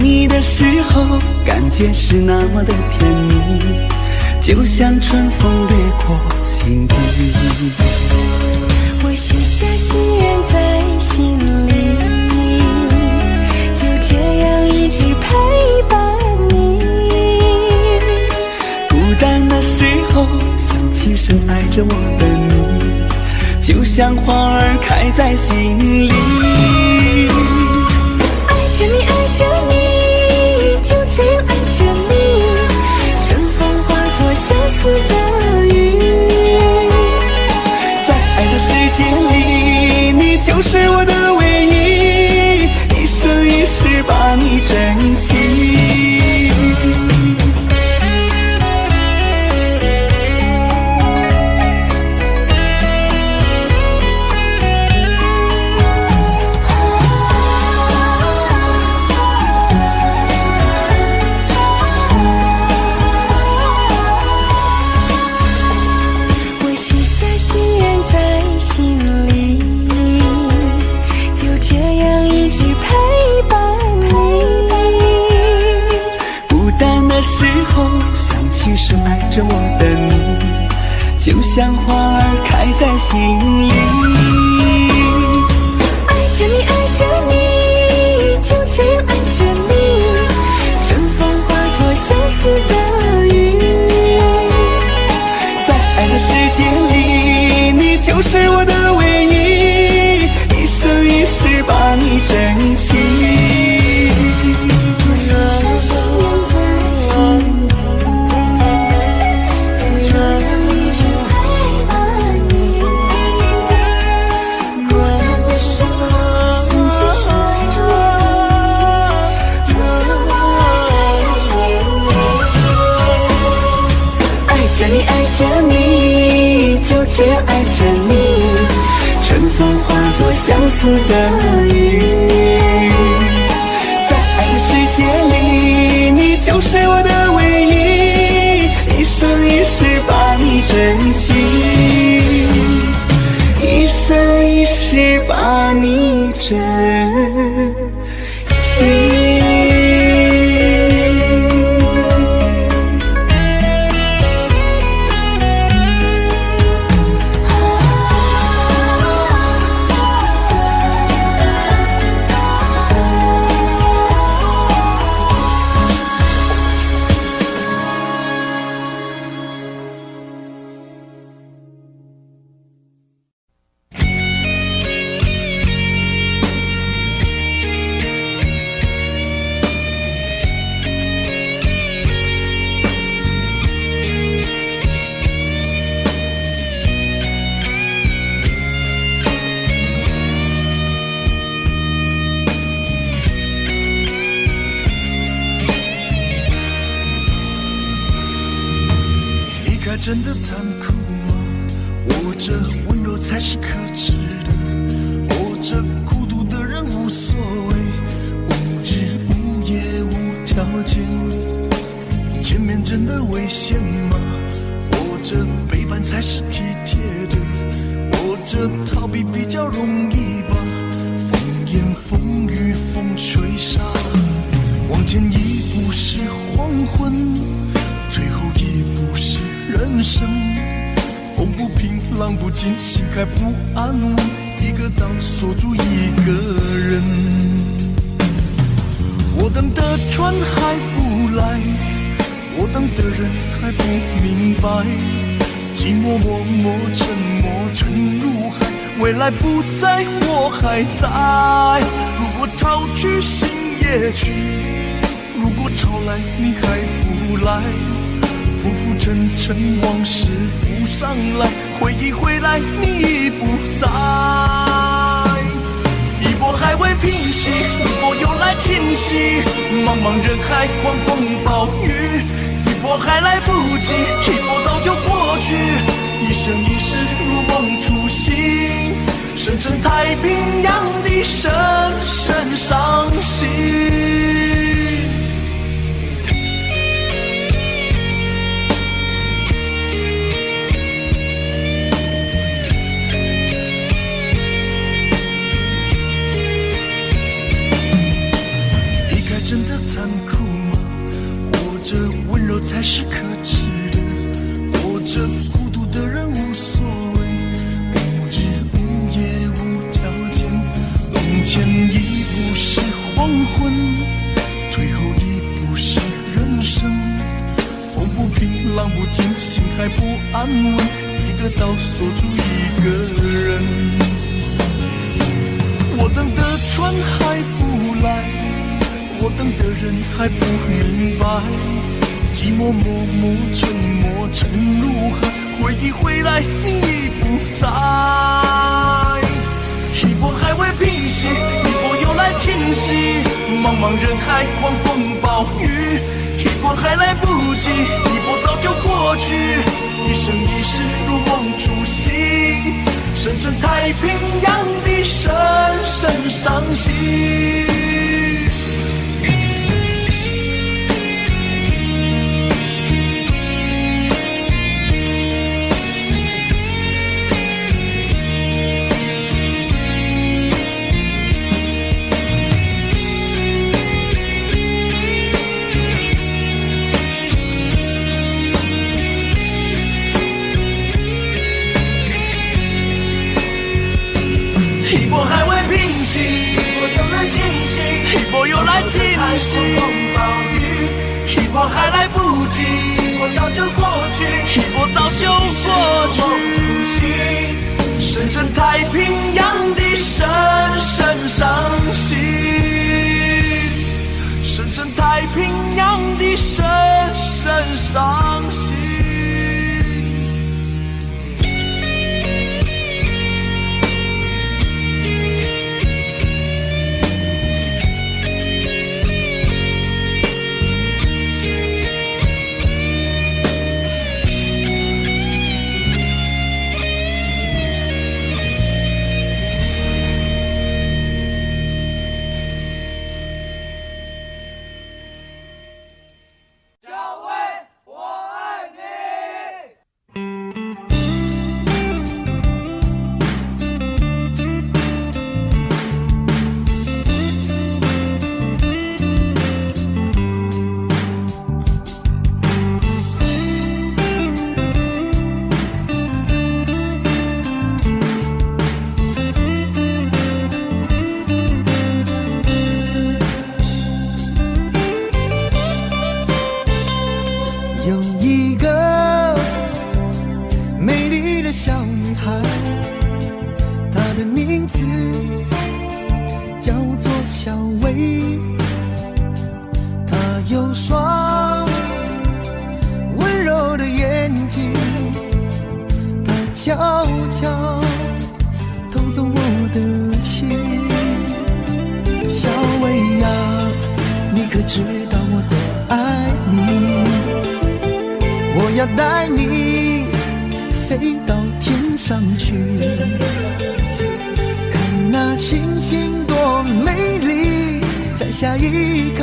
你的时候，感觉是那么的甜蜜，就像春风掠过心底。我许下心愿在心里，就这样一直陪伴你。孤单的时候，想起深爱着我的你，就像花儿开在心里。爱着你，爱着你，就这样爱着你，春风化作相思的雨。在爱的世界里，你就是我的唯一，一生一世把你珍惜。深爱着我的你，就像花儿开在心里。爱着你，爱着你，就这样爱着你，春风化作相思的雨。在爱的世界里，你就是我的唯一，一生一世把你珍惜。这样爱着你，春风化作相思的雨。在爱的世界里，你就是我的唯一，一生一世把你珍惜，一生一世把你珍惜。真的残酷吗？活着温柔才是可耻的，活着孤独的人无所谓，无日无夜无条件。前面真的危险吗？活着背叛才是体贴的，活着逃避比较容易吧。风言风语风吹沙，往前一步是黄昏，退后一步是人生。风不平浪不静，心还不安稳，一个岛锁住一个人。我等的船还不来，我等的人还不明白，寂寞默默沉默沉入海，未来不在我还在。如果潮去心也去，如果潮来你还不来，浮浮沉沉往事浮上来，回忆回来你已不在。一波还未平息，一波又来侵袭，茫茫人海狂风暴雨，一波还来不及，一波早就过去，一生一世如梦初醒，深深太平洋的深深伤心。真的残酷吗？活着温柔才是可耻的，活着孤独的人无所谓，无日无夜无条件。往前一步是黄昏，退后一步是人生。风不平浪不静，心还不安稳，一个岛锁住一个人。我等的船还不来，我等的人还不明白，寂寞默默沉没沉如海，回忆回来你已不在。一波还未平息，一波又来侵袭，茫茫人海狂风暴雨，一波还来不及，一波早就过去，一生一世如梦初醒，深深太平洋的深深伤心。一波还未平息，一波又来侵袭，一波又来侵袭，暴雨，一波还来不及，一波早就过去，一波早就过去，深深太平洋的深深伤心，深深太平洋的深深伤心。悄悄偷走我的心，小薇呀，你可知道我多爱你？我要带你飞到天上去，看那星星多美丽，摘下一颗，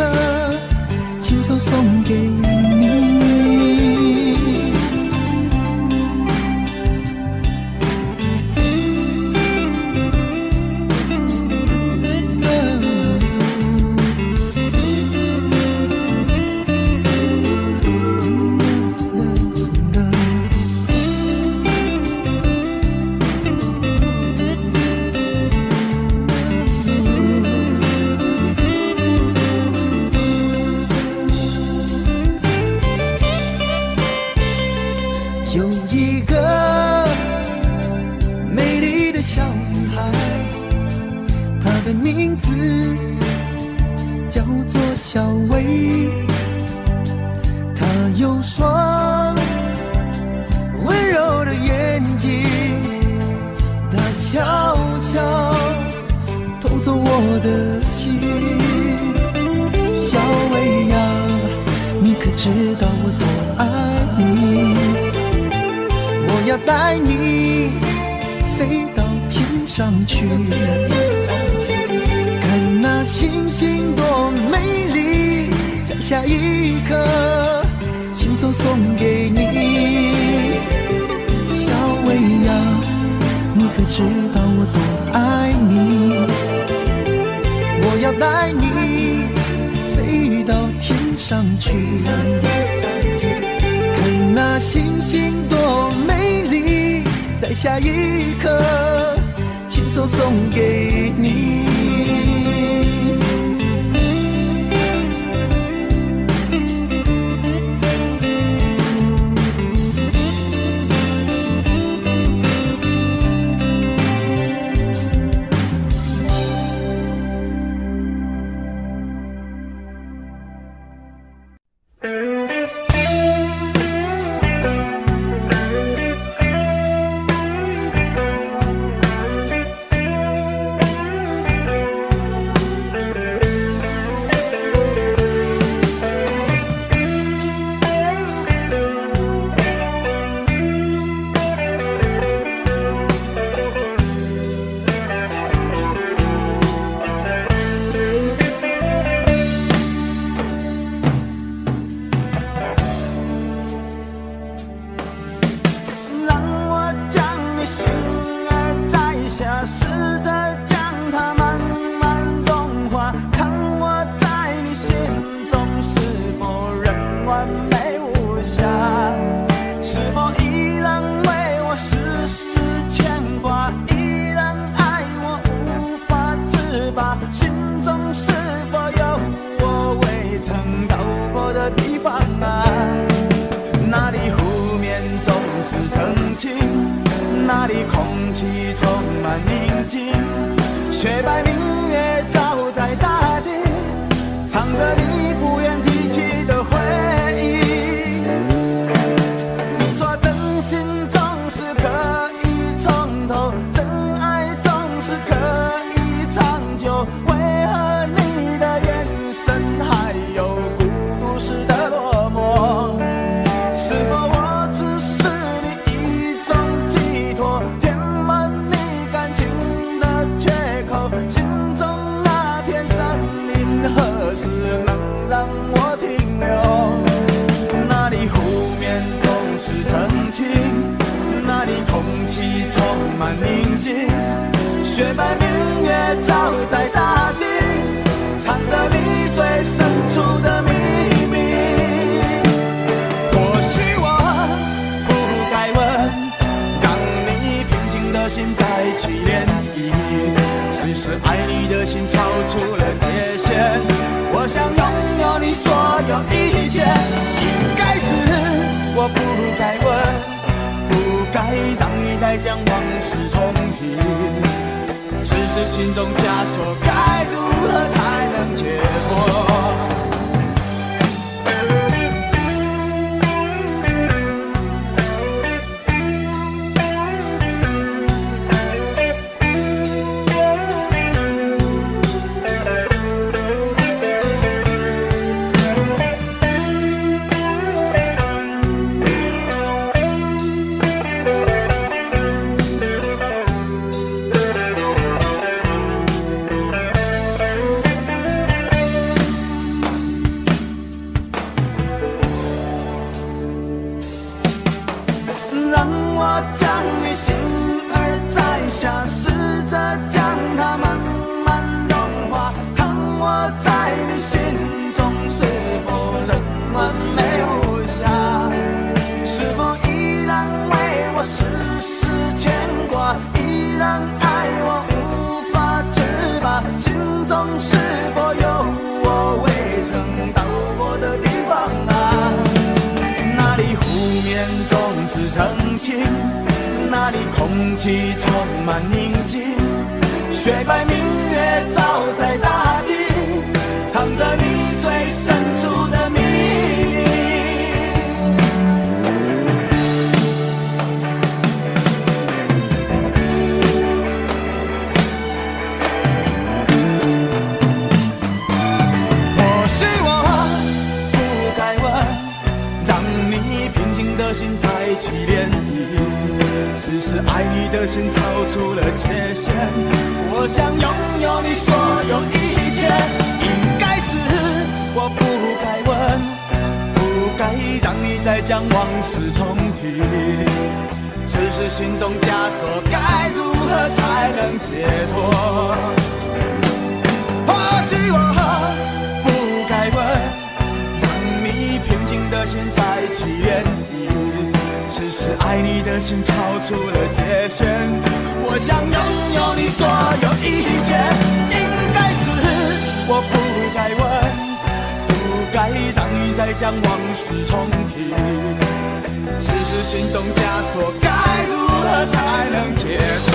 亲手送给你。有一个美丽的小女孩，她的名字叫做小薇，她有双温柔的眼睛，她悄悄偷走我的心。小薇呀，你可知道我多爱你？我要带你飞到天上去，看那星星多美丽，摘下一颗，亲手送给你。小薇呀，你可知道我多爱你？我要带你飞到上去，看那星星多美丽，在下一刻亲手送给你。那里空气充满宁静，雪白明月照在大地，藏着你不愿提起的回忆。你说真心总是可以从头，真爱总是可以长久，为何你的眼神还有孤独时的落寞？是否我只是你一种寄托，填满你感情的缺口？心中那片森林何时能让我停留？那里湖面总是澄清，那里空气充满宁静，雪白明月照在大地，藏着你最深处的秘密。或许我不该问，让你平静的心再起涟漪，只是爱你的心超出了界限。我想拥有你所有一切，应该是我不该问，不该让你再将往事重提，只是心中枷锁该如何才能解脱？让我将你心儿摘下，试着将它慢慢融化，看我在你心中是否仍完美无瑕，是否依然为我时时牵挂，依然爱我无法自拔，心中是否有我未曾到过的地方啊？那里湖面总是澄清，那里空气充满宁静，雪白明月照在大地，藏着你最深处的秘密。或许我不该问，让你平静的心再起涟漪，只是爱你的心超出了界限。我想拥有你所有一切，应该是我不该问，不该让你再将往事重提，只是心中枷锁该如何才能解脱？或许我不该问，让心在起点地，只是爱你的心超出了界限。我想拥有你所有一切，应该是我不该问，不该让你再将往事重提。只是心中枷锁，该如何才能解脱？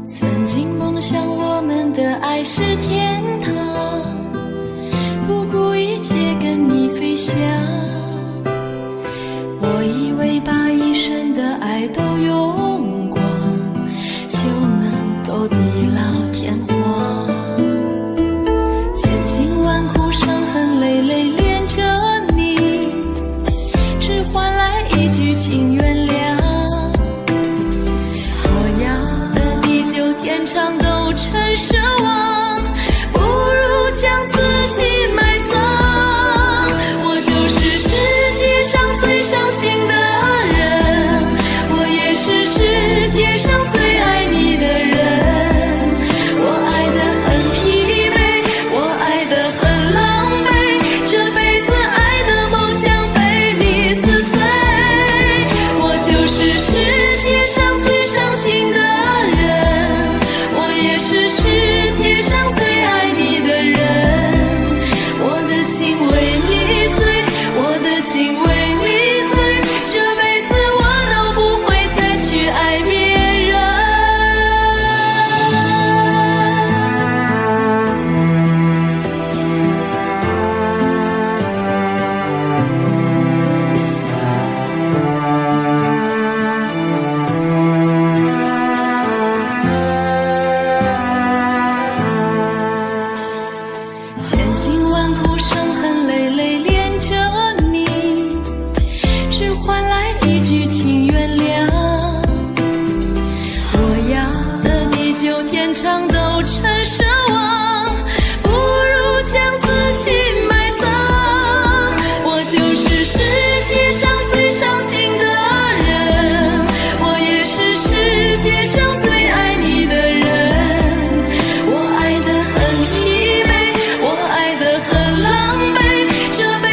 曾经梦想我们的爱是天堂，不顾一切跟你飞翔。我以为把一生的爱都用光，就能够地老天荒。千辛万苦伤痕累累恋着你，只换来一句请原谅。我要的地久天长都成奢望，不如将自己埋葬。我就是世界上最伤心的人，我也是世界上最爱你的人。我爱得很疲惫，我爱得很狼狈，这辈子爱的梦想被你撕碎。我就是世界上最伤心的人，我也是世界上最爱你的人。我的心为你碎，我的心为你碎，这辈子我都不会再去爱别人。千辛万苦伤痕累累恋着你，只换来一句请原谅。我要的地久天长都成奢望，不如将自己埋葬。我就是世界上最伤心的人，我也是世界上最爱你的人。我爱得很疲惫，我爱得很狼狈，这辈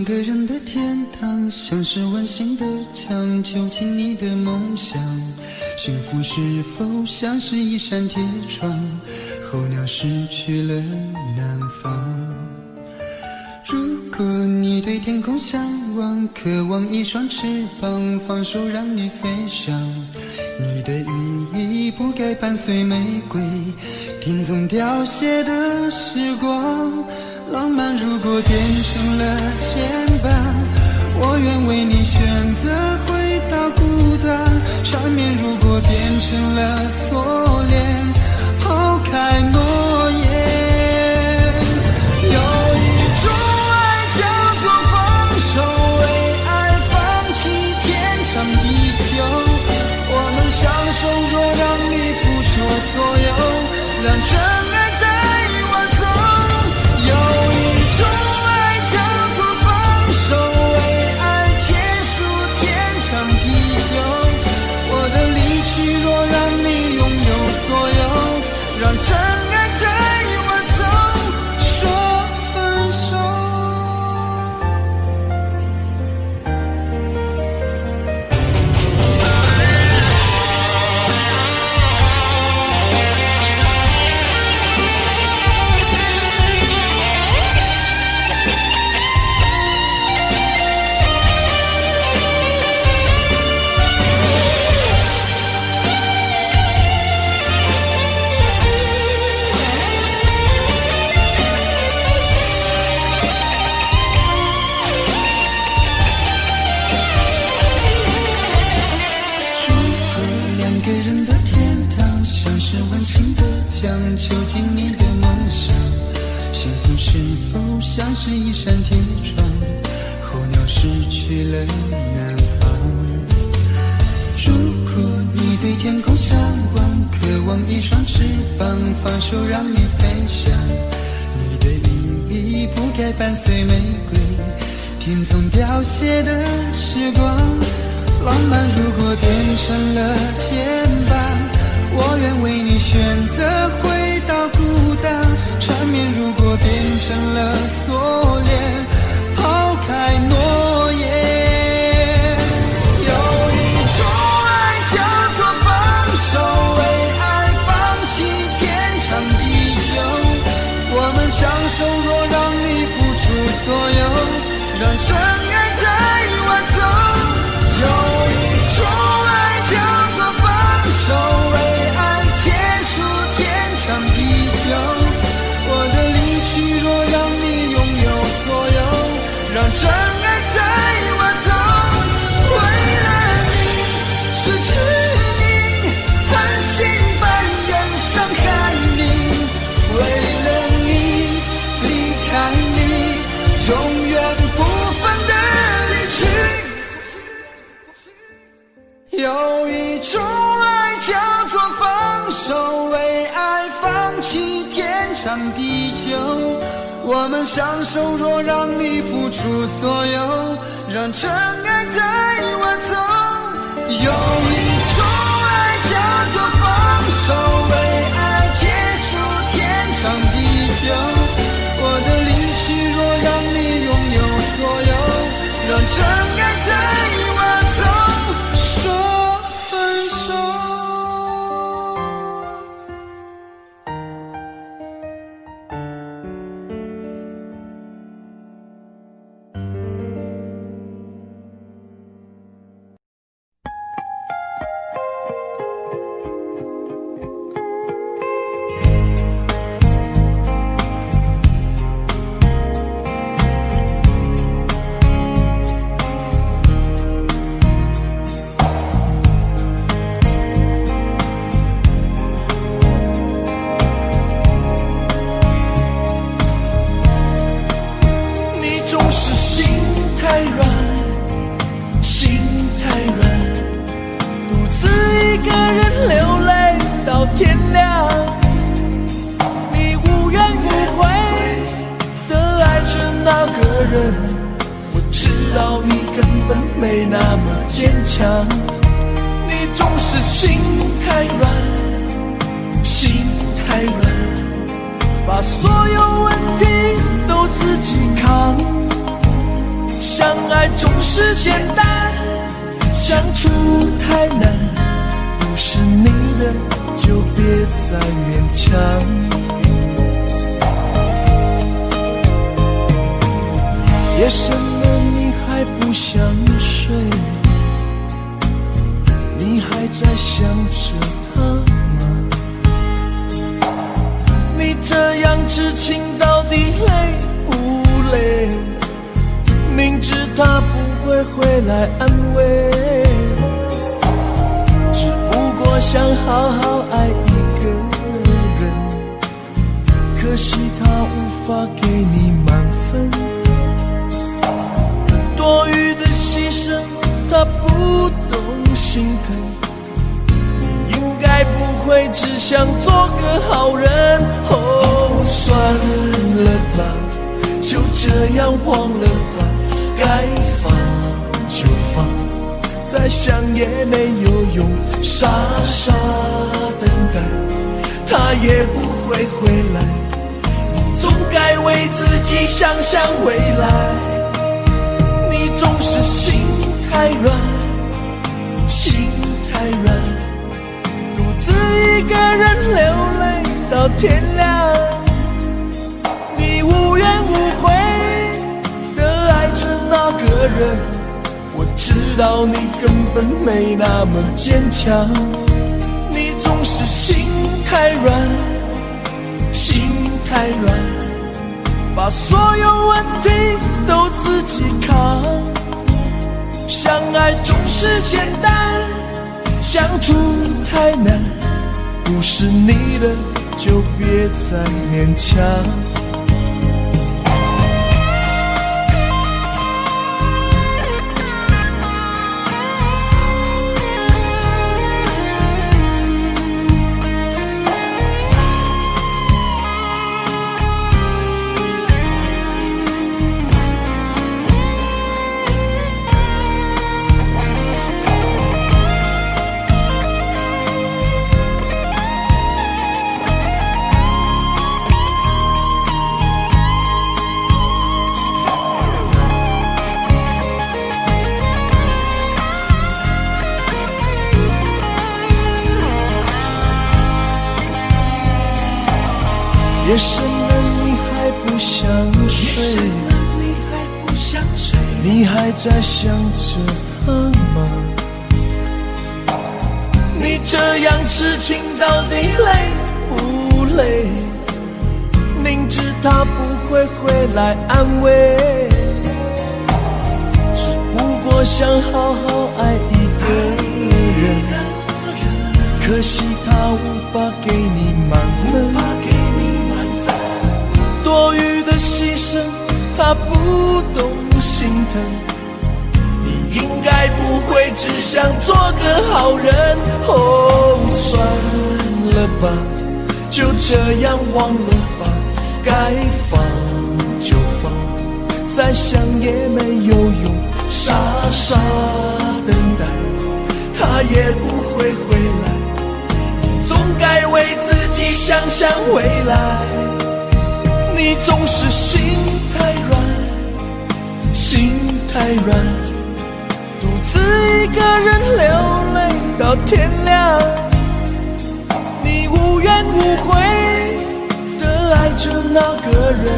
个人的天堂，像是温馨的墙，囚禁你的梦想。幸福是否像是一扇铁窗，候鸟失去了南方。如果你对天空向往，渴望一双翅膀，放手让你飞翔。你的羽翼不该伴随玫瑰，听从凋谢的时光。浪漫如果变成了牵绊，我愿为你选择回到孤单。缠绵如果变成了锁链，抛开诺言。有一种爱叫做放手，为爱放弃天长地久。我们相守，若让你付出所有，让真爱带我走。有一种爱叫做放手，为爱结束天长地久。我的离去若让你拥有所有，让真爱带我走，说分手。囚禁你的梦想，幸福是否像是一扇铁窗，候鸟失去了南方。如果你对天空向往，渴望一双翅膀，放手让你飞翔。你的羽翼不该伴随玫瑰，听从凋谢的时光。浪漫如果变成了牵绊，我愿为你选择回到孤单。缠绵如果变成了锁链，抛开诺言。有一种爱叫做放手，为爱放弃天长地久。我们相守，若让你付出所有，让真爱带我走。有一种爱叫做放手，为天长地久。我的离去若让你拥有所有，让真爱带我走。为了你失去你，狠心扮演伤害你。为了你离开你，永远不分的离去。有一种爱叫做放手，为爱放弃天长地久。我们相守，若让你付出所有，让真爱带我走。有一种爱叫做放手，为爱结束天长地久。我的离去若让你拥有所有，让真爱带我走，说分手。我知道你根本没那么坚强，你总是心太软，心太软，把所有问题都自己扛。简单，相处太难，不是你的就别再勉强。夜深了你还不想睡，你还在想着他吗？你这样痴情到底累不累？明知他不会回来安慰，只不过想好好爱一个人，可惜他无法给你满分，多余的牺牲他不懂心疼，应该不会只想做个好人。哦，算了吧，就这样忘了吧，该放就放，再想也没有用，傻傻等待，他也不会回来，你总该为自己想想未来。你总是心太软，心太软，独自一个人流泪到天亮，你无怨无悔的爱着那个人，我知道你根本没那么坚强。你总是心太软，心太软，把所有问题都自己扛。相爱总是简单，相处太难，不是你的就别再勉强。夜深了你还不想睡，你还在想着他吗？你这样痴情到底累不累？明知他不会回来安慰，只不过想好好爱一个人，可惜他无法给你满分，多余的牺牲他不懂心疼，你应该不会只想做个好人。哦，算了吧，就这样忘了吧，该放就放，再想也没有用，傻傻等待，他也不会回来，你总该为自己想想未来。你总是心太软，心太软，独自一个人流泪到天亮，你无怨无悔的爱着那个人，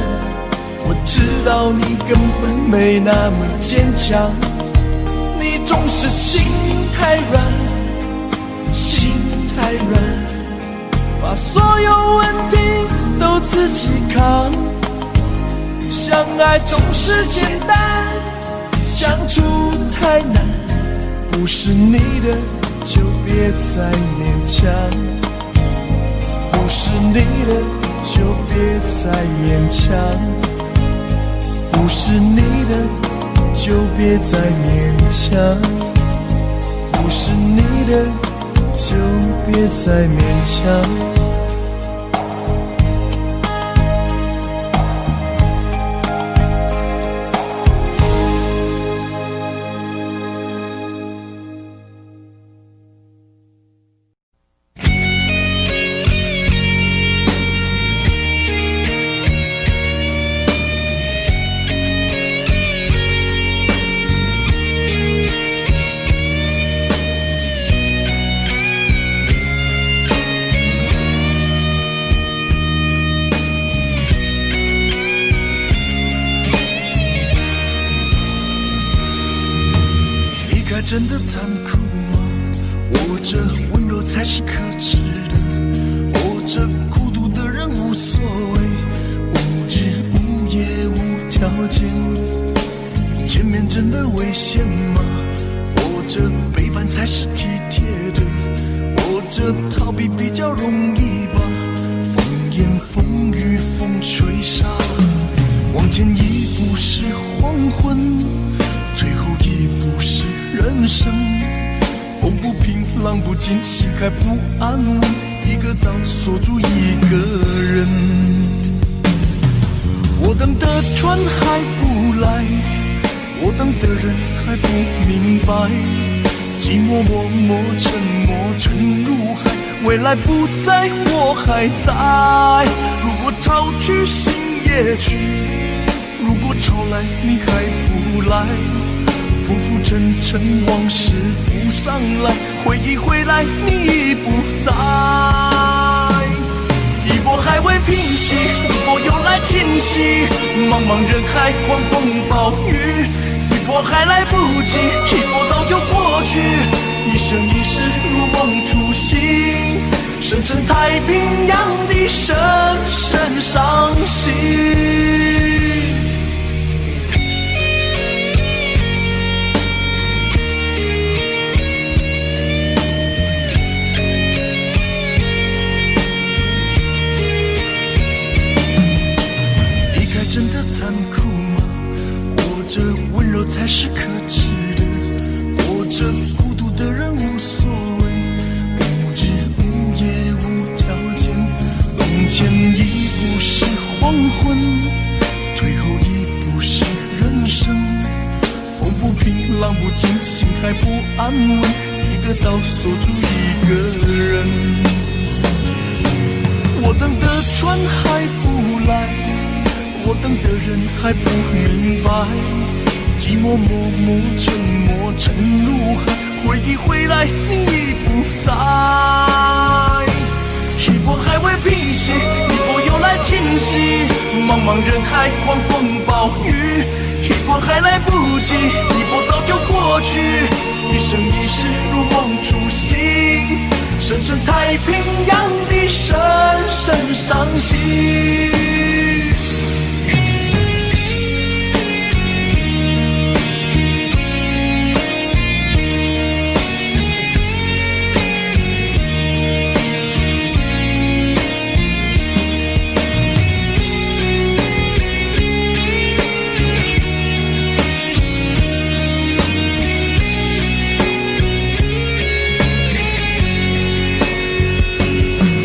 我知道你根本没那么坚强。你总是心太软，心太软，把所有问题都自己扛。相爱总是简单，相处太难，不是你的就别再勉强，不是你的就别再勉强，不是你的就别再勉强，不是你的就别再勉强。真的残酷吗？活着温柔才是可耻的，活着孤独的人无所谓，无日无夜无条件。见面真的危险吗？活着背叛才是体贴的，活着逃避比较容易吧。风言风语风吹沙，往前一步是黄昏，退后一步是人生。风不平浪不静，心还不安稳，一个岛锁住一个人。我等的船还不来，我等的人还不明白，寂寞默默沉默沉入海，未来不在我还在。如果潮去心也去，如果潮来你还不来，浮浮沉沉往事浮上来，回忆回来你已不在。一波还未平息，一波又来侵袭，茫茫人海狂风暴雨，一波还来不及，一波早就过去，一生一世如梦初醒，深深太平洋的深深伤心。真的残酷吗？活着温柔才是可耻的，活着孤独的人无所谓，无日无夜无条件。往前一步是黄昏，退后一步是人生。风不平浪不静，心还不安稳，一个岛锁住一个人。我等的船还不来，我等的人还不明白，寂寞默默沉默沉入海，回忆回来你已不在。一波还未平息，一波又来侵袭，茫茫人海狂风暴雨，一波还来不及，一波早就过去，一生一世如梦初醒，深深太平洋的深深伤心。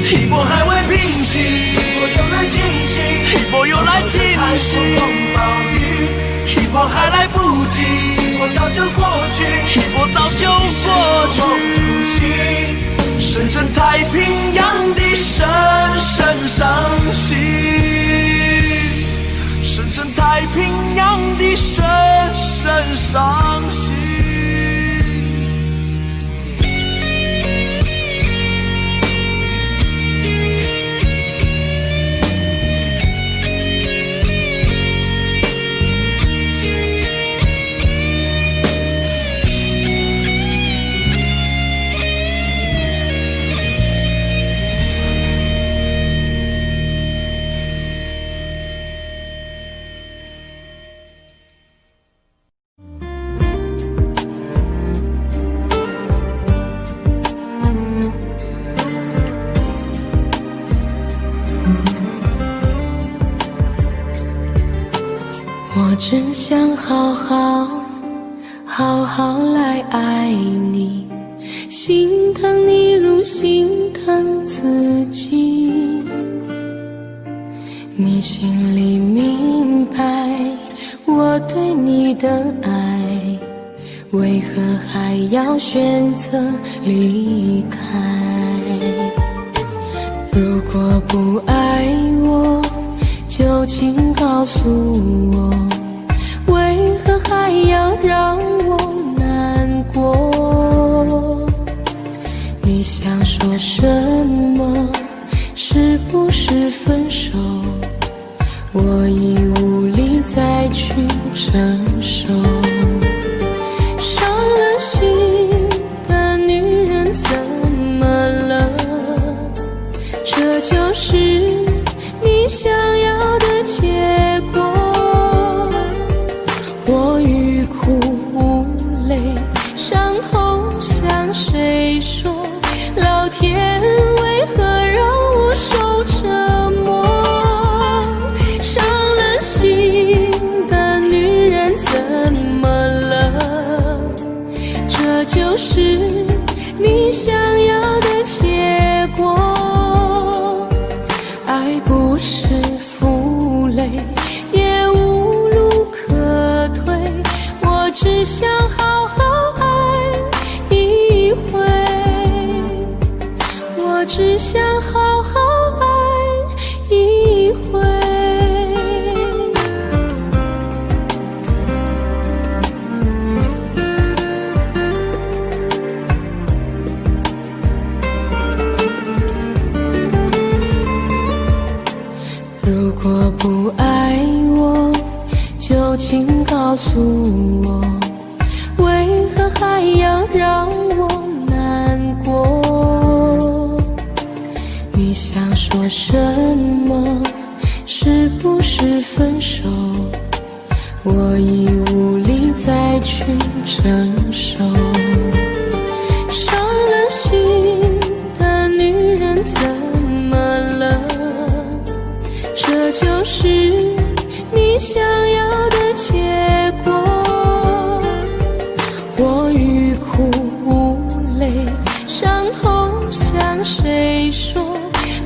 一波还未平息，一波又来侵袭，一波又来侵袭，暴雨，一波还来不及，一波早就过去，一波早就过去，深深太平洋的深深伤心，深深太平洋的深深伤心。我真想好好来爱你，心疼你如心疼自己。你心里明白我对你的爱，为何还要选择离开？如果不爱我，就请告诉我，为何还要让我难过？你想说什么？是不是分手？我已无力再去承受，伤了心想好好爱一回，我只想好好爱一回。如果不爱我，就请告诉我，为何还要让我难过？你想说什么？是不是分手？我已无力再去承受。伤了心的女人怎么了？这就是你想要的结果。我欲哭无泪，伤痛向谁说？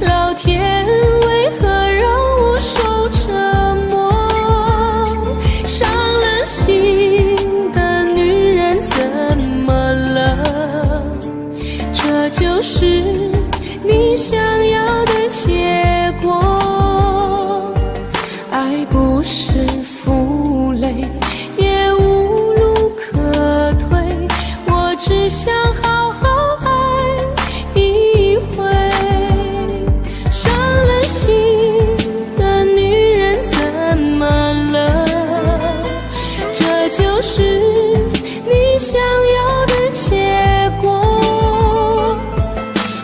老天为何让我受折磨？伤了心的女人怎么了？这就是你想要的结果。爱不是负累，也无路可退，我只想好好爱一回。伤了心的女人怎么了？这就是你想要的结果。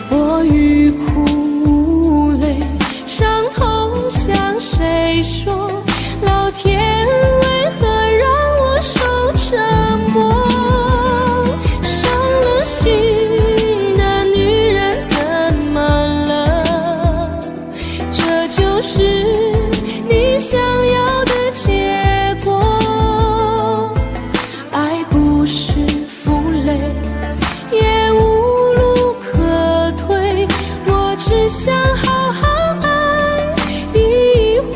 我欲哭无泪，伤痛向谁说？老天为何让我受折磨？伤了心的女人怎么了？这就是你想要的结果。爱不是负累，也无路可退，我只想好好爱一回。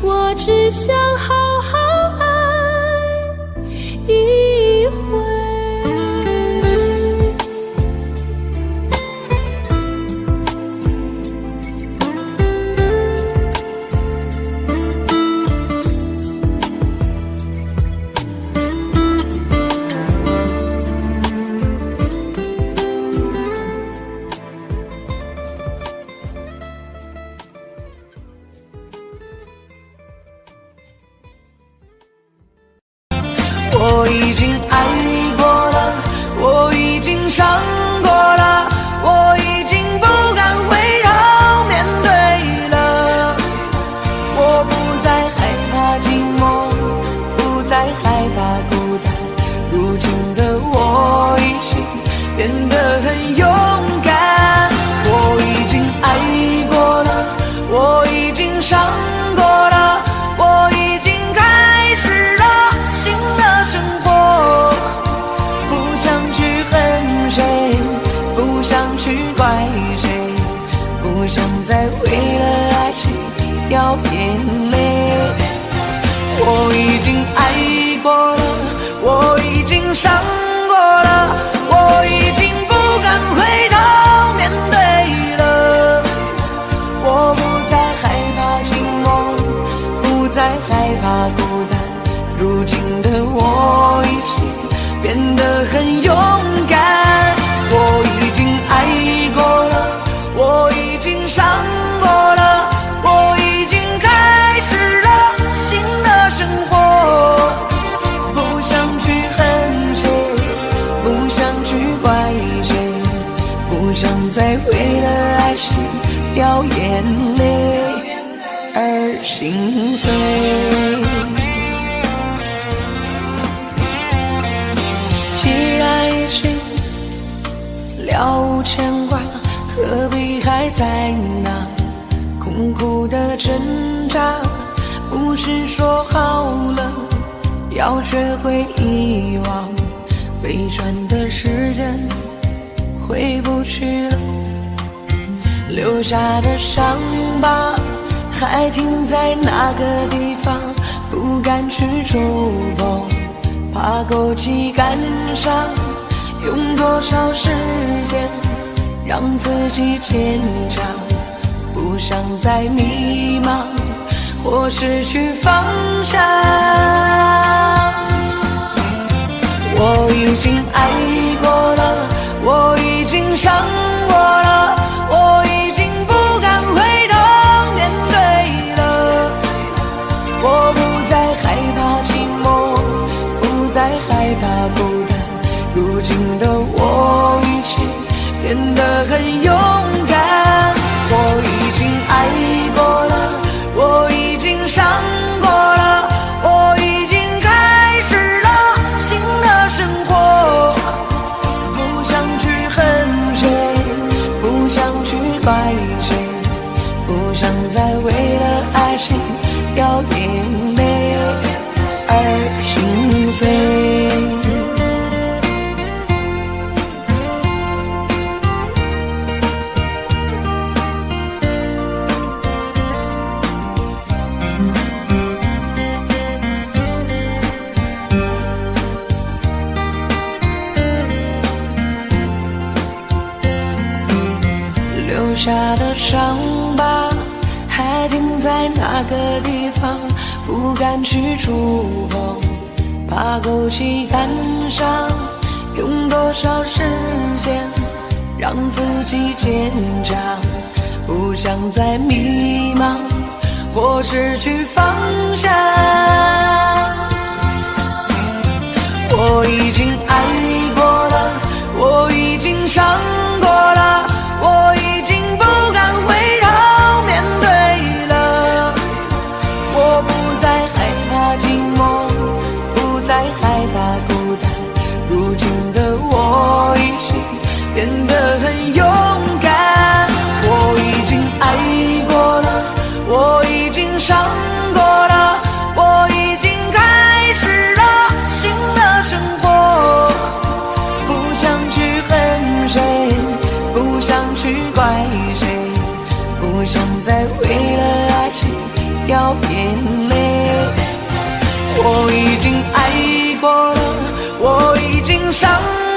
我只想好好爱一回。我已经爱过了，我已经伤过了，我已经不敢回头面对了。我不再害怕寂寞，不再害怕孤单，如今的我已经变得很勇敢。我已经爱过了，我已经伤过了，我已经开始了新的生活，不想去恨谁，不想去怪谁，不想再为了爱情掉眼泪。我已经爱过了，我已经伤过了，我已经不敢回头面对了。我不再害怕寂寞，不再害怕孤单，如今的我已经变得很勇敢。我已经爱过了，我已经伤过了，我已经开始了新的生活，不想去恨谁，不想去怪谁，不想再为了爱情掉眼泪而心碎。既然已经了无牵挂，何必还在那苦苦的挣扎？不是说好了要学会遗忘，飞转的时间回不去了，留下的伤疤还停在那个地方，不敢去触碰，怕勾起感伤。用多少时间让自己坚强，不想再迷茫或失去方向。我已经爱过了，我已经伤过了，我已经不敢回头面对了。我不再害怕寂寞，不再害怕孤单，如今的我已经变得很勇敢。我已经爱过了，我已经伤过了，我已经开始了新的生活。不想去恨谁，不想去怪谁，不想再为了爱情掉眼泪而心碎。留下的伤疤还停在那个地方，不敢去触碰，怕勾起感伤。用多少时间让自己坚强，不想再迷茫或失去方向。我已经爱过了，我已经伤过了，我已经不敢回头面对了。我不再害怕寂寞，不再害怕孤单，如今的我已经变得很勇敢。我已经爱过了，我已经伤过了，我已经开始了新的生活。不想去恨谁，不想去怪谁，不想再为了爱情掉眼泪。我已经爱过了，我已经伤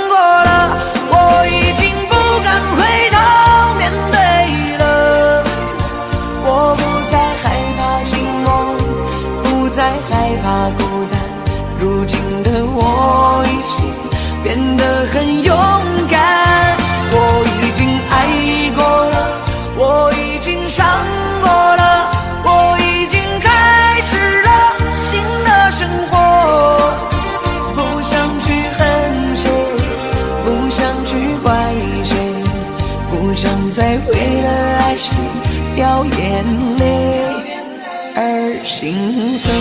过了，我已经不敢回头面对了。我不再害怕寂寞，不再害怕孤单，如今的我已经变得很勇敢。我已经爱过了，我已经伤过了，我已经开始了新的生活。不想去恨谁，不想去怪谁，不想再为了爱情掉眼泪而心碎。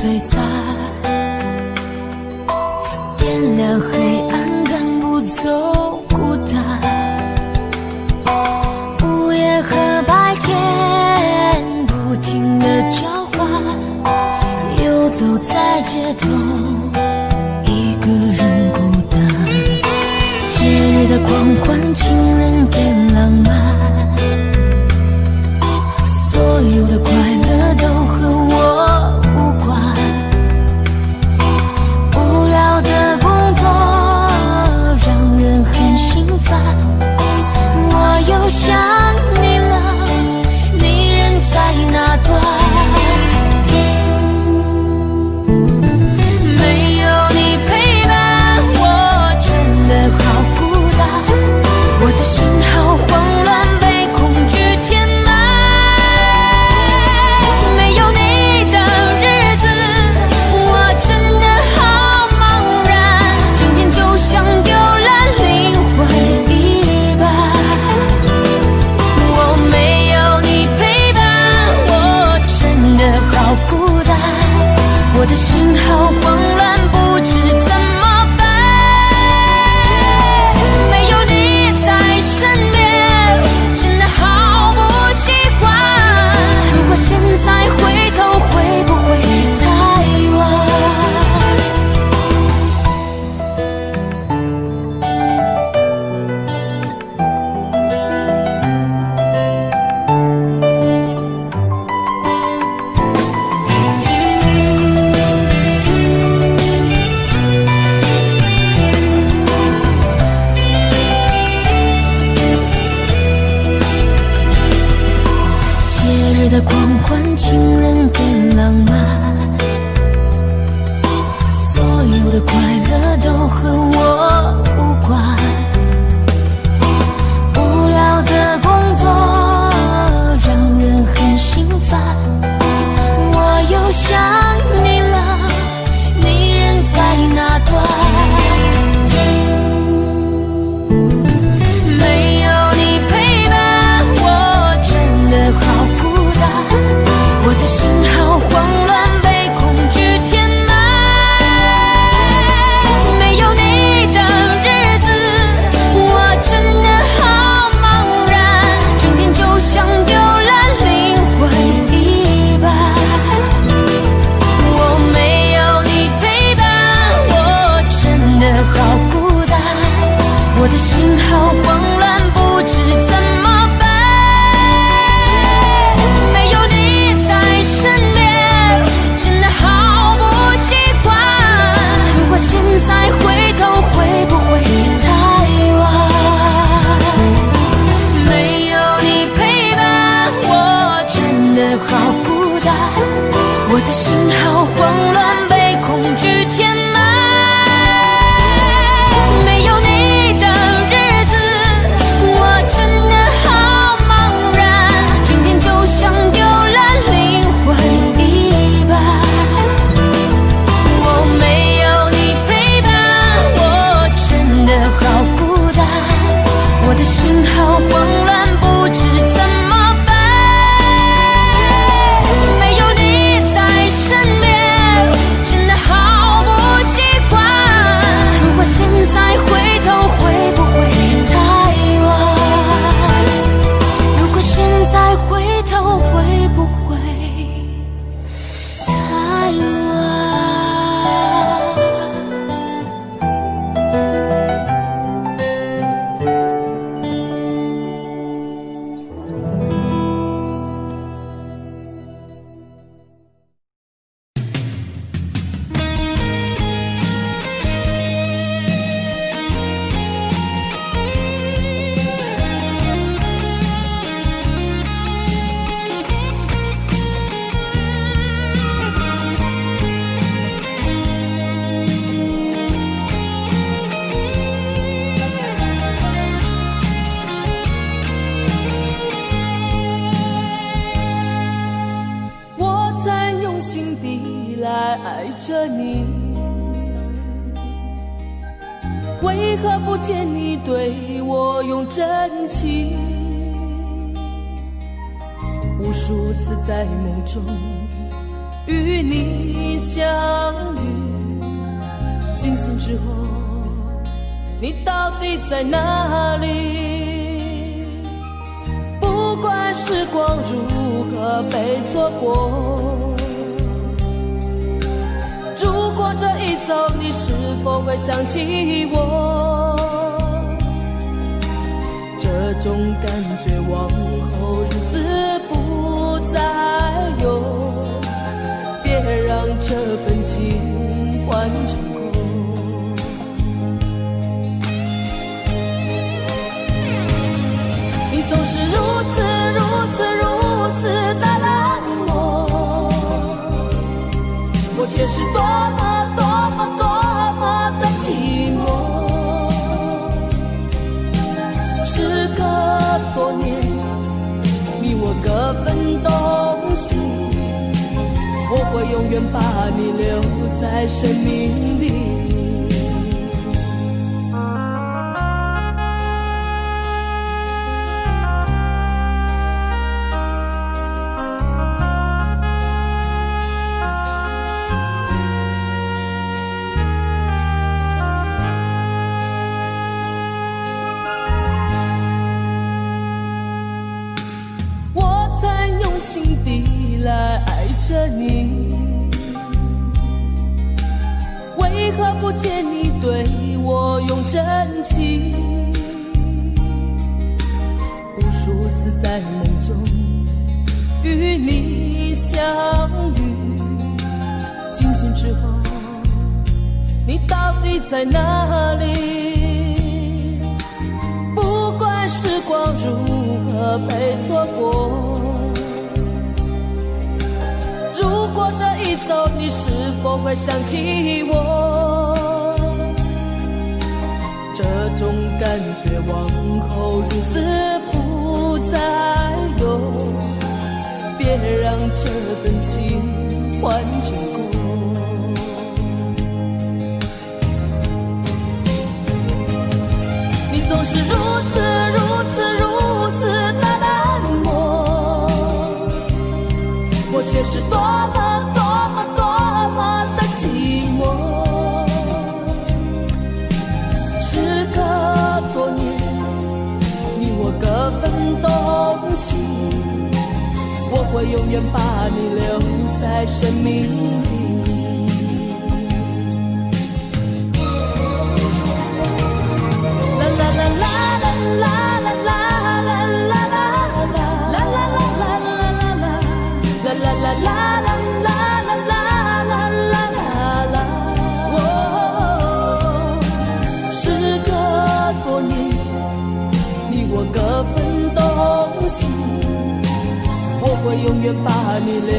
璀璨，点亮黑暗，赶不走孤单。午夜和白天不停地交换，游走在街头，一个人孤单。节日的狂欢，情人的浪漫，所有的快乐都和我无关。无聊的工作让人很心烦，我又想你了，你人在哪端？没有你陪伴，我真的好孤单。我的的狂欢，情人给浪漫，所有的快乐都和我无关。无聊的工作让人很心烦，我又想你了，你人在哪端？没有你陪伴，我真的好孤单，我的心好慌乱，被恐惧填满。没有你的日子，我真的好茫然，整天就像丢了灵魂一般。我没有你陪伴，我真的好孤单，我的心好慌乱，不知怎么办。没有你在身边，真的好不习惯。如果现在回头，会不会太晚？没有你陪伴，我真的好孤单，我的心好慌乱，被恐惧填满。没有你的日子，我真的好茫然，整天就像丢了灵魂一般。我没有你陪伴，我真的好孤单，我的心好慌乱，不知怎么办。没有你在身边，真的好不习惯。如果现在回头，会不会太晚？如果现在回头，会不会太晚？我曾用心地来爱着你，为何不见你对我用真情？无数次在梦中与你相遇，惊醒之后，你到底在哪里？不管时光如何被错过，如果这一走，你是否会想起我？这种感觉往后日子不再有，别让这份情换成空。你总是如此的冷漠，我却是多么的寂寞。时隔多年，你我各分东西，我会永远把你留在生命里。心底来爱着你，为何不见你对我用真情？无数次在梦中与你相遇，惊醒之后，你到底在哪里？不管时光如何被错过，手，你是否会想起我？这种感觉往后日子不再有，别让这份情换结果。你总是如此的冷漠，我却是多么的寂寞。时隔多年，你我各分东西，我会永远把你留在生命里。时隔多年，你我各分东西，我会永远把你留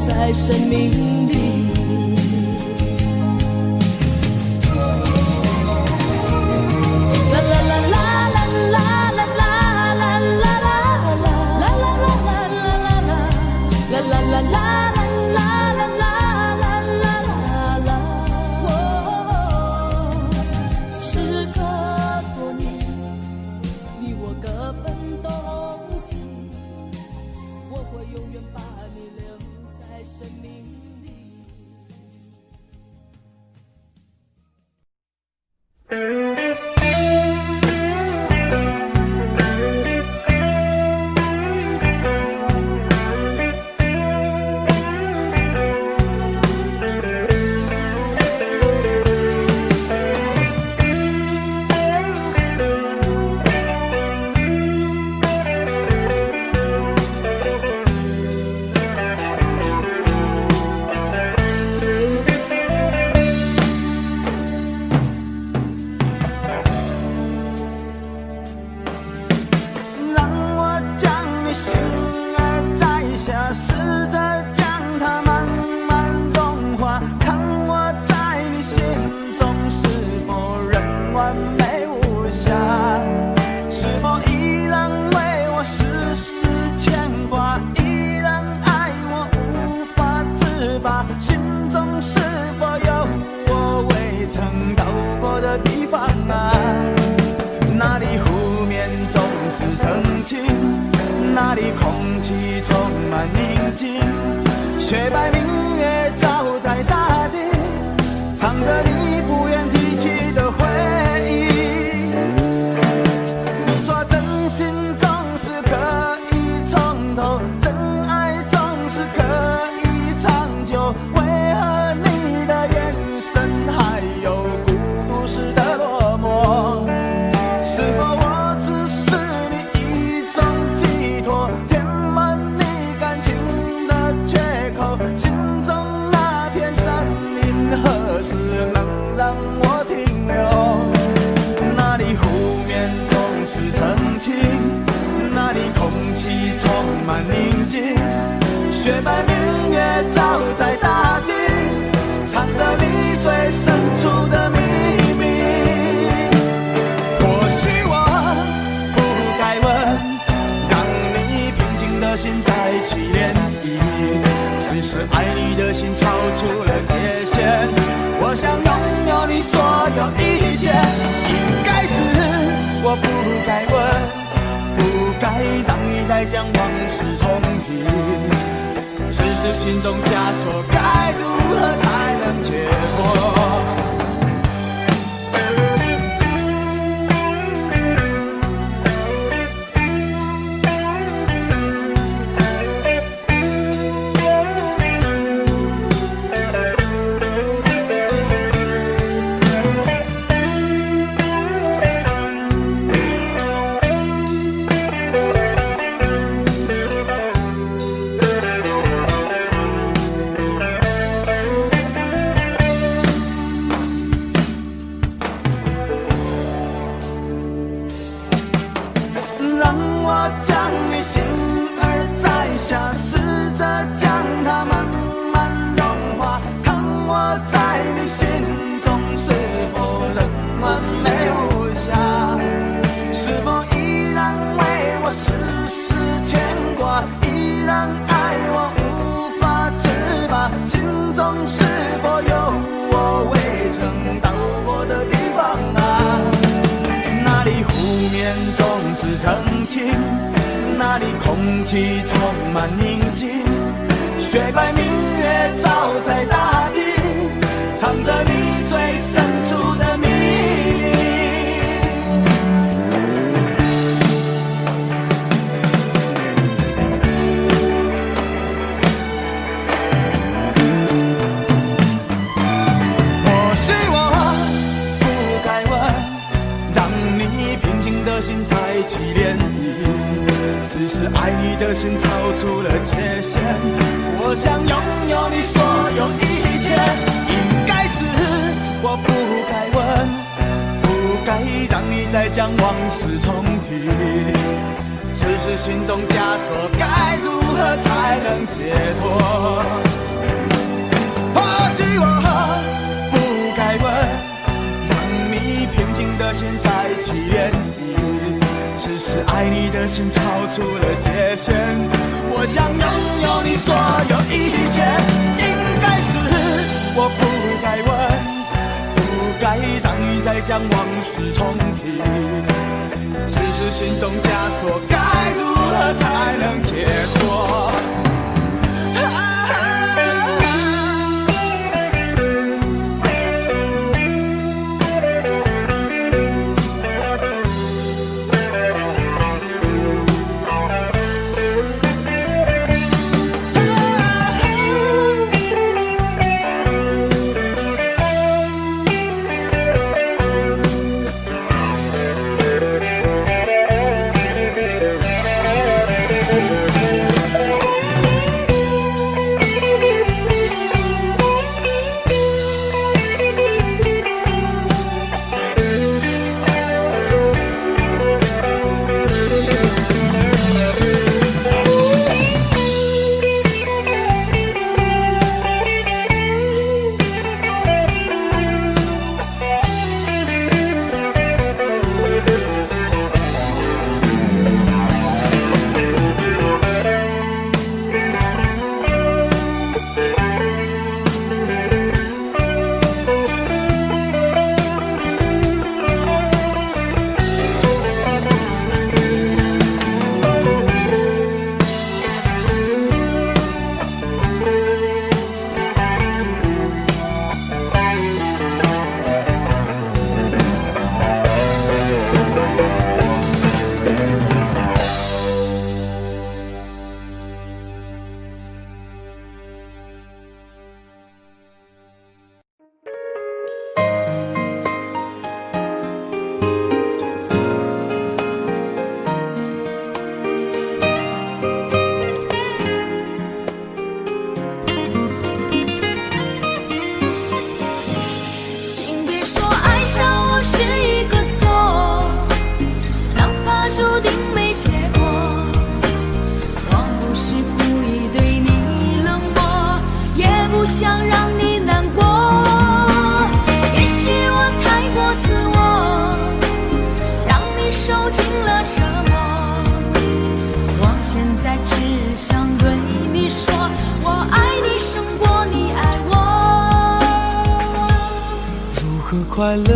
在生命里。时隔多年，你我各分东西，我会永远把你留在生命里。那里空气充满宁静，雪白明月照在大地，藏着你不愿提起的回忆。你说真心总是可以从头，真爱总是可以长久，为何你的眼神还有孤独时的落寞？是否我只是你一种寄托，填满你感情的缺口？心中那片森林何时能让我停留？那里湖面总是澄清，那里空气充满宁静，雪白明月照在大地，藏着你最深处的秘密。或许我不该问，让你平静的心再起涟漪，只是爱你的心超出了界限。我想拥有你所有一切，应该是我不该问，不该让你再将往事重提，只是心中枷锁该如何才能解脱？让我将你心儿摘下，试着将它慢慢融化，静，那里空气充满宁静，雪白明月照在大地，藏着你最深处的秘密。或许我不该问，让你平静的心再起涟漪，只是爱你的心超出了界限，我想拥有你所有一切，应该是我不该问，不该让你再将往事重提，只是心中枷锁该如何才能解脱。或许我不该问，让你平静的心再起涟漪，只是爱你的心超出了界限，我想拥有你所有一切，应该是我不该问，不该让你再将往事重提，只是心中枷锁该如何才能解脱。快乐？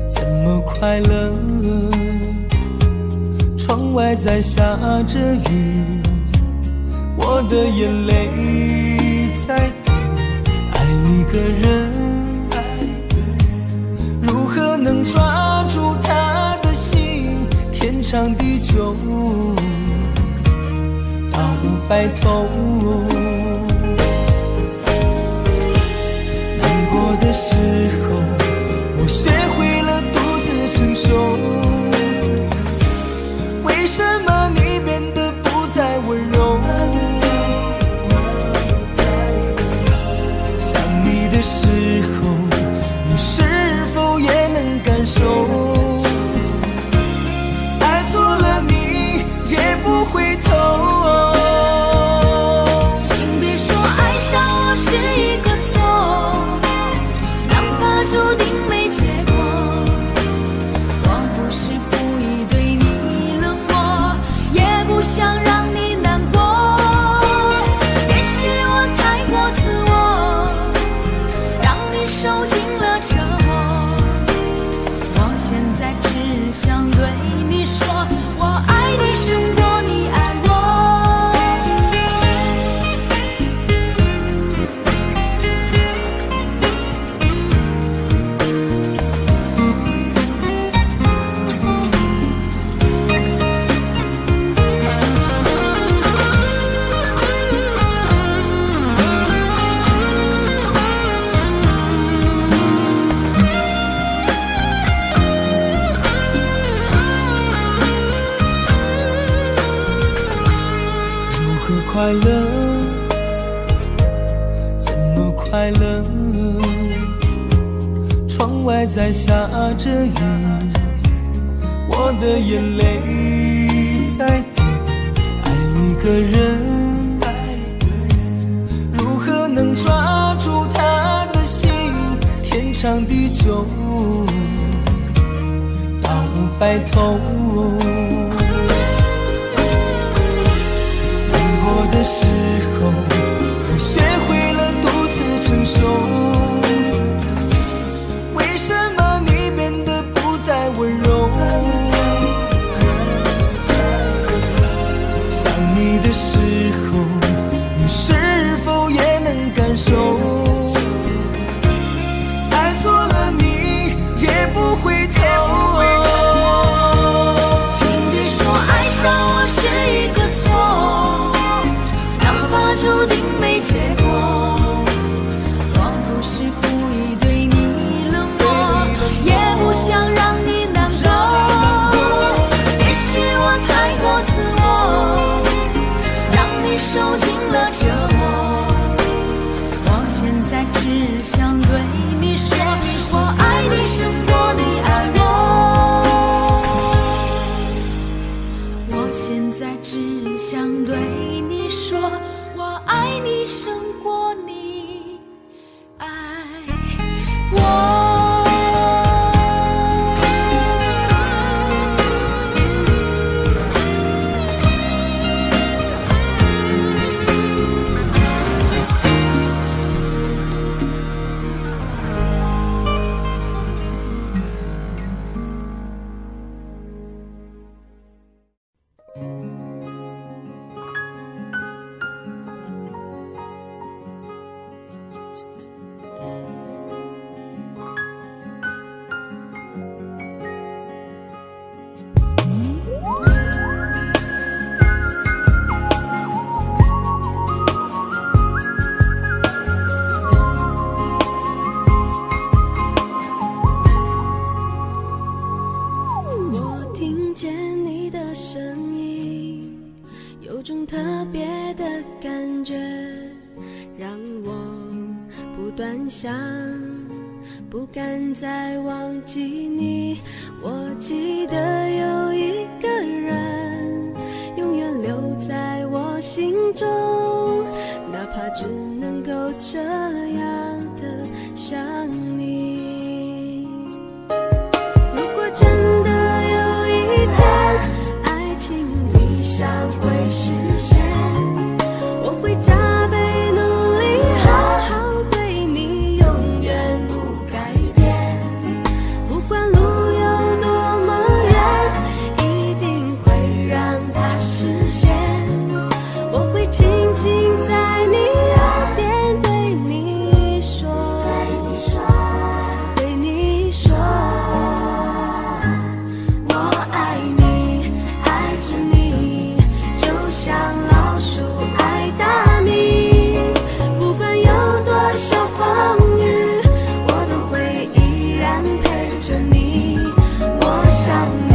怎么快乐？窗外在下着雨，我的眼泪在滴。爱一个人，如何能抓住他的心？天长地久，到白头。过的时候，我学会了独自承受。为什么你变得不再温柔？想你的时候，你是否也能感受？爱错了你也不回头。请别说爱上我是一个注定没结果，我不是故意对你冷漠，快乐，怎么快乐？窗外在下着雨，我的眼泪在滴。爱一个人，如何能抓住他的心？天长地久，到白头。难过的时候，我学会了独自承受。为什么你变得不再温柔？想你的时候，你是否也能感受？爱错了你也不回头。请别说爱上我是一个错，哪怕注定没结果，我不是故意对你冷漠，也不想让你难过。也许我太过自我，让你受尽了折磨。我现在只想对你说，我爱你胜过你爱我。我现在只想对你说，我爱你胜过你爱我。不敢再忘记你，我记得有一个人永远留在我心中，哪怕只能够这样的想你。如果真的有一天爱情理想会实现，我会加倍努力好好对你，永远不改变。不管路有多么远，一定会让它实现。我会轻轻在你耳边对你说，对你说，我爱你，爱着你，就像老鼠爱大米。不管有多少风雨，我都会依然陪着你。我想你，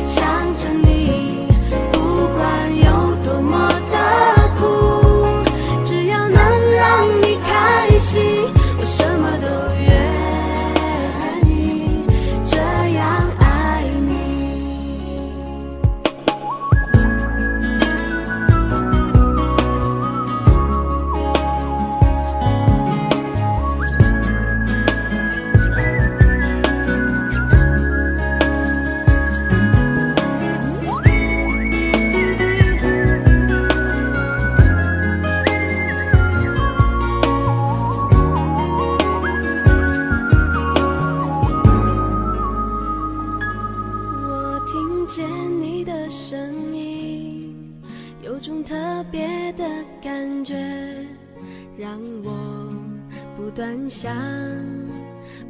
想着你，不管有多么的苦，只要能让你开心，我什么都愿意这样爱你。我听见你的声音，有种特别的感觉，让我不断想，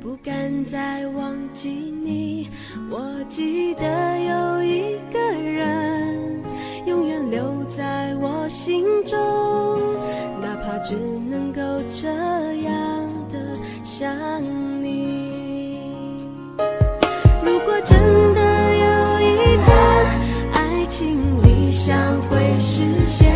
不敢再忘记你。我记得有一个人永远留在我心中，哪怕只能够这样的想你。如果真的有一天爱情理想会实现，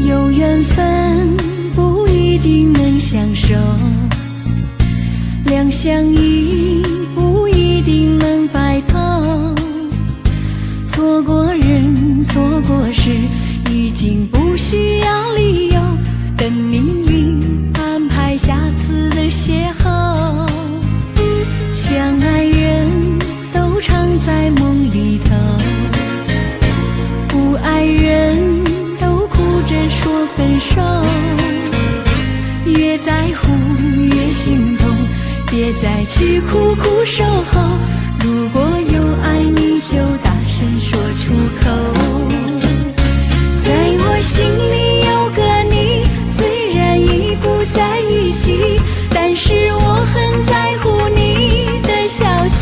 有缘分不一定能相守，两相依不一定能白头。错过人，错过事，已经不需要理由，等命运安排下次的邂逅。相爱人都常在梦里头，不爱人说分手，越在乎越心痛，别再去苦苦守候。如果有爱你就大声说出口。在我心里有个你，虽然已不在一起，但是我很在乎你的消息。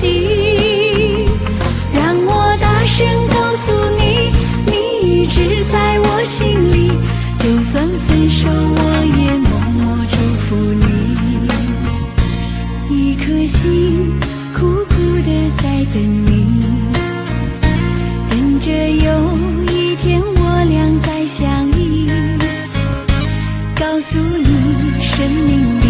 让我大声告诉你，你一直在我心里，就算分手我也默默祝福你。一颗心苦苦地在等你，等着有一天我俩再相依。告诉你生命里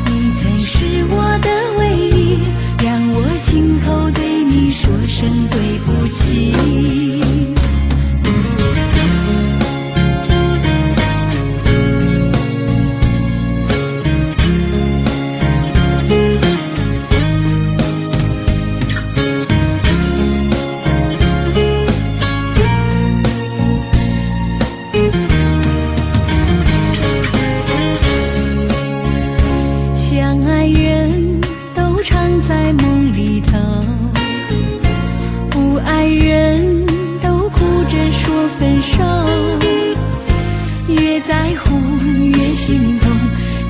你曾是我的唯一，让我今后对你说声对不起。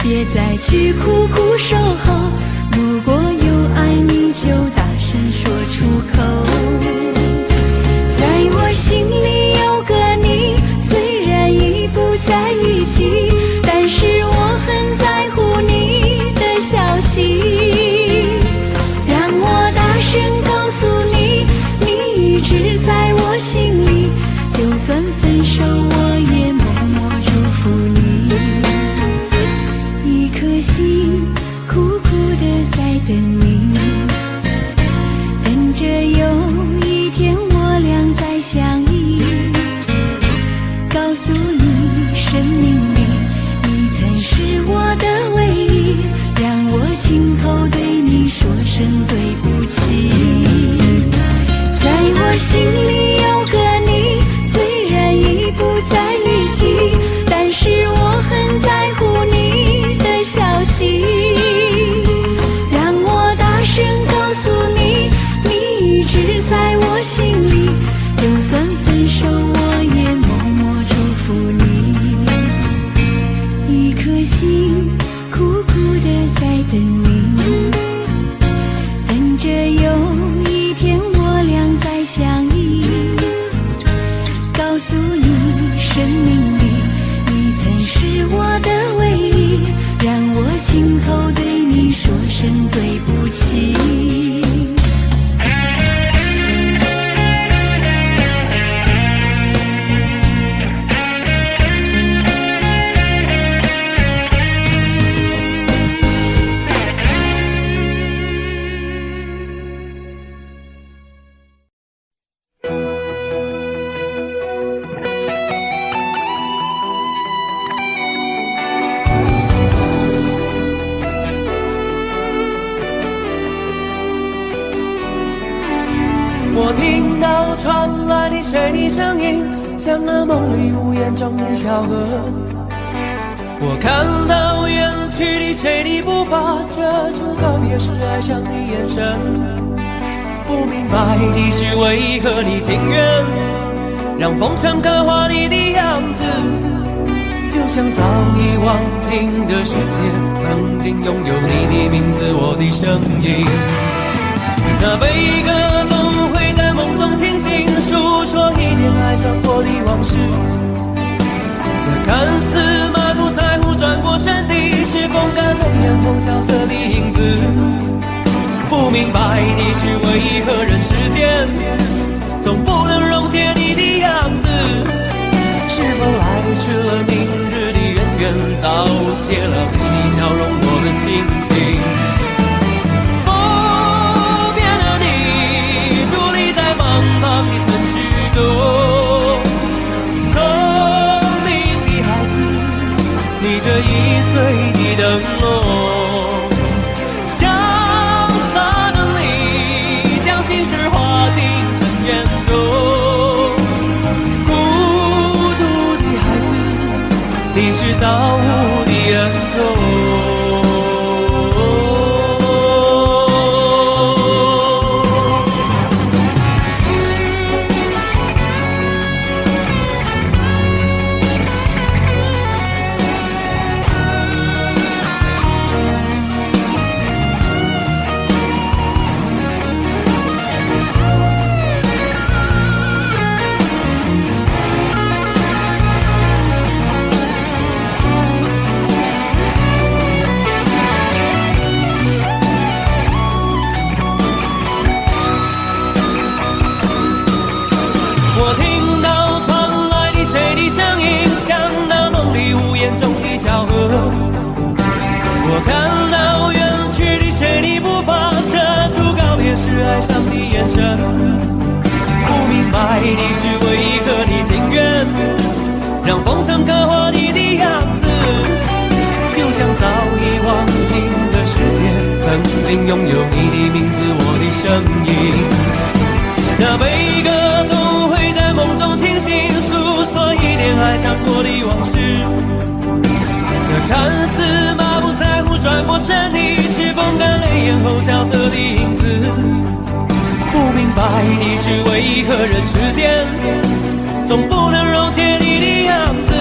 别再去苦苦守候，如果有爱你就大声说出口。在我心里有个你，虽然已不在一起，但是我很在乎你的消息。让我大声告诉你，你一直在我心里，就算分手我也默默祝福你。一颗心苦苦地在等你，等着有一天我俩再相依。告诉你生命里你曾是我的唯一，让我今后对你说声对不起。在我心里有个你，虽然已不在一起，但是我很在乎你的消息。让我大声告诉你，你一直在我心里，就算分手我也默默祝福你。一颗心苦苦地在等你，等着有一天我俩再相依。告诉你生命里你曾是我的唯一，让我今后对你说声对不起。我听到传来的水的声音，像那梦里屋檐中的小河。我看到远距离谁你不发遮住告别时爱上的眼神，不明白的是为何你情愿让风尘刻画你的样子，就像早已忘情的世界曾经拥有你的名字我的声音。那悲歌总会在梦中清醒，诉说一点爱上过的往事。那看似满不在乎转过身的是风干泪眼红萧瑟的影子，不明白的是为何人世间总不能溶解你的样子，是否来迟了明日的渊源，早谢了你的笑容我的心情。不变的你伫立在茫茫的城市中，聪明的孩子逆着易碎的灯笼，潇洒的你将心事化进尘缘中，孤独的孩子你是造物的恩宠。我听到传来的谁的声音，像那梦里无言中的小河。我看到远去的谁的步伐，遮住告别时哀伤的眼神。不明白的是为何你情愿让风尘刻画你的样子，就像早已忘情的世界曾经拥有你的名字我的声音。那悲歌总会在梦中清醒，诉说一点爱上过的往事。那看似满不在乎转过身的是风干泪眼后萧瑟的影子，不明白的是为何人世间总不能溶解你的样子，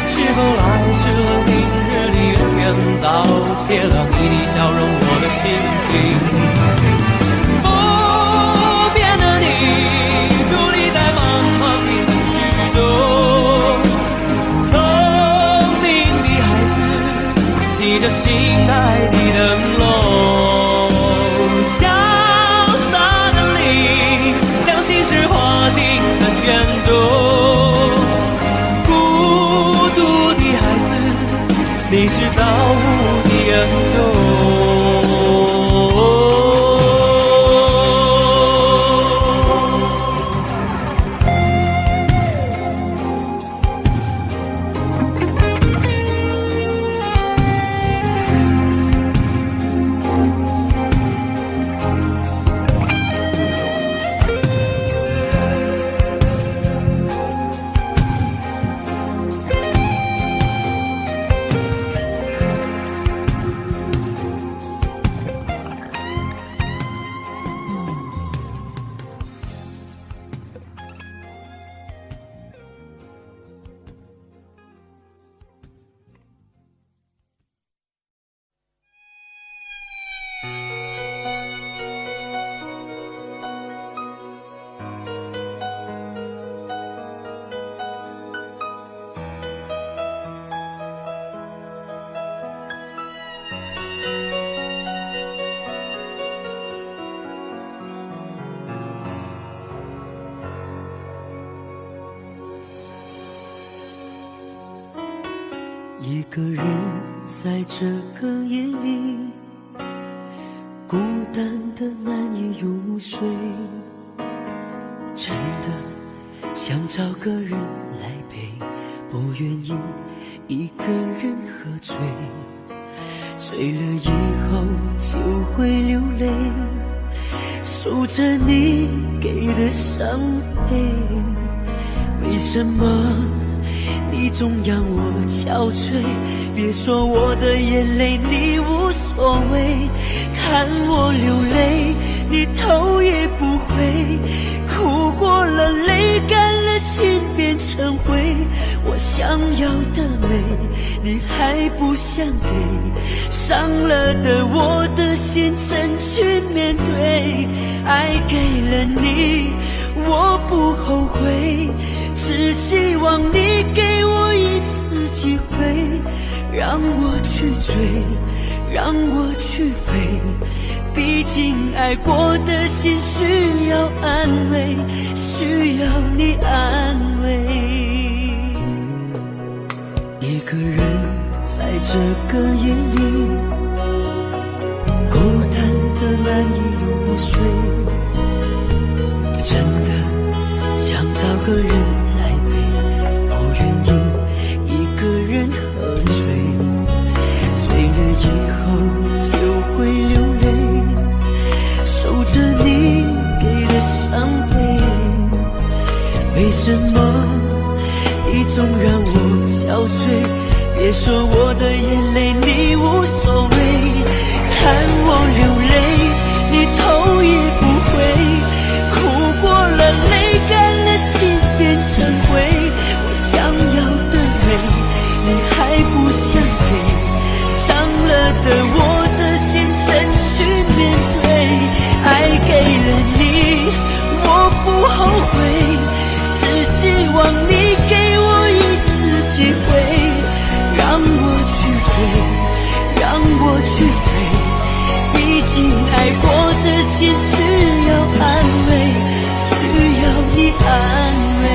是否来迟了明日的渊源，早谢了你的笑容我的心情。伫立在茫茫的城市中，聪明的孩子逆着心爱的灯笼，潇洒的你将心事化进尘缘中，孤独的孩子你是造物的恩宠。一个人在这个夜里，孤单的难以入睡，真的想找个人来陪，不愿意一个人喝醉，醉了以后就会流泪，数着你给的伤悲。为什么你你总让我憔悴。别说我的眼泪你无所谓，看我流泪你头也不回，哭过了泪干了心变成灰。我想要的美你还不想给，伤了的我的心怎去面对？爱给了你我不后悔，只希望你给我一次机会，让我去追，让我去飞。毕竟爱过的心需要安慰，需要你安慰。一个人在这个夜里，孤单的难以入睡，真的想找个人来陪，不愿意一个人喝醉，醉了以后就会流泪，数着你给的伤悲。为什么你总让我憔悴？别说我的眼泪你无所谓，看我流泪你头也不回，哭过了泪干了心变成灰。我想要的美你还不想给，伤了的我的心怎去面对？爱给了你我不后悔，只希望你给我一次机会，让我去追，让我去飞。毕竟爱过的心需要安慰，需要你安慰。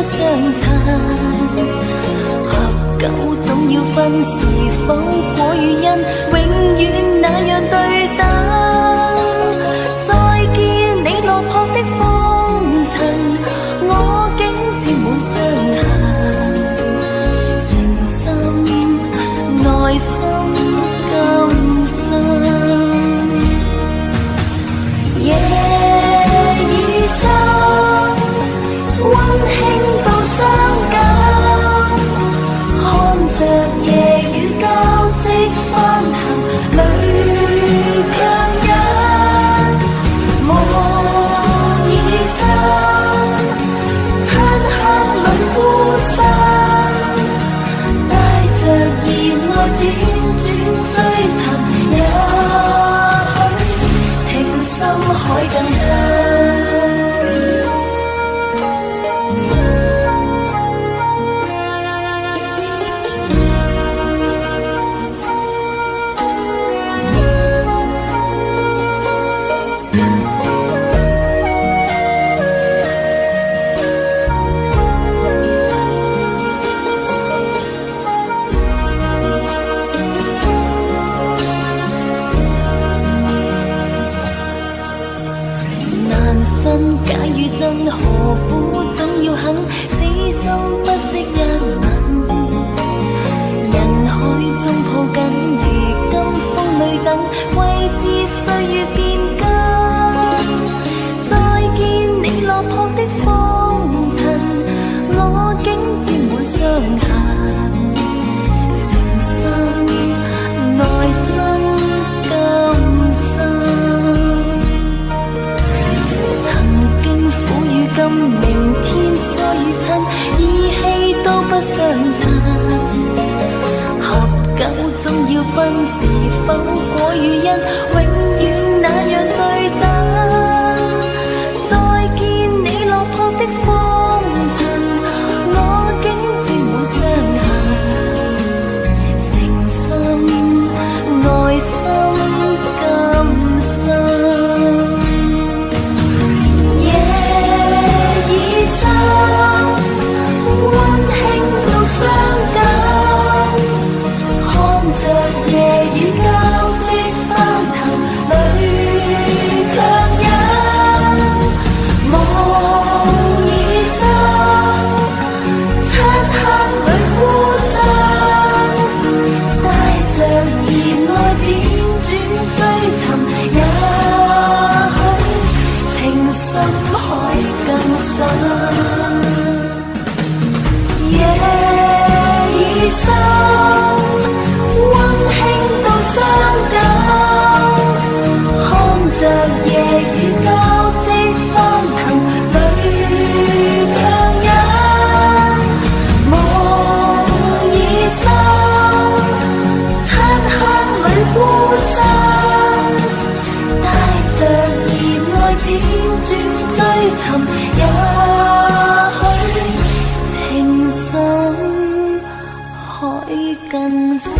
相襯，合久總要分是否果與因，永遠那樣對等。再見你落魄的風塵，我竟沾滿傷痕，誠心內心甘心。夜已深，溫馨到傷感，看着夜雨交織翻行，淚強忍。夢已深，漆黑裏孤身，帶着熱愛輾轉追尋，也許情深海更深。假與真，何苦總要肯死心不息一吻？人海中抱緊，如今風裏等，為知歲月變更。再見你落魄的風塵，我竟沾滿傷痕，誠心內心甘心。今明天所與親，意氣都不相襯。合久總要分是否果與因，永遠那樣對等。再見你落魄的風塵，我竟沾滿傷痕，誠心內心甘心。溫馨到傷感，看着夜雨交織翻騰，淚強忍。夢已深，漆黑裏孤身，帶着熱愛輾轉追尋，也許情深海更深。夜已深，溫馨到傷感，看着夜雨交織翻騰，淚強忍。夢已深，漆黑裏孤身，帶着熱愛輾轉追尋，也許情深海更深。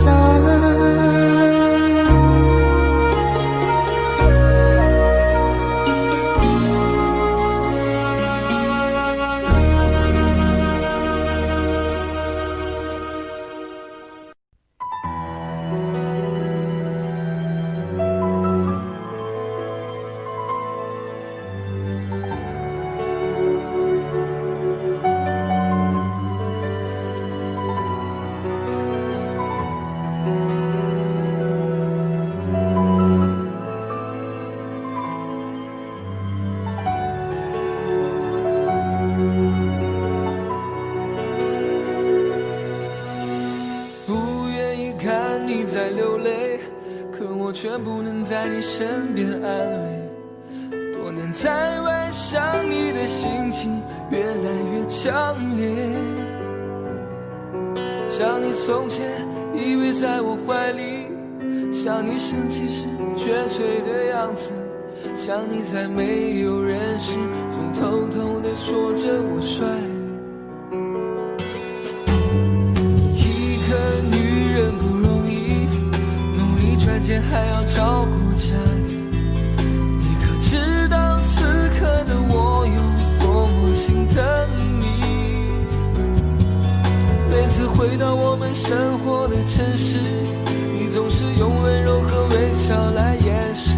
却不能在你身边安慰，多年在外想你的心情越来越强烈，想你从前依偎在我怀里，想你生气时憔悴的样子，想你在没有人时总偷偷地说着我帅。一个女人不容易，努力赚钱还要照顾家里，你可知道此刻的我有多么心疼你？每次回到我们生活的城市，你总是用温柔和微笑来掩饰，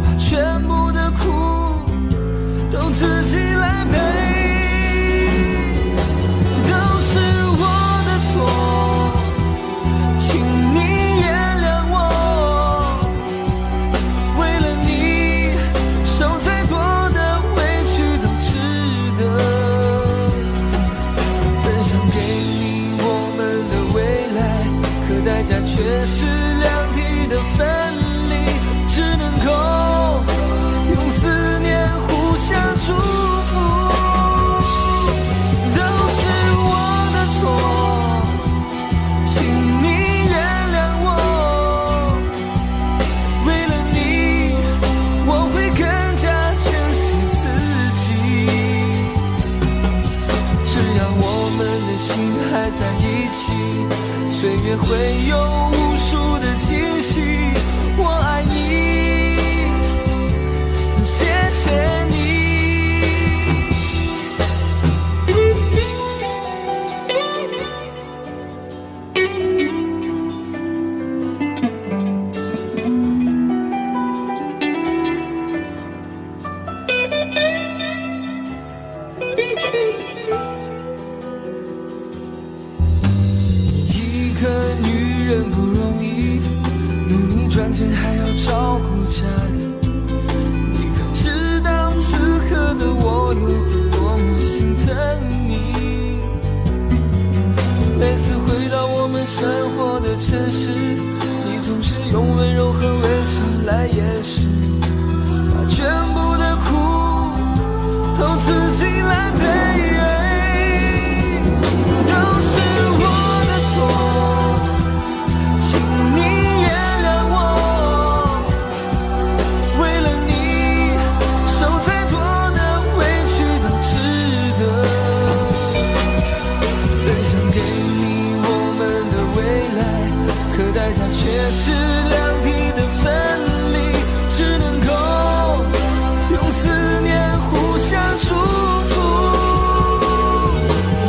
把全部的苦都自己来背。都是我的错，请你原谅我，为了你受再多的委屈都值得。本想给你我们的未来，可代价却是两地的分离，只能够用思念互相祝福。都是我的错，请你原谅我，为了你我会更加珍惜自己。只要我们的心还在一起，岁月会有无数的惊喜。我爱你，谢谢你。一个女人不容易，努力赚钱还要照顾家里，你可知道此刻的我有多么心疼你。每次回到我们生活的城市，你总是用温柔和微笑来掩饰，把全部的苦都自己来背。都是我的错，请你原谅我，为了你受再多的委屈都值得。本想给你我们的未来，可代价却是两地的分离，只能够用思念互相祝福。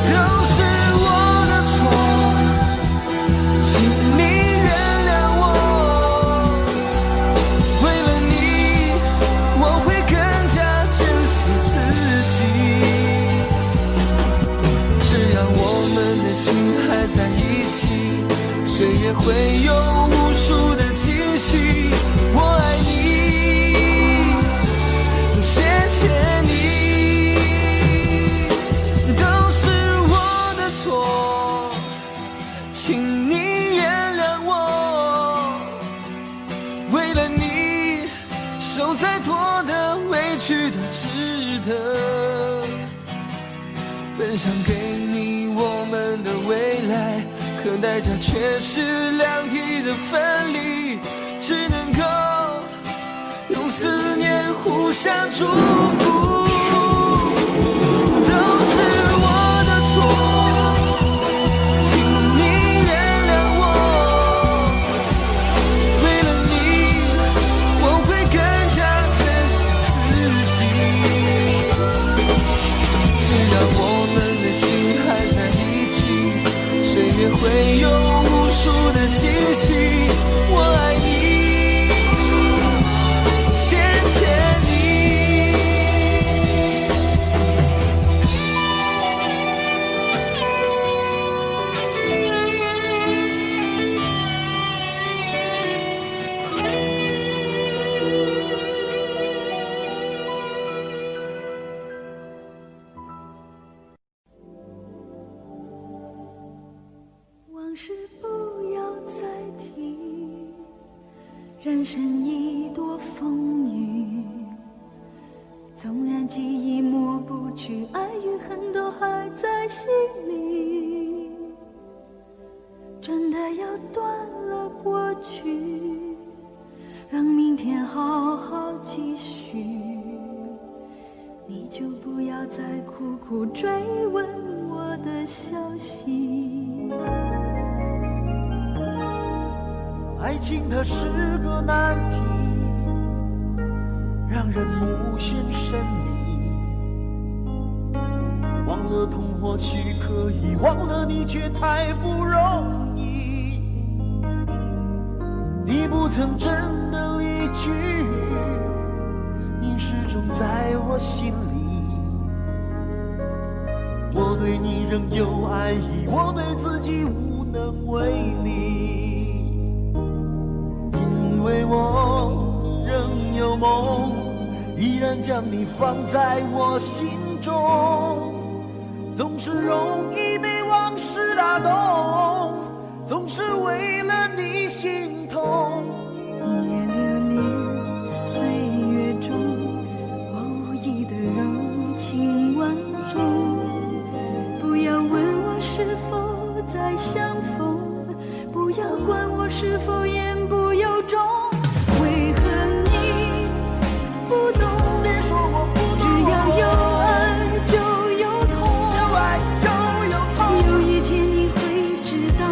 都是我的错，请你原谅我，为了你我会更加珍惜自己。只要我们的心还在一起，岁月会有无数的惊喜。我爱你，谢谢你。都是我的错，请你原谅我，为了你受再多的委屈都值得。本想给你我们的未来，可代价却是两地的分离，只能够用思念互相祝福。都是我的错，请你原谅我，为了你我会更加珍惜自己。只要我们的心还在一起，岁月会有无数的惊喜。我爱你，谢谢你。往事不要再提，人生已多风雨，纵然记忆抹不去，爱与恨都还在心里。真的要断了过去，让明天好好继续，你就不要再苦苦追问我的消息。爱情它是个难题，让人无限神秘。忘了了痛，或许可以忘了你，却太不容易。你不曾真的离去，你始终在我心里。我对你仍有爱意，我对自己无能为力，因为我仍有梦，依然将你放在我心中。总是容易被往事打动，总是为了你心痛。一夜流连岁月中，我无意的柔情万种。不要问我是否再相逢，不要管我是否言不由衷。为何你不懂？别说我不懂，只要有爱就有痛，有爱就有痛。有一天你会知道，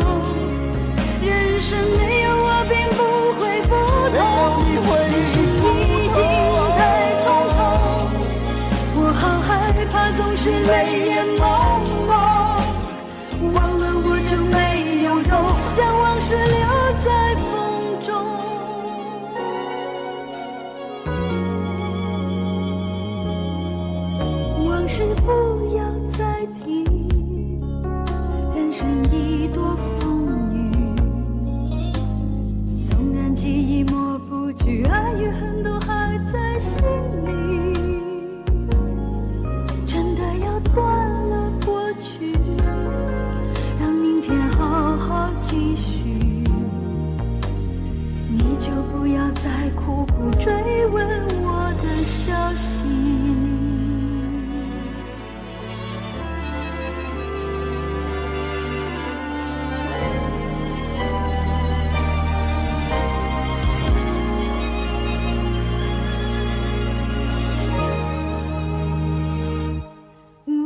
人生没有我并不会不同，只是你已经太匆匆。我好害怕总是泪眼朦胧，忘了我就没有用，将往事留在风中。往事不要再提，人生已多风雨，纵然记忆抹不去，爱与恨都还在心里。真的要断了过去，让明天好好继续，你就不要再苦苦追问我的消息。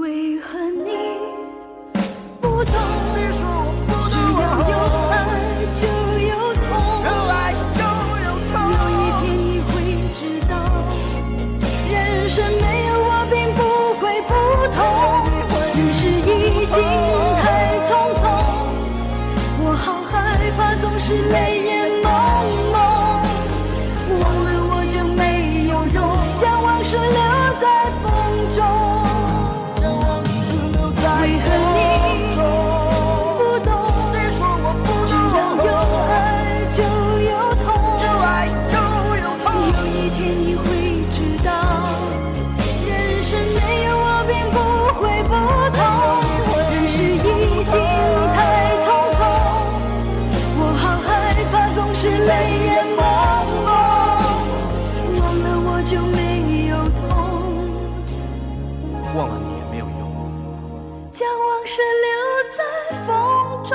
为何你不懂？别说我不只懂，要有爱就有痛，有爱就有痛。有一天你会知道，人生没有我并不会不同，只是已经太匆匆。我好害怕总是泪眼朦胧，忘了我就没有用，将往事留在风中。为何你不懂？别说我不只要有爱就有痛，有爱就有痛。有一天你会知道，人生没有我并不会不同，人世已经太匆匆。我好害怕总是泪眼朦胧，忘了我就没有痛，忘了你也没有用。将往事留在风中。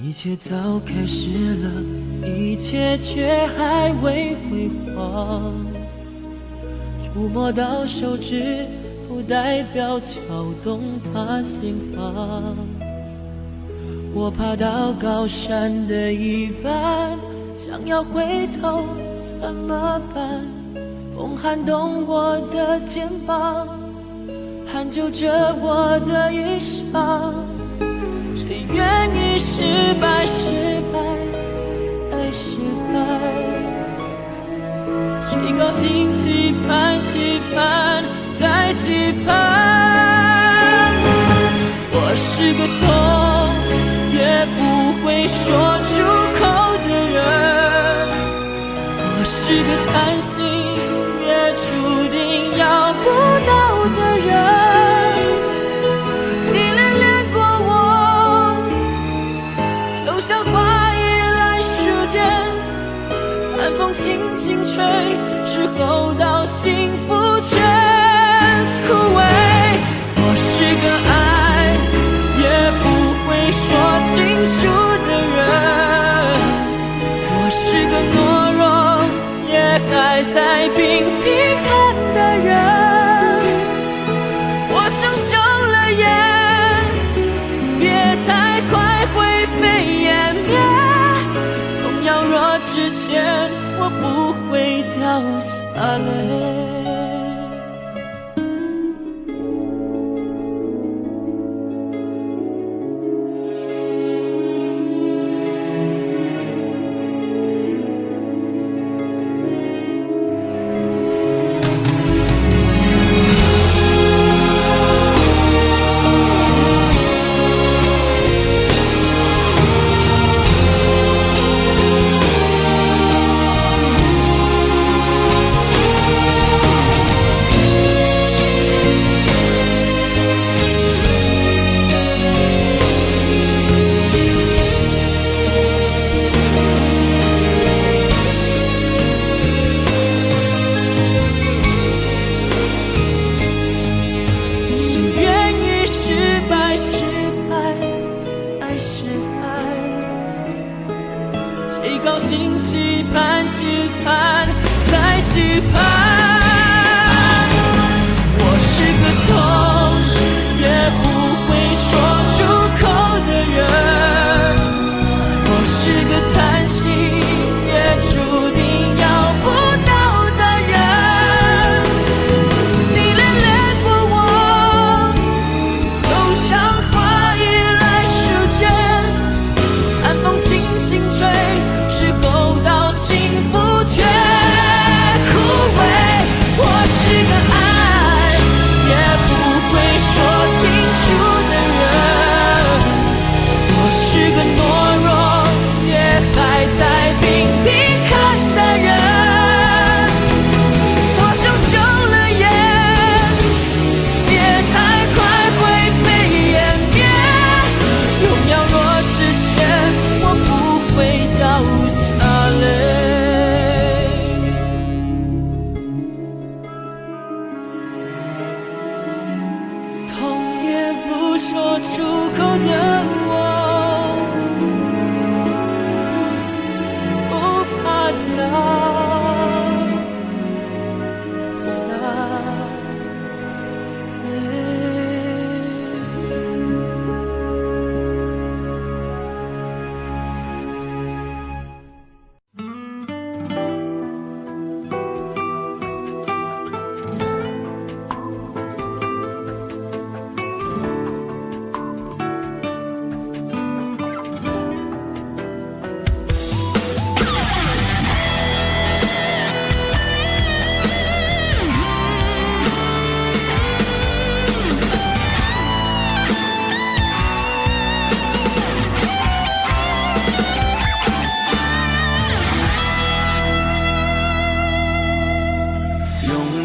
一切早开始了，一切却还未辉煌。触摸到手指，不代表敲动他心房。我爬到高山的一半，想要回头怎么办？风撼动我的肩膀，hand就着我的衣裳。谁愿意失败，失败再失败？谁高兴期盼，期盼再期盼？我是个痛也不会说出口的人，我是个贪心也注定要不到的人。候到幸福全枯萎。我是个爱也不会说清楚的人，我是个懦弱也还在拼拼看的人。我想休了眼，别太快灰飞烟灭。痛要若之前，我不会掉下泪。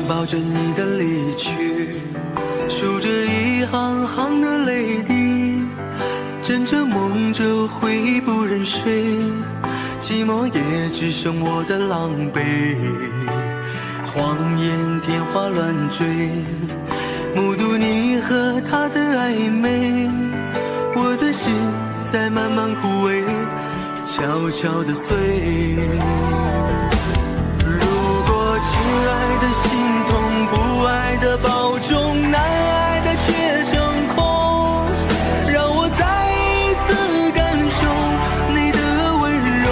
抱着你的离去，数着一行行的泪滴，枕着梦着回不忍睡，寂寞也只剩我的狼狈。谎言天花乱坠，目睹你和他的暧昧，我的心在慢慢枯萎，悄悄地碎。亲爱的心痛，不爱的保重，难爱的却成空，让我再一次感受你的温柔。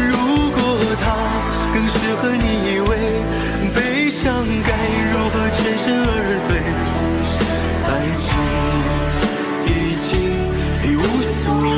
如果他更适合你以为，悲伤该如何全身而退？爱情已经无所谓。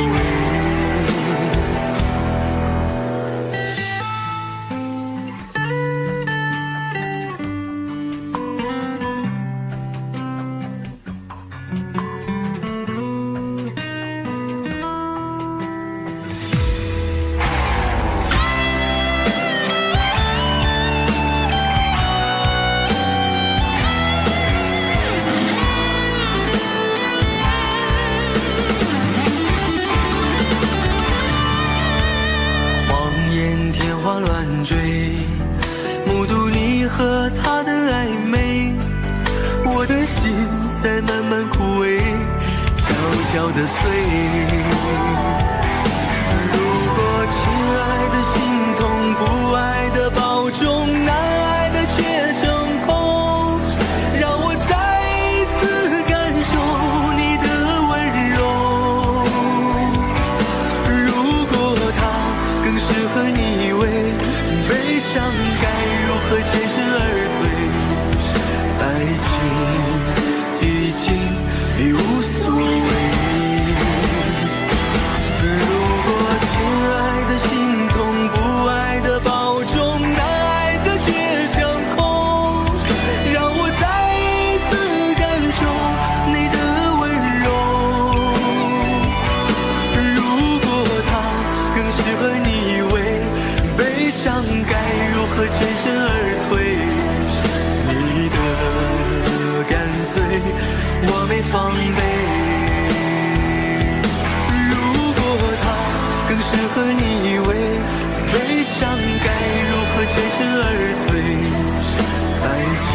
的心在慢慢枯萎，悄悄地碎。如果亲爱的心痛，不爱的保重，难爱的却成空，让我再一次感受你的温柔。如果它更适合你为悲伤，该如何全身而退？爱情已经已无所谓。如果亲爱的心痛，不爱的保重，难爱的却成空，让我再一次感受你的温柔。如果它更适合你为悲伤，该如何全身而退？你的干脆我没防备。更适合你为悲伤，该如何全身而退？爱情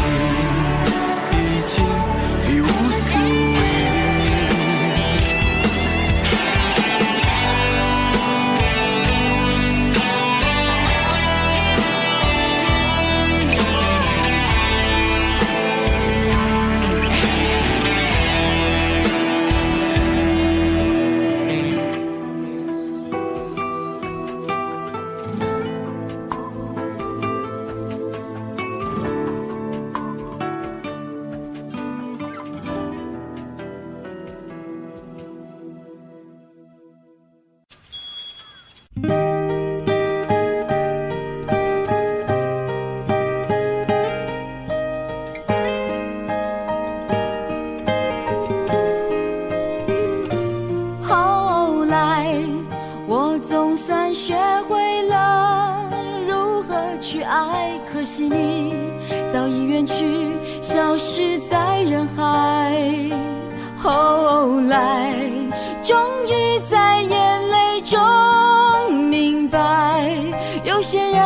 已经已无所谓。后来我总算学会了如何去爱，可惜你早已远去，消失在人海。后来终于在眼泪中明白，有些人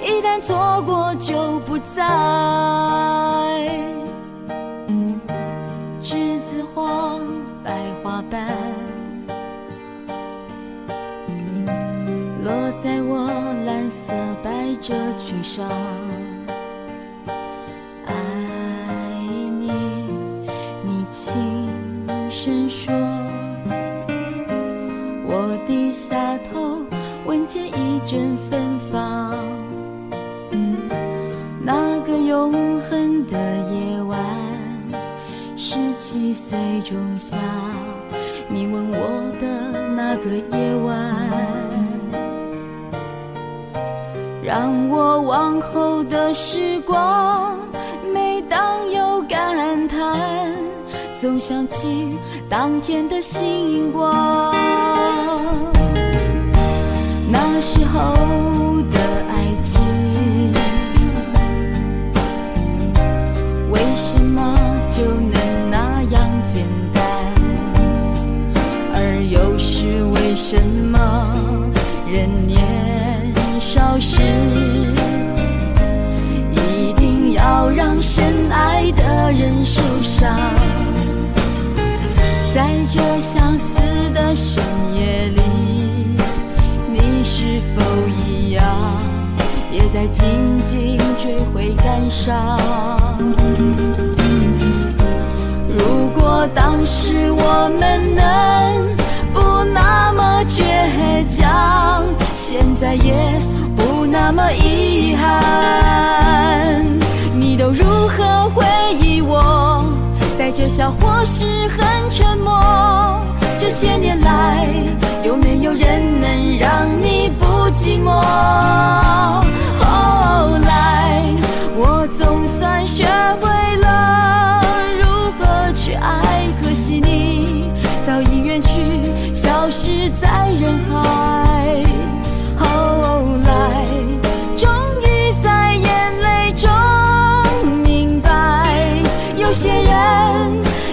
一旦错过就不再。栀子花白花瓣落在我蓝色百褶裙上，爱你，你轻声说。我低下头，闻见一阵芬芳。那个永恒的夜晚，17岁仲夏，你吻我的那个夜晚，让我往后的时光，每当有感叹，总想起当天的星光。那时候的爱情，为什么就能那样简单？而又是为什么人年少时，一定要让深爱的人受伤？在这相思的深夜里，你是否一样，也在静静追悔感伤？如果当时我们能不那么倔强，现在也不那么遗憾。你都如何回忆我？带着笑或是很沉默。这些年来，有没有人能让你不寂寞？后来我总算学会了如何去爱，可惜你早已远去，消失在人海。后来终于在眼泪中明白，有些人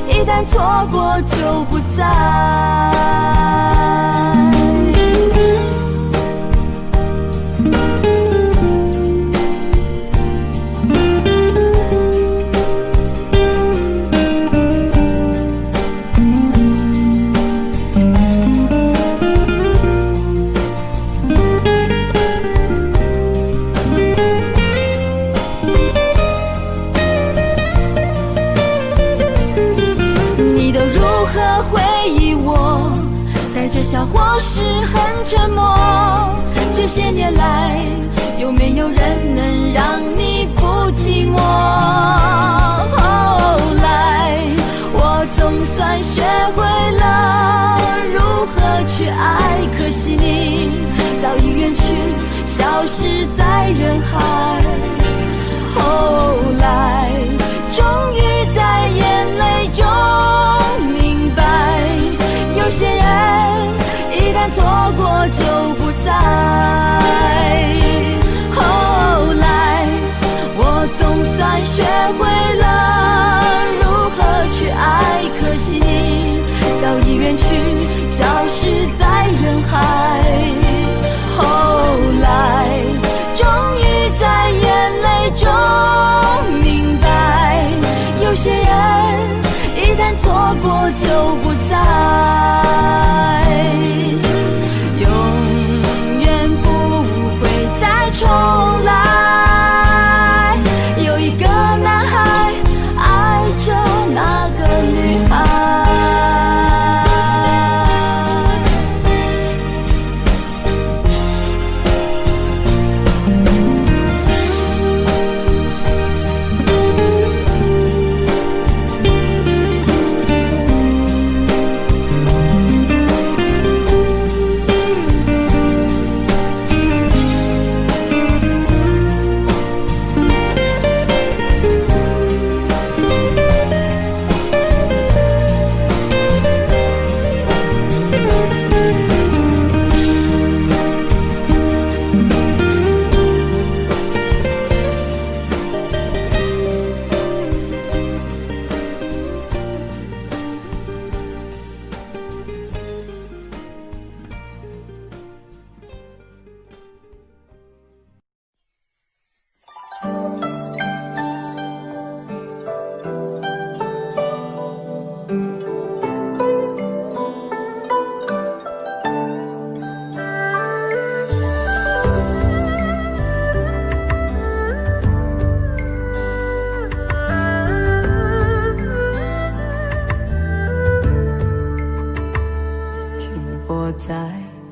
一旦错过就不再。笑或是很沉默。这些年来，有没有人能让你不寂寞？后来，我总算学会了如何去爱，可惜你早已远去，消失在人海。后来，终于在眼泪中明白，有些人一旦错过就不在。后来，我总算学会了如何去爱，可惜你早已远去，消失在人海。后来，终于在眼泪中明白，有些人一旦错过就不在，永远不会再重来。有一个男孩爱着那个女孩。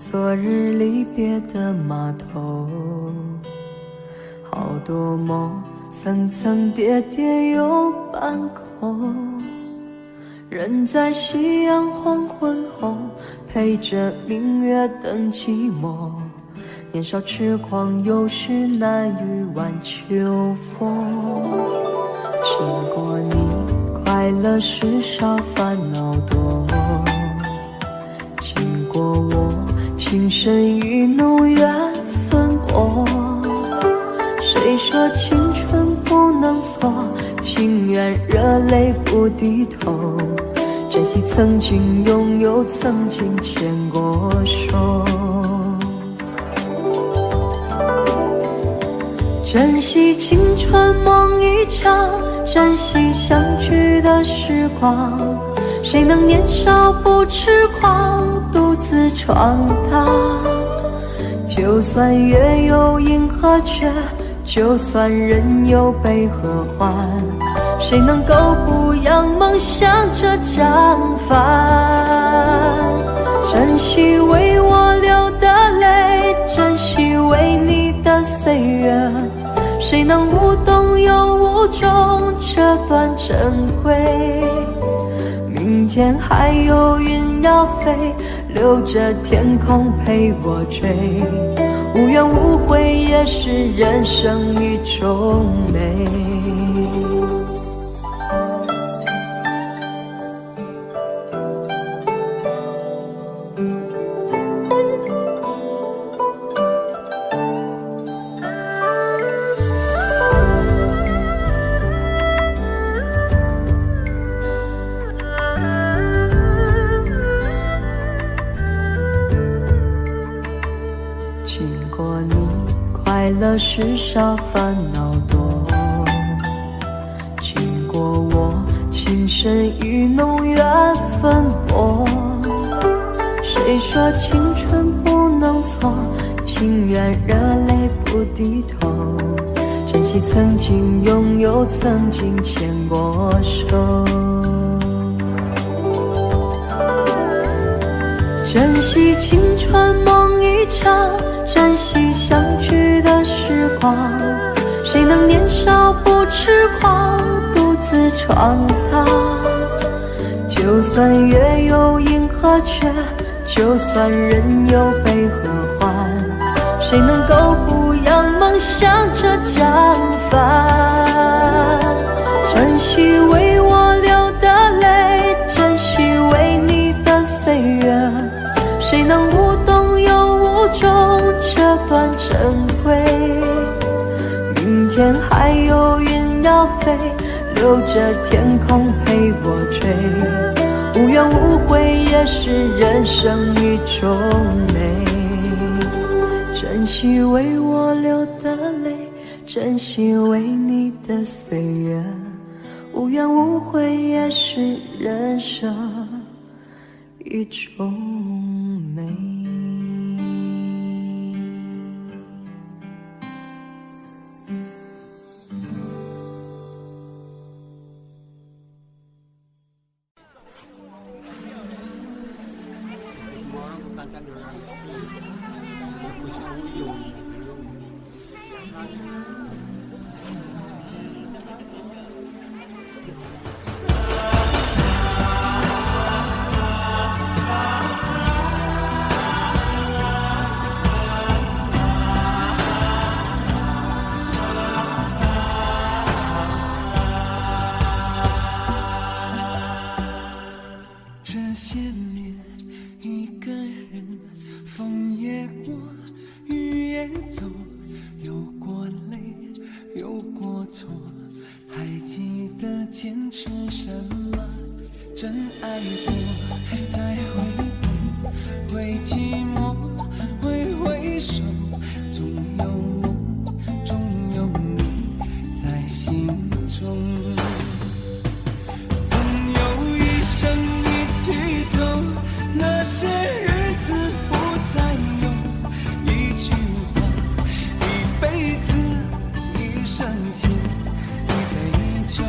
昨日离别的码头，好多梦层层叠叠又半空，人在夕阳黄昏后陪着明月等寂寞，年少痴狂有时难御晚秋风。经过你快乐时少烦恼多，经过我情深意浓缘分薄。谁说青春不能错，情愿热泪不低头，珍惜曾经拥有，曾经牵过手，珍惜青春梦一场，珍惜相聚的时光。谁能年少不痴狂，独自闯荡？就算月有阴和缺，就算人有悲和欢，谁能够不扬梦想着张帆？珍惜为我流的泪，珍惜为你的岁月，谁能无动又无衷这段珍贵？明天还有云要飞，留着天空陪我追，无怨无悔也是人生一种美。经过你快乐时少烦恼多，经过我情深意浓缘分薄。谁说青春不能错，情愿热泪不低头，珍惜曾经拥有，曾经牵过手。珍惜青春梦一场，珍惜相聚的时光。谁能年少不痴狂，独自闯荡？就算月有阴和缺，就算人有悲和欢，谁能够不扬梦想着绽放？珍惜为我流的泪，珍惜为你的岁月，谁能无动又无衷这段珍贵？明天还有云要飞，留着天空陪我追，无怨无悔也是人生一种美。珍惜为我流的泪，珍惜为你的岁月，无怨无悔也是人生一种美。这些年一个人，风也过，雨也走，有过泪，有过错，还记得坚持什么？真爱过，再回头，会寂寞，会回首，总有梦，总有你在心中。朋友一生一起走，那些日子不再有，一句话，一辈子，一生情，一杯酒。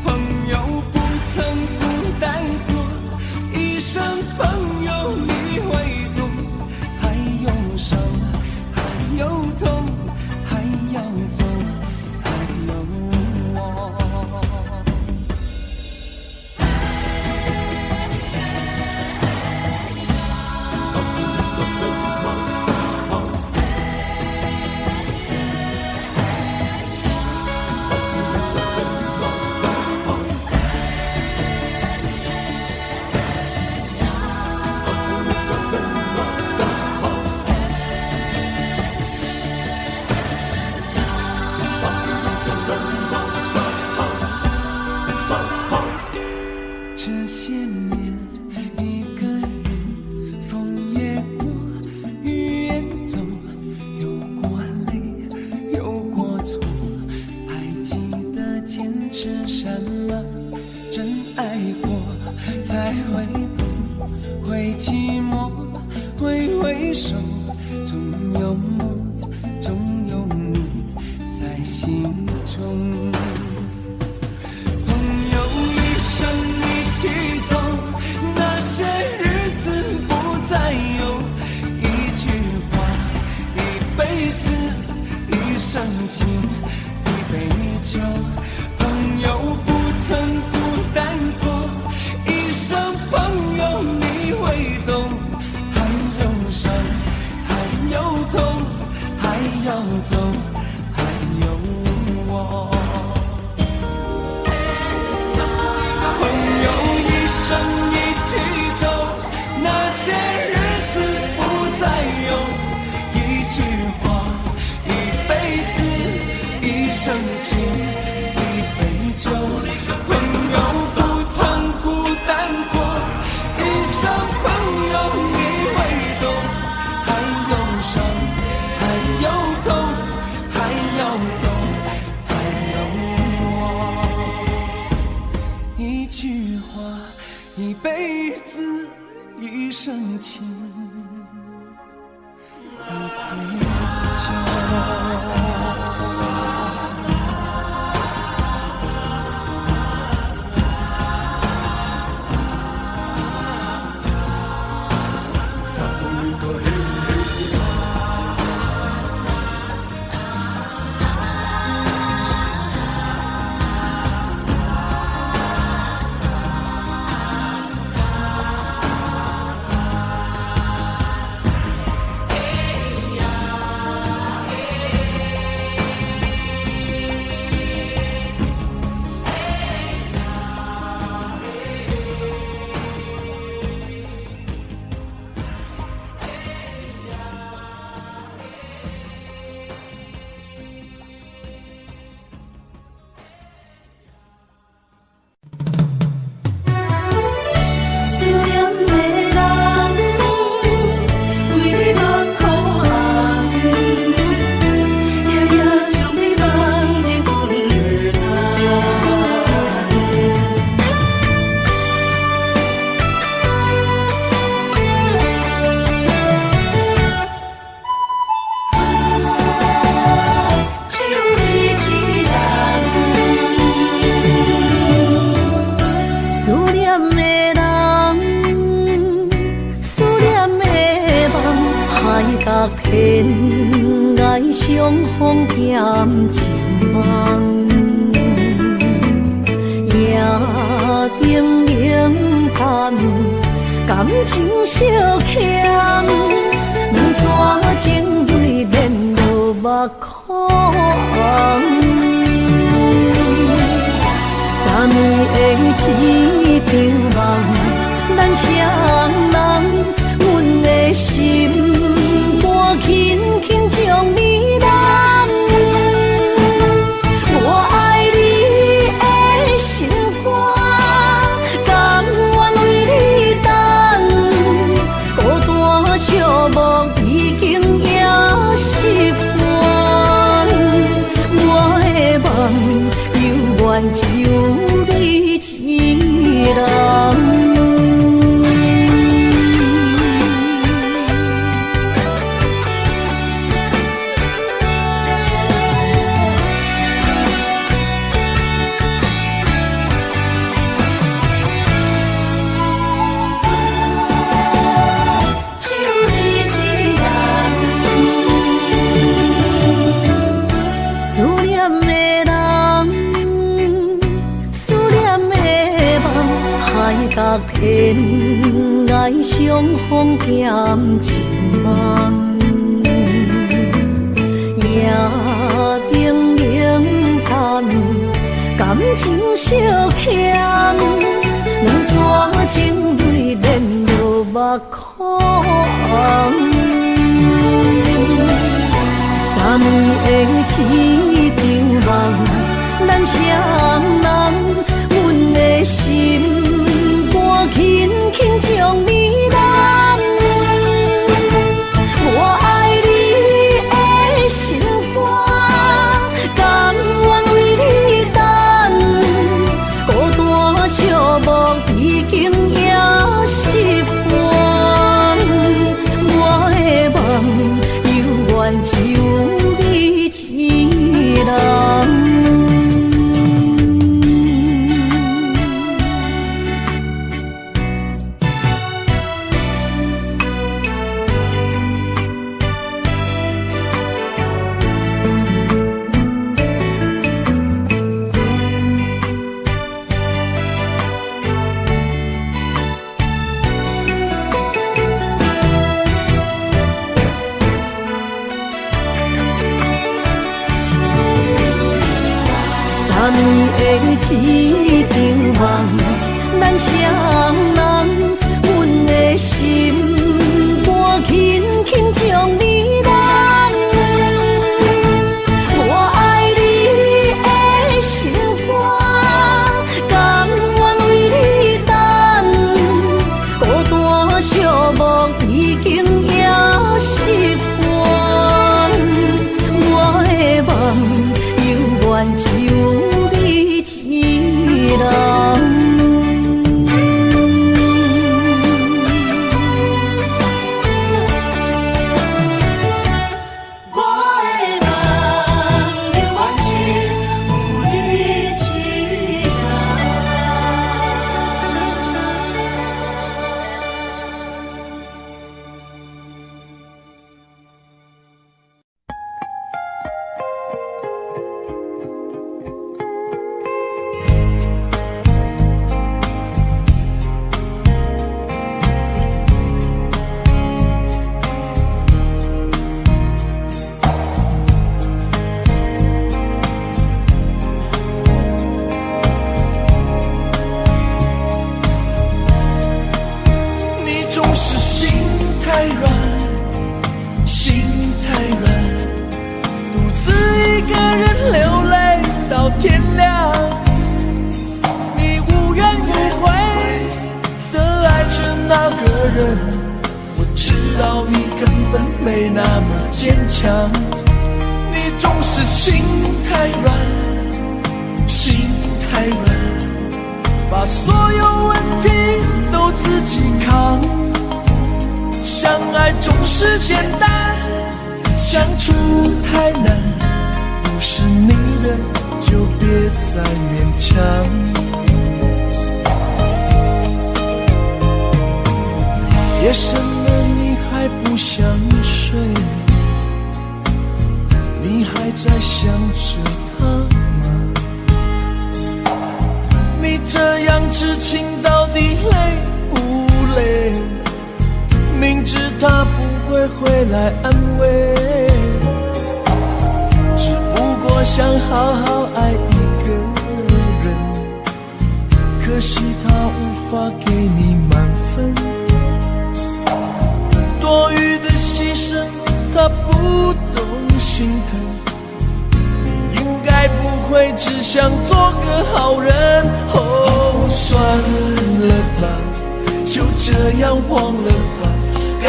朋友不曾孤单过，一生朋友你会懂，还有伤，还有痛，还要走，还有我。这些年一个人，风也过，雨也走，有过泪，有过错，还记得坚持什么？真爱过，再回头，会寂寞，会回首，总有梦，总有你在心中。一起走，那些日子不再有，一句话，一辈子，一生情，一杯酒。朋友不曾孤单过，一生朋友你会懂，还有伤，还有痛，还要走，还有我。朋友一生一起走，那些日子不再有，一句话，一辈子，一生情，一杯酒。朋友不曾孤单过，一生朋友你会懂，还有伤，还有痛，还要走，还有我。一句话，一辈子，一生情，一杯酒。隔天爱相逢兼情梦，夜灯冷淡，感情小强，两撮情泪面落目眶。昨暝的一场梦，咱双人，阮的心我轻轻将你揽。我爱你的心肝，甘愿为你等，孤单寂寞已经也习惯。我的梦犹原只有你一人。隔天爱相逢兼情梦，夜灯冷淡，感情小强，两撮情泪面落目眶。昨暝的一场梦，咱双人，阮的心我轻轻将你揽。我爱你的心肝，甘愿为你等，孤单寂寞已经也习惯。我的梦犹原只有你一人。昨暝的一场梦，咱双人，阮的心我轻轻将你揽。我爱你的心肝，甘愿为你等，孤单寂寞已经也习惯。我的梦犹原只有一人。天亮，你无怨无悔地爱着那个人，我知道你根本没那么坚强，你总是心太软，心太软，把所有问题都自己扛，相爱总是简单，相处太难，不是你的就别再勉强。夜深了你还不想睡，在想着他吗？你这样痴情到底累不累？明知他不会回来安慰，只不过想好好爱一个人，可惜他无法给你满分，多余的牺牲他不懂心疼，你应该不会只想做个好人。哦，算了吧，就这样忘了吧，该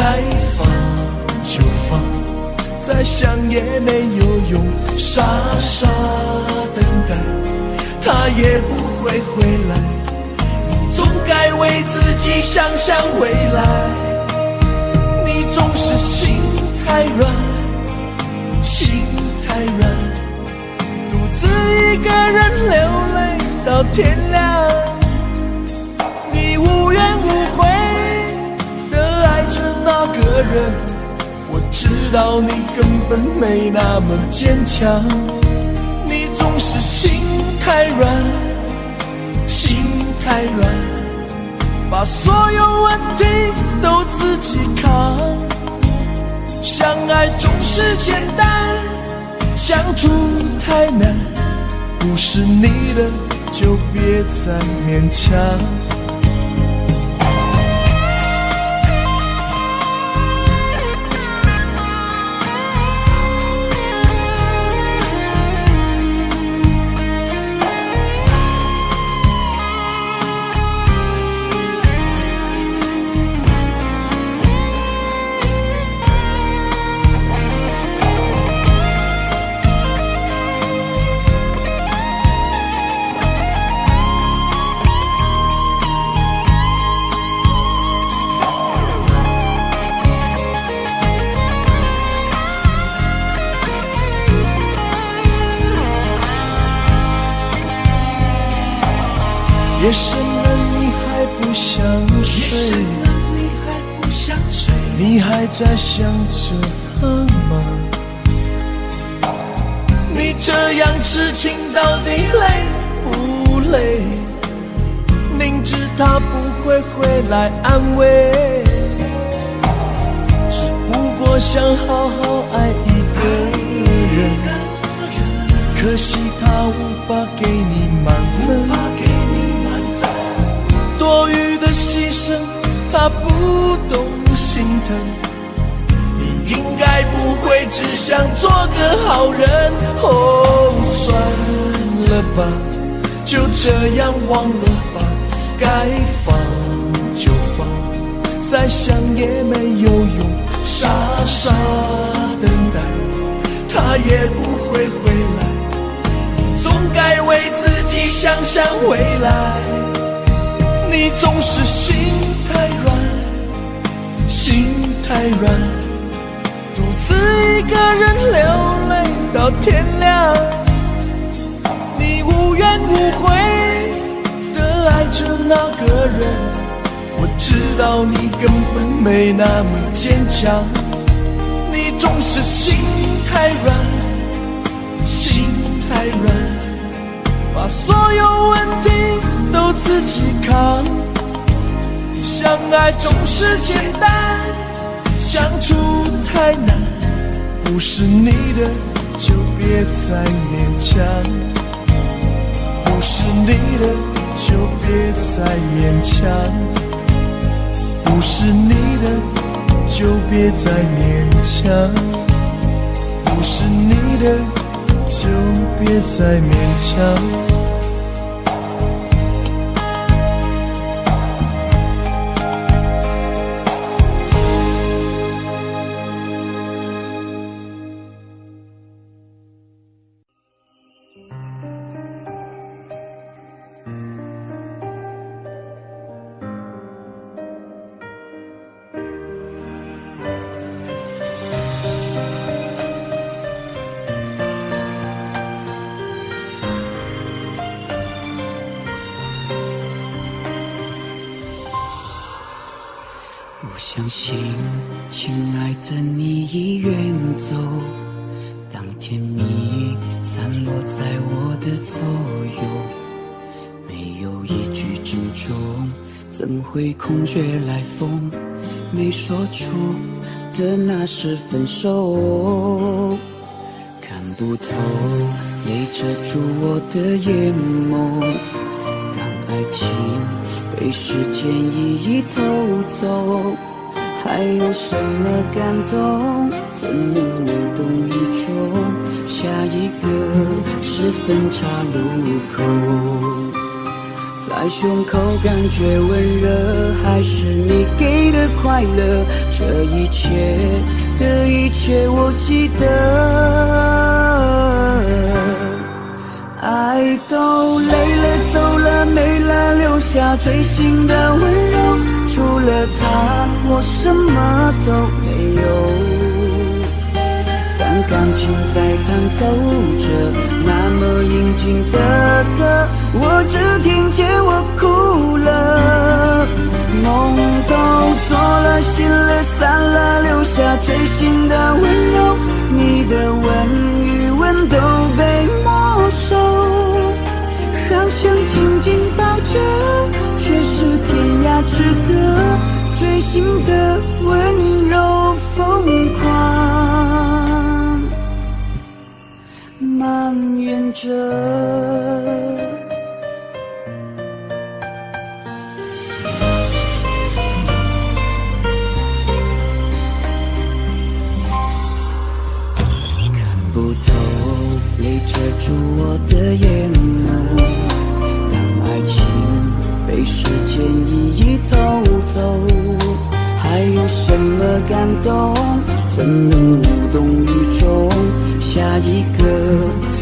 放就放，再想也没有用，傻傻等待，他也不会回来，你总该为自己想想未来。你总是心太软，心太软，独自一个人流泪到天亮，你无怨无悔的爱着那个人，我知道你根本没那么坚强，你总是心太软，心太软，把所有问题都自己扛，相爱总是简单，相处太难，不是你的就别再勉强。夜深了你还不想睡，你还在想着他吗？你这样痴情到底累不累？明知他不会回来安慰，只不过想好好爱一个人，可惜他无法给你满分，多余的牺牲他不懂心疼，你应该不会只想做个好人。哦，算了吧，就这样忘了吧，该放就放，再想也没有用，傻傻等待，他也不会回来，你总该为自己想想未来。你总是心太软，心太软，独自一个人流泪到天亮，你无怨无悔的爱着那个人，我知道你根本没那么坚强，你总是心太软，心太软，把所有问题都自己扛，相爱总是简单，相处太难，不是你的就别再勉强，不是你的就别再勉强，不是你的就别再勉强，不是你的就别再勉强。我相信，亲爱的你已远走。当甜蜜意散落在我的左右，没有一句珍重，怎会空穴来风？没说出的那是分手，看不透，泪遮住我的眼眸。当爱情被时间一一偷走，还有什么感动？怎能无动于衷？下一个是分岔路口，在胸口感觉温热，还是你给的快乐？这一切的一切我记得，爱都累了走了没了，留下最心的温柔，除了他我什么都没有。当感情在弹奏着那么应景的歌，我只听见我哭了。梦都做了，心了散了，留下最心的温柔，你的吻与吻都被没收，好想紧紧抱着，却是天涯之隔，追心的温柔疯狂蔓延着。不透，泪遮住我的眼眸。当爱情被时间一一偷走，还有什么感动？怎能无动于衷？下一个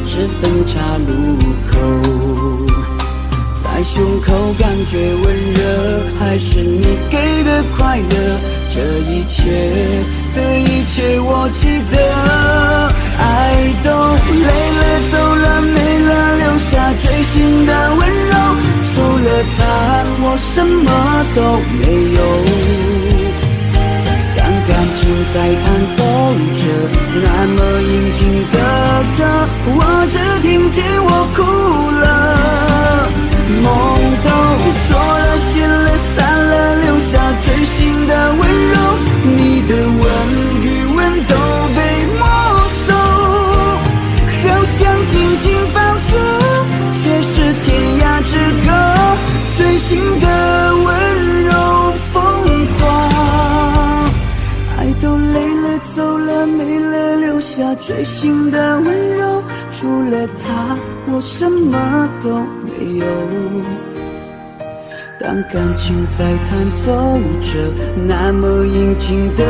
是分岔路口，在胸口感觉温热，还是你给的快乐？这一切的一切我记得，爱都累了走了没了，留下最心的温柔，除了他我什么都没有。当感情在弹奏着那么应景的歌，我只听见我哭了。梦都做了，心了散了，留下最心的温柔，你的吻与吻都被没收，好想紧紧抱着，却是天涯之隔，最心的温柔疯狂。爱都累了走了没了，留下最心的温柔，除了他我什么都没有。当感情在弹奏着那么应景的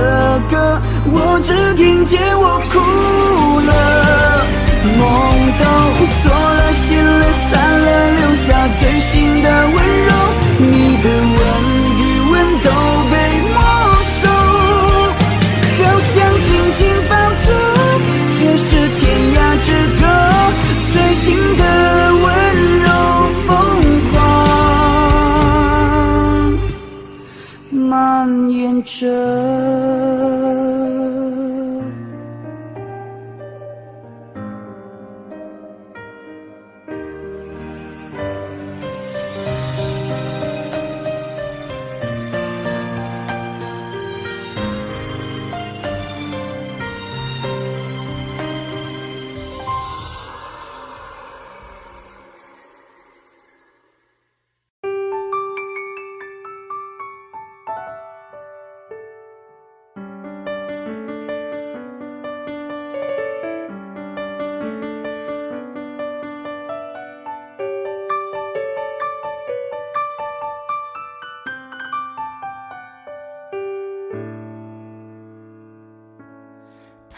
歌，我只听见我哭了。梦都做了，心了散了，留下最心的温柔，你的吻与吻都被没收，好想紧紧抱着，却是天涯之隔，最心的温柔疯狂蔓延着。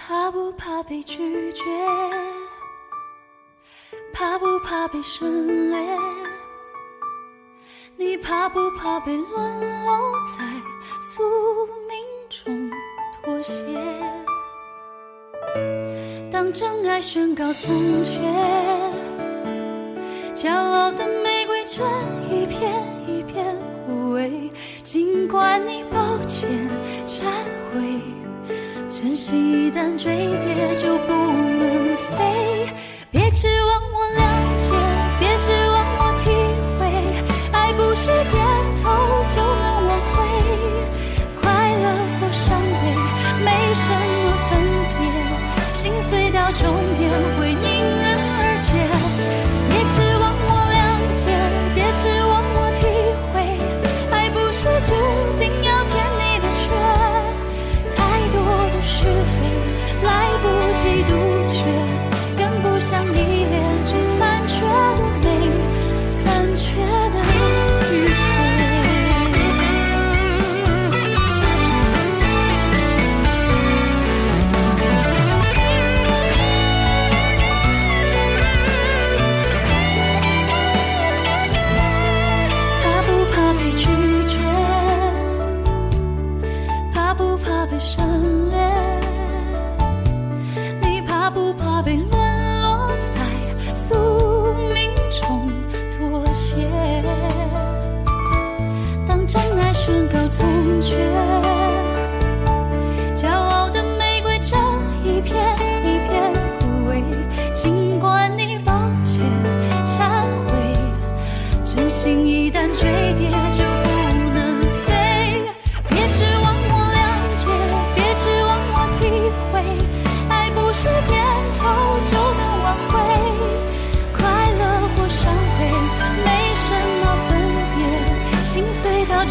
怕不怕被拒绝？怕不怕被省略？你怕不怕被沦落在宿命中妥协？当真爱宣告残缺，骄傲的玫瑰正一片一片枯萎，尽管你抱歉忏悔，珍惜一旦坠跌就不能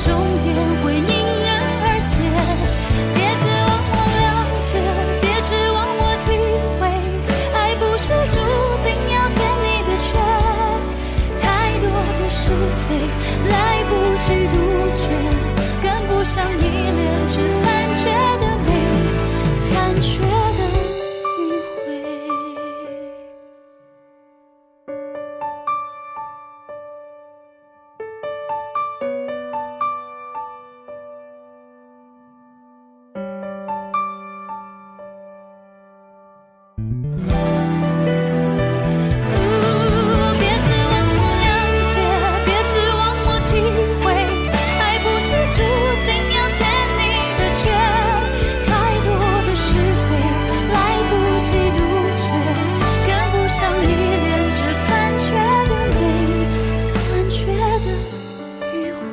终点会迎刃而解。别指望我了解，别指望我体会，爱不是注定要填你的缺，太多的是非来不及杜绝，跟不上依恋，只残缺的美，残缺的迂回。别指望我了解，别指望我体会，爱不是注定要填你的缺，太多的是非来不及杜绝，跟不上依恋，只残缺的美，残缺的迂回。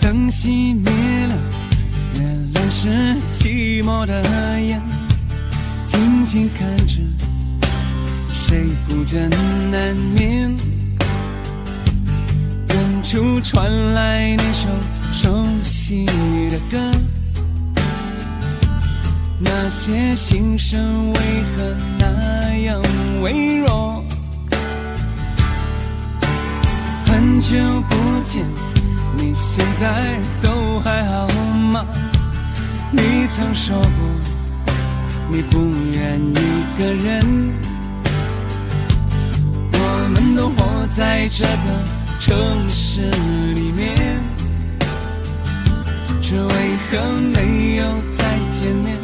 灯熄灭了，月亮是寂寞的眼，静静看着谁孤枕难眠。远处传来那首熟悉的歌，那些心声为何那样微弱？很久不见，你现在都还好吗？你曾说过你不愿一个人，我们都活在这个城市里面，却为何没有再见面，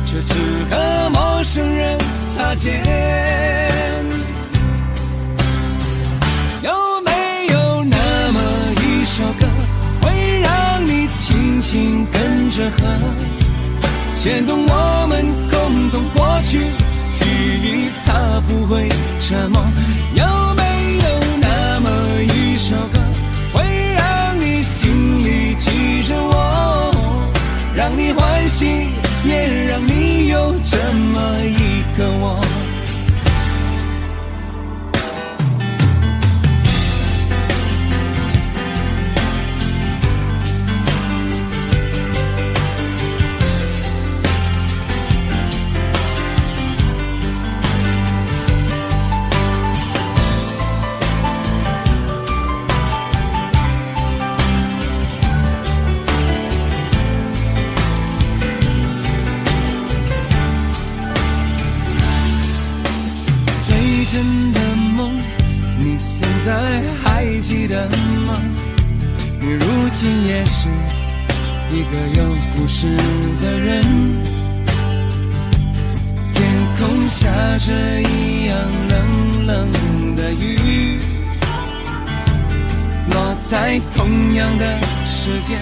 却只和陌生人擦肩？有没有那么一首歌，会让你轻轻跟着和，牵动我们共同过去记忆，它不会沉默？有没有那么一首歌，会让你心里记着我，让你欢喜，也让你有这么一个我？真的梦，你现在还记得吗？你如今也是一个有故事的人，天空下着一样冷冷的雨，落在同样的时间，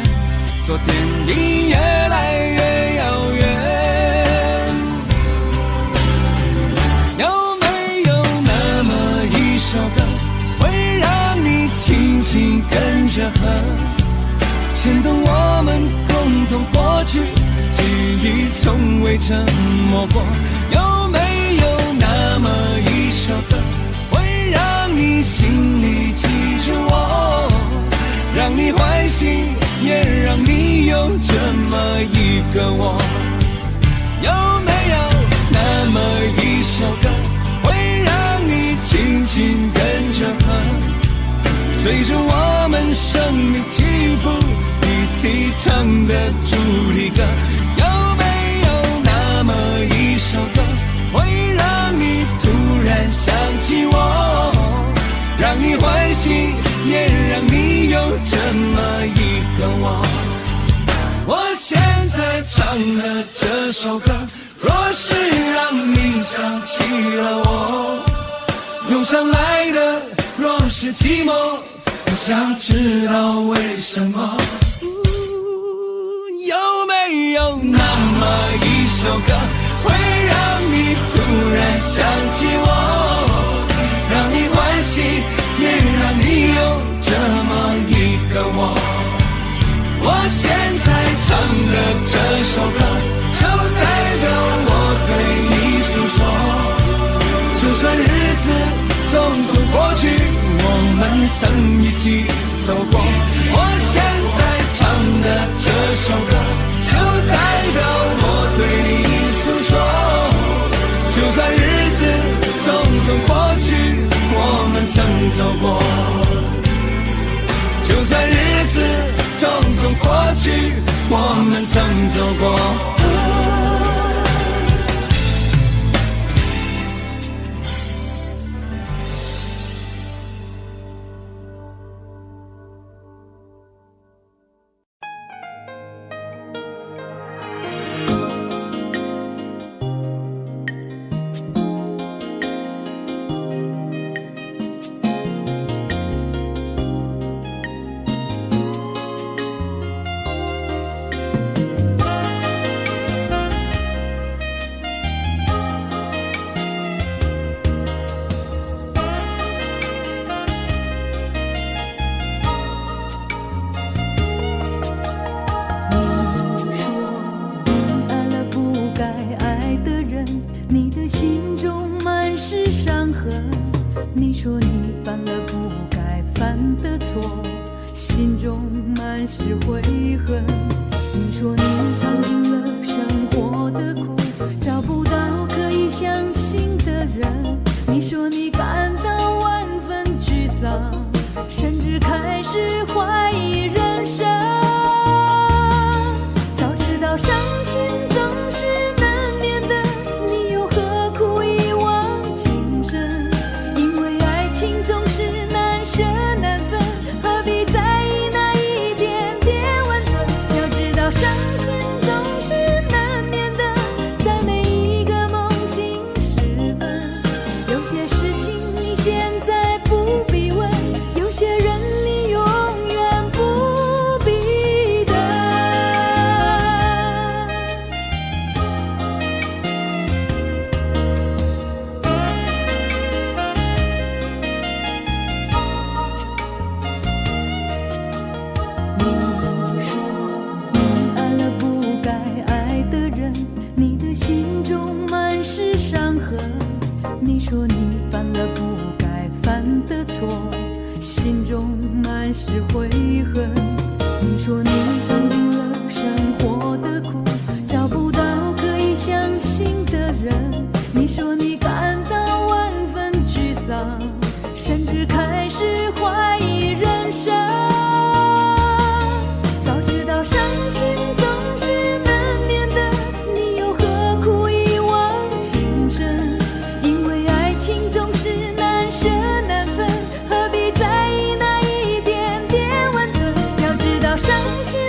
昨天已越来越遥远。首歌会让你轻轻跟着和，牵动我们共同过去记忆，从未沉默过。有没有那么一首歌，会让你心里记着我，让你欢喜，也让你有这么一个我？有没有那么一首歌，会让你轻轻跟着和，随着我们生命起伏一起唱的主题歌？有没有那么一首歌，会让你突然想起我，让你欢喜，也让你有这么一个我？我现在唱的这首歌，若是让上来的若是寂寞，我想知道为什么。有没有那么一首歌，会让你突然想起我，让你欢喜，也让你有这么一个我。我现在唱的这首歌，就代表我对你诉说。就算日子匆匆过去，我们曾一起走过。我现在唱的这首歌，就代表我对你诉说。就算日子匆匆过去，我们曾走过。就算日子匆匆过去，我们曾走过。你说你犯了不该犯的错，心中满是悔恨。你说你尝尽了生活的苦，找不到可以相信的人。你说你感到万分沮丧，甚至开始怀疑人生。早知道伤心总是难免的，你又何苦一往情深？因为爱情总是难舍难分，何必在意那一点点温存？要知道伤心总是难免的，在每一个梦醒时分。有些事情你现在不必问，有些人你永远不必等。你说你爱了不该爱的人，你的心中满是伤痕。你说你犯了不该犯的错，心中满是悔恨。你说你尝尽了生活的苦，找不到可以相信的人。你说你感到万分沮丧，甚至开始怀疑人生。早知道伤心总是难免的，你又何苦一往情深？因为爱情总是难舍难分，何必在意那一点点温存？要知道伤心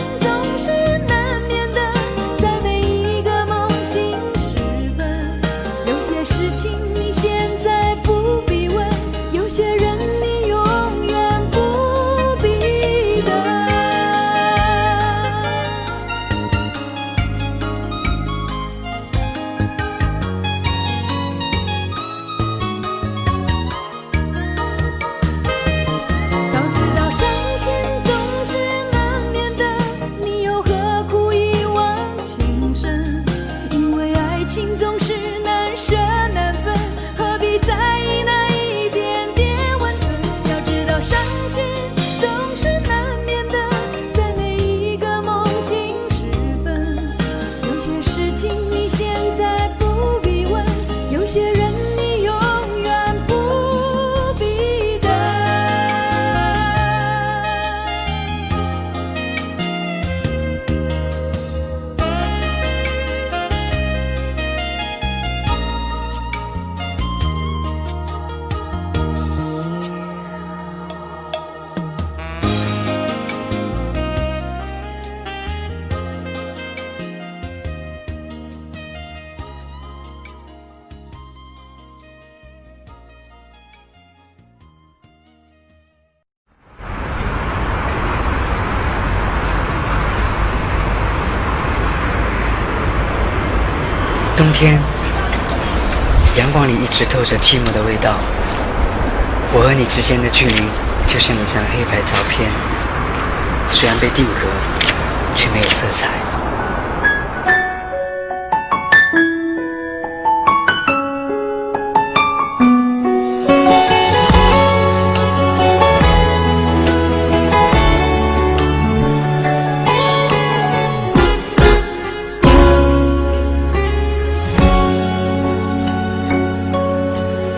天，阳光里一直透着寂寞的味道。我和你之间的距离就像一张黑白照片，虽然被定格，却没有色彩。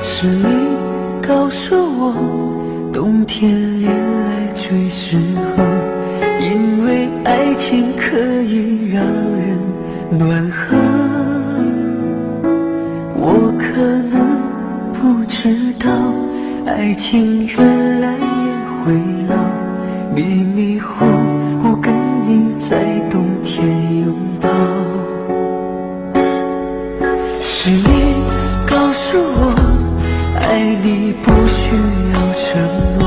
是你告诉我，冬天恋爱最适合，因为爱情可以让人暖和。我可能不知道，爱情原来也会老，迷迷糊糊跟你在冬天拥抱。是你告诉我，爱你不需要承诺，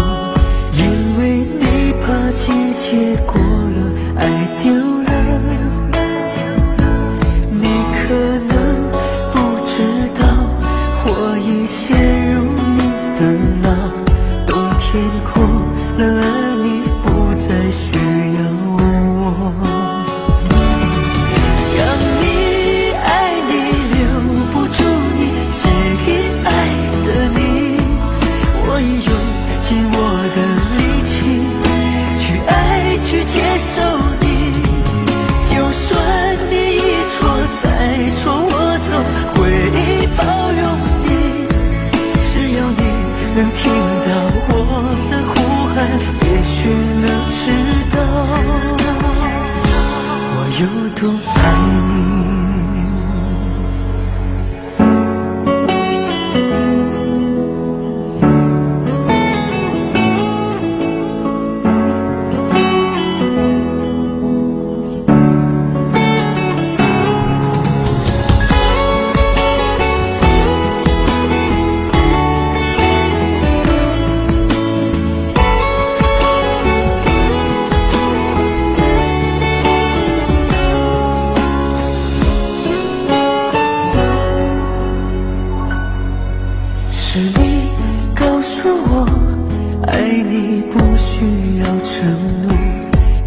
因为你怕季节过了，爱丢了。你可能不知道，我已陷入你的牢，冬天过了，而你不再需要我。想你爱你留不住你，谁给爱的你，我已用尽我的力气去爱去接受你。就算你一错再错，我都会包容你。只要你能听到我的呼喊，也许能知道我有多爱你。是你告诉我，爱你不需要承诺，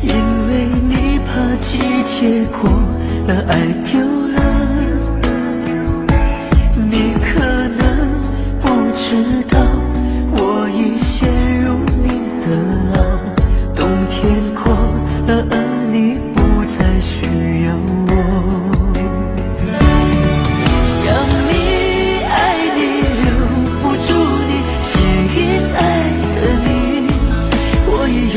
因为你怕季节过了，爱丢了。你可能不知道，我已陷入你的牢，冬天过了，而你不再需要我。想你爱你留不住你，吸引爱的你，我也用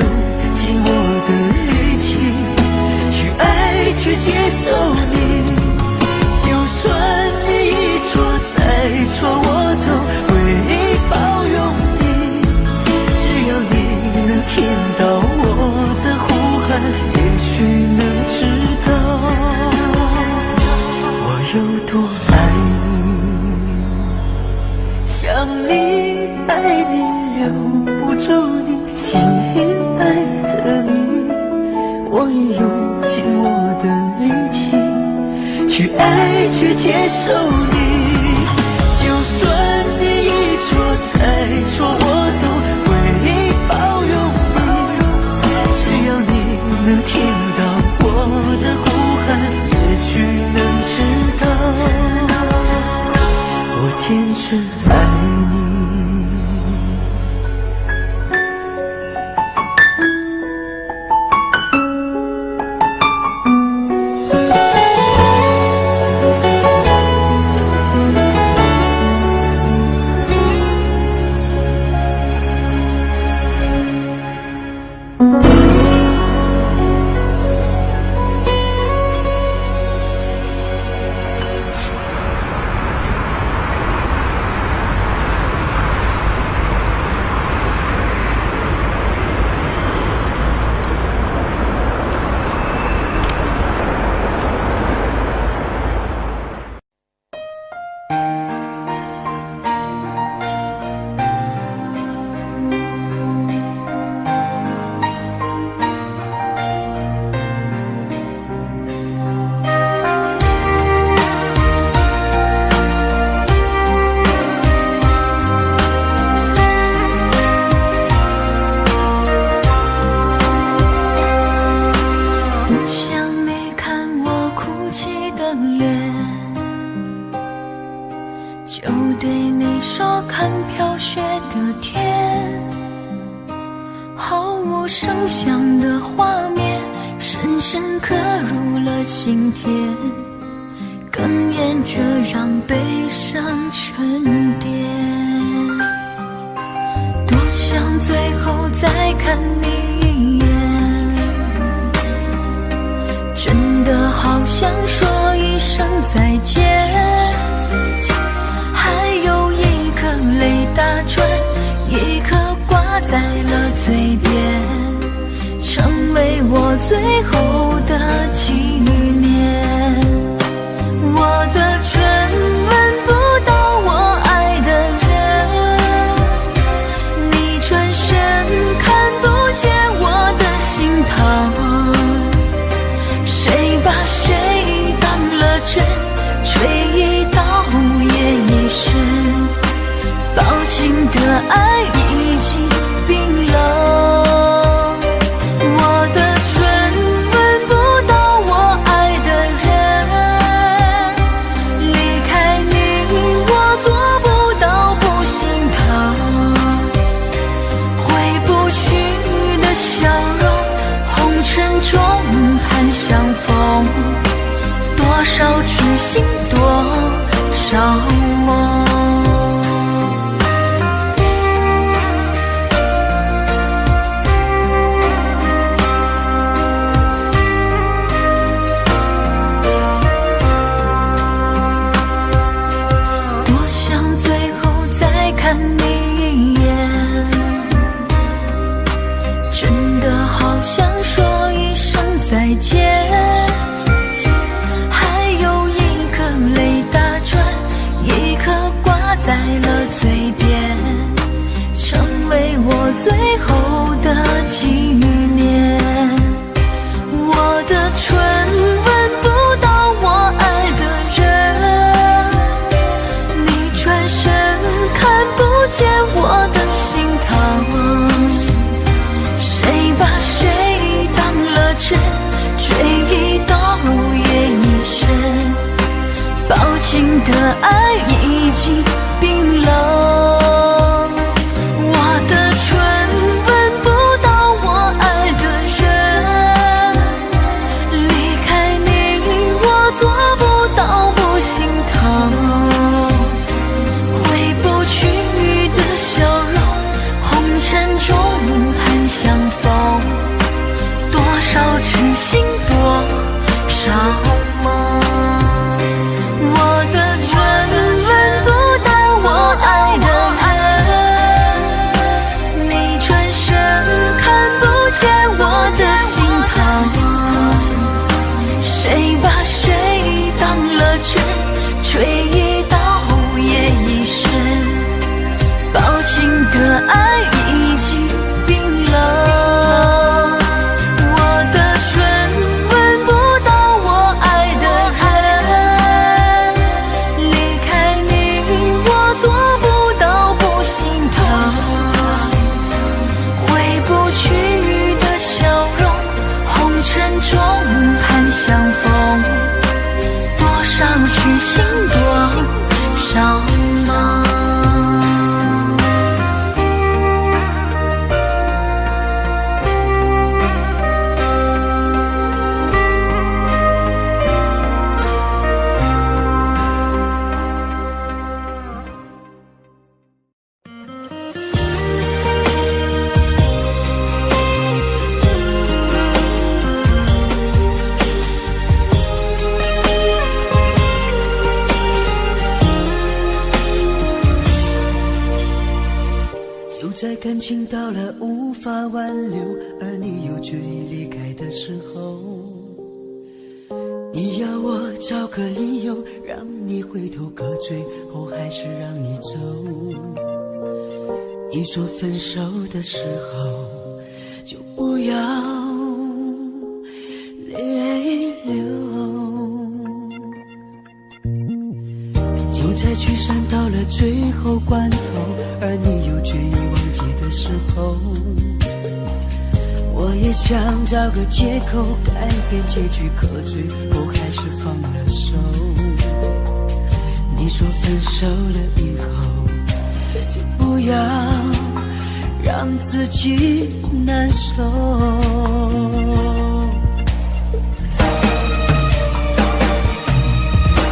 尽我的力气去爱去接受你。就算你一错再错，我都会包容你。只要你能听到我的呼喊，也许能知道我有多爱你。想你爱你留不住你，吸引爱的你，我已用尽我的力气去爱去接受你。就算你一错再错，我都会包容你。只要你能听到我的呼喊，也许能知道我坚持爱你。就对你说看飘雪的天，毫无声响的画面深深刻入了心田，哽咽着让悲伤沉淀。多想最后再看你一眼，真的好想说一声再见，还有一颗泪打转，一颗挂在了嘴边，成为我最后的纪念。我的唇吻不到我爱的人，你转身看不见我的心疼，谁把谁当了真，吹一刀也一生，抱紧的爱已经冰冷。我的唇吻不到我爱的人，离开你我做不到不心疼，回不去的笑容，红尘中盼相逢，多少痴心多少梦。再见，还有一颗泪打转，一颗挂在了嘴边，成为我最后的纪念。我的唇吻不到我爱的人，你转身看不见我的心疼，谁把谁当了真，吹一刀也一生，抱紧的爱已经冰冷。我的唇吻不到我爱的人，离开你我做不到不心疼，回不去的笑容，红尘中盼相逢，多少痴心多少梦。我的唇吻不到我爱的人，你转身看不见我的心疼，谁把谁当了真，吹一刀也一生，抱紧的爱已经冰冷。相逢，多少痴心多少梦。在感情到了无法挽留，而你又决意离开的时候，你要我找个理由让你回头，可最后还是让你走。你说分手的时候就不要泪流，就在聚散到了最后关头，而你又决意忘记的时候，我也想找个借口改变结局，可最后还是放了手。你说分手了以后就不要让自己难受。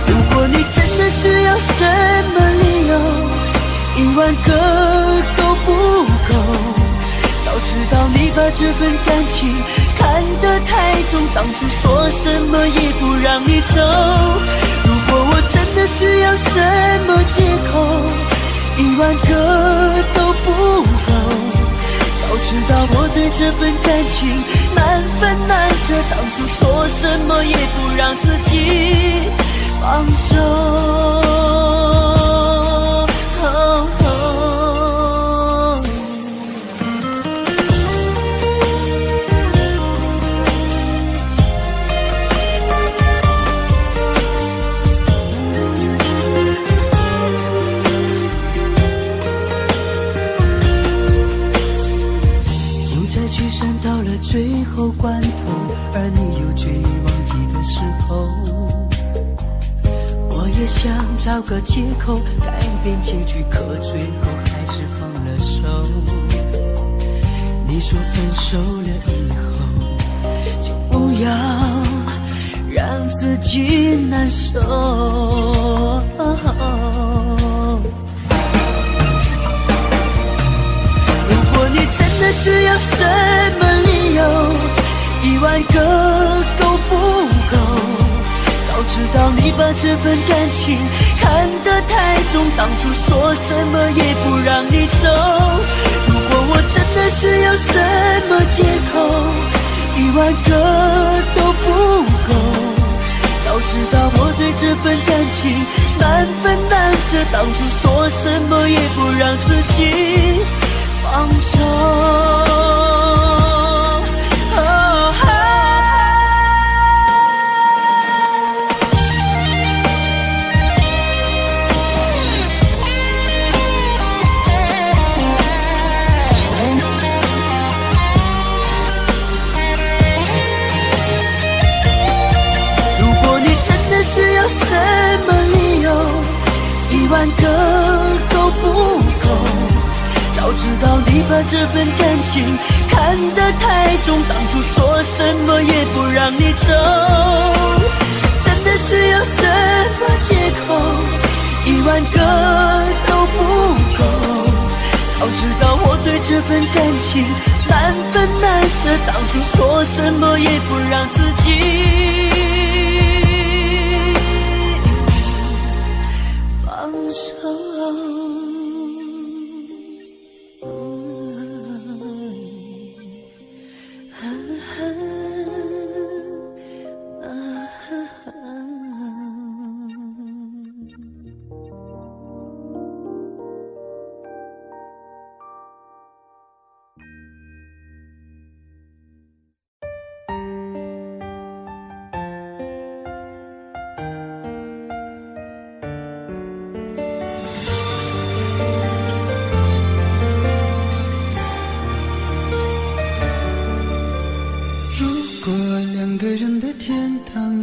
如果你真的需要什么理由，1万个都不够。早知道你把这份感情看得太重，当初说什么也不让你走。如果我真的需要什么借口，1万个都不够。早知道我对这份感情难分难舍，当初说什么也不让自己放手。到了最后关头，而你又最忘记的时候，我也想找个借口改变结局，可最后还是放了手。你说分手了以后就不要让自己难受。如果你真的需要什么理由，1万个都不够。早知道你把这份感情看得太重，当初说什么也不让你走。如果我真的需要什么借口，1万个都不够。早知道我对这份感情难分难舍，当初说什么也不让自己放手。如果你真的需要什么理由，1万个都不够。早知道你把这份感情看得太重，当初说什么也不让你走。真的需要什么借口，1万个都不够。早知道我对这份感情难分难舍，当初说什么也不让自己放手。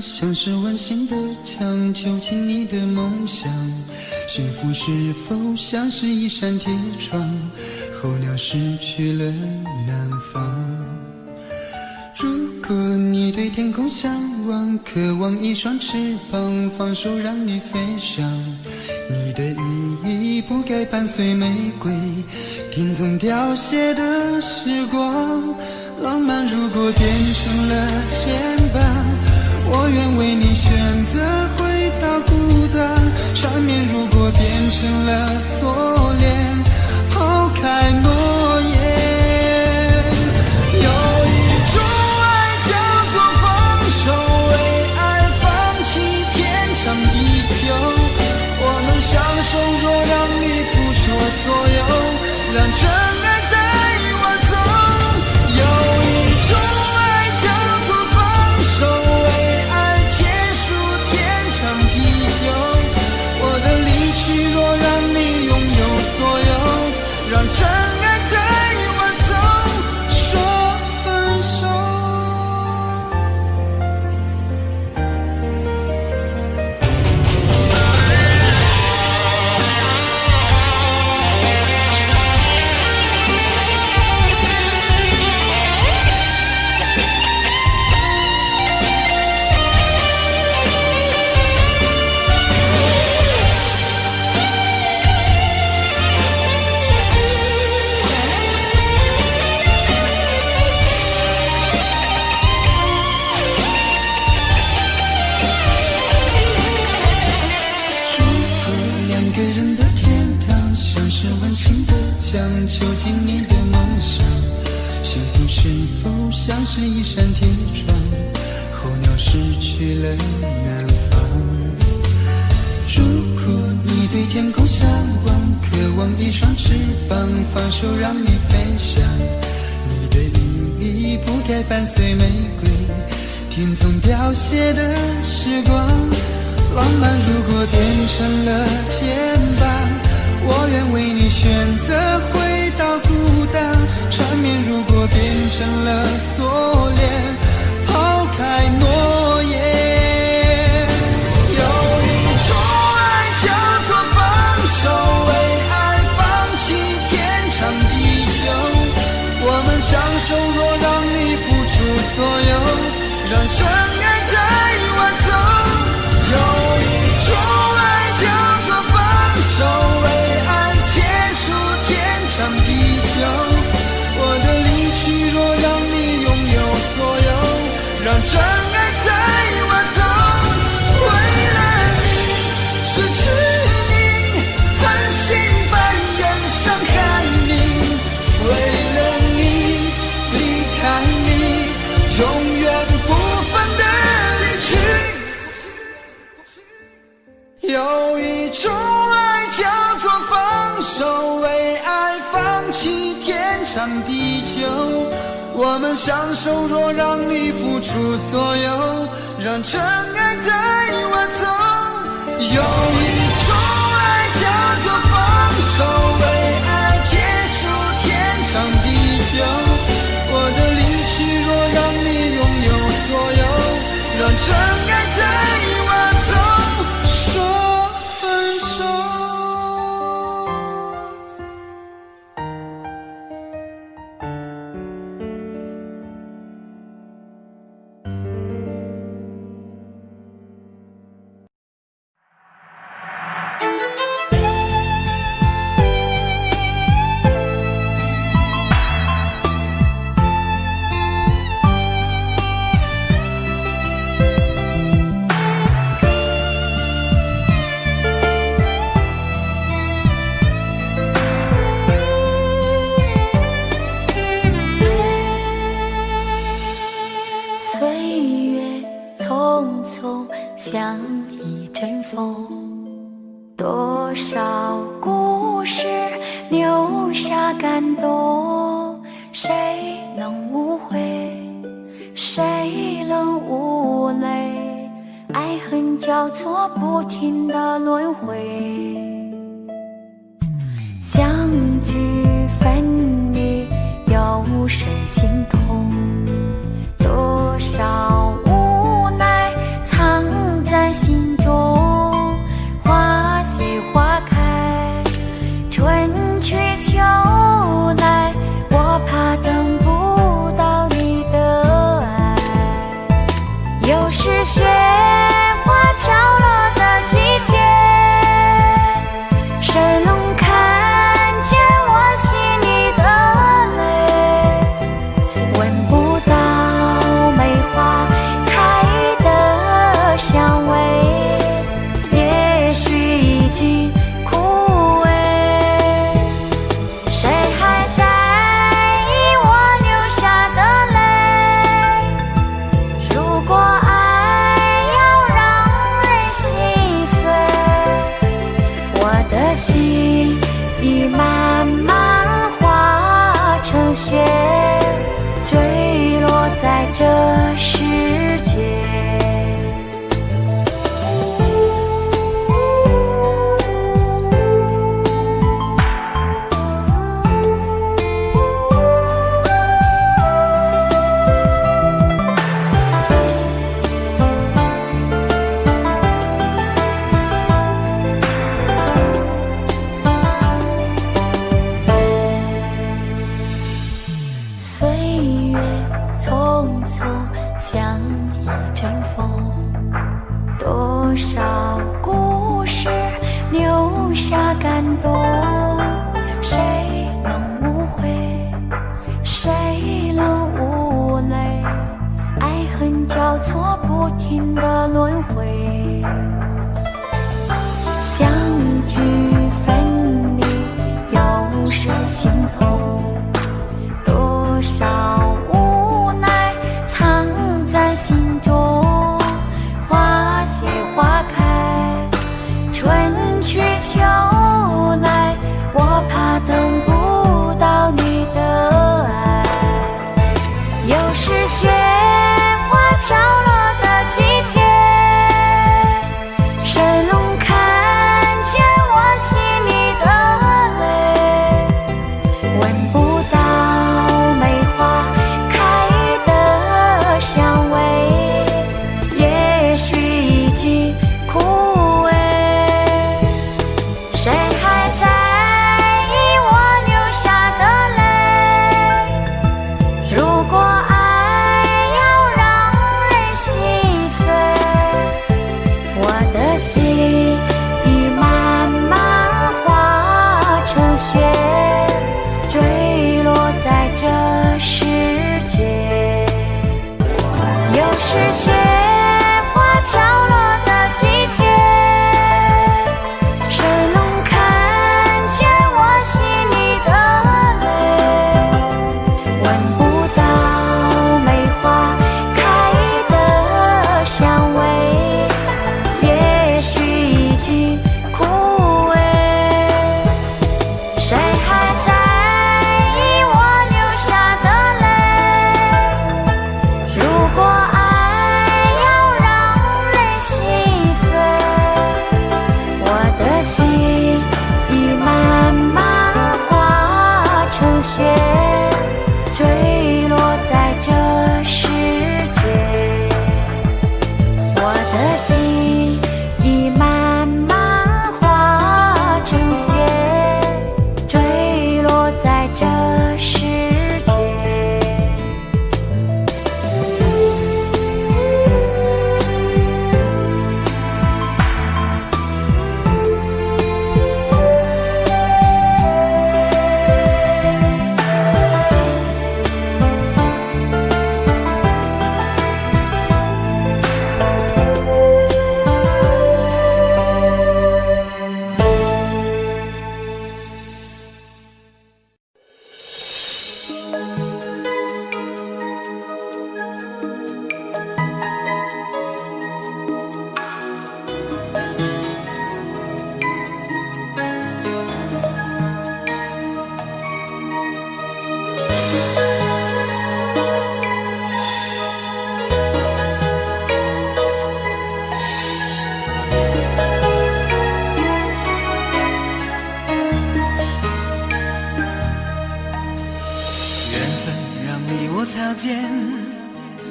像是温馨的墙，囚禁你的梦想。幸福是否像是一扇铁窗，候鸟失去了南方。如果你对天空向往，渴望一双翅膀，放手让你飞翔。你的羽翼不该伴随玫瑰，听从凋谢的时光。浪漫如果变成了牵绊，我愿为你选择回到孤单。缠绵如果变成了锁链，抛开诺言。有一种爱叫做放手，为爱放弃天长地久。我们相守，若让你付出所有，让真爱带我走。有一种爱叫做放手，为爱结束天长地久。我的离去若让你拥有所有，让真爱带我走，说分手。想囚禁你的梦想，幸福是否像是一扇铁窗，候鸟失去了南方。如果你对天空向往，渴望一双翅膀，放手让你飞翔，你的羽翼不该伴随玫瑰，天从凋谢的时光。浪漫如果变成了肩膀，我愿为你选择回到孤单。缠绵如果变成了锁链，抛开诺言。有一种爱叫做放手，为爱放弃天长地久。我们相守，若让你付出所有，让真爱在晚走。有一种爱叫做放手，为爱结束天长地久。我的离去若让你拥有所有，让真爱在晚走。为了你失去你，狠心扮演伤害你，为了你离开你，永远不分的离去。有一种爱叫做放手，为爱放弃天长地久。我们相守，若让你付出所有，让真爱在晚走。有一种爱叫做放手，为爱结束天长地久。我的离去若让你拥有所有，让真爱在晚走。说分手。像一阵风，多少故事留下感动，谁能无悔，谁能无泪，爱恨交错不停的轮回，相聚分离有谁心痛，多少无奈藏在心中，花谢花开，春去秋来，我怕等不到你的爱。又是雪花飘落的季节，谁能看见我心里的泪？闻不到梅花开的香味，也许已经枯萎，谁还在意我流下的泪？如果爱要让人心碎，我的心已慢慢化成雪，坠落在这世界。岁月匆匆像一阵风，多少故事留下感动，谁能无悔，谁能无泪，爱恨交错不停的轮回，相聚分离有谁心擦肩，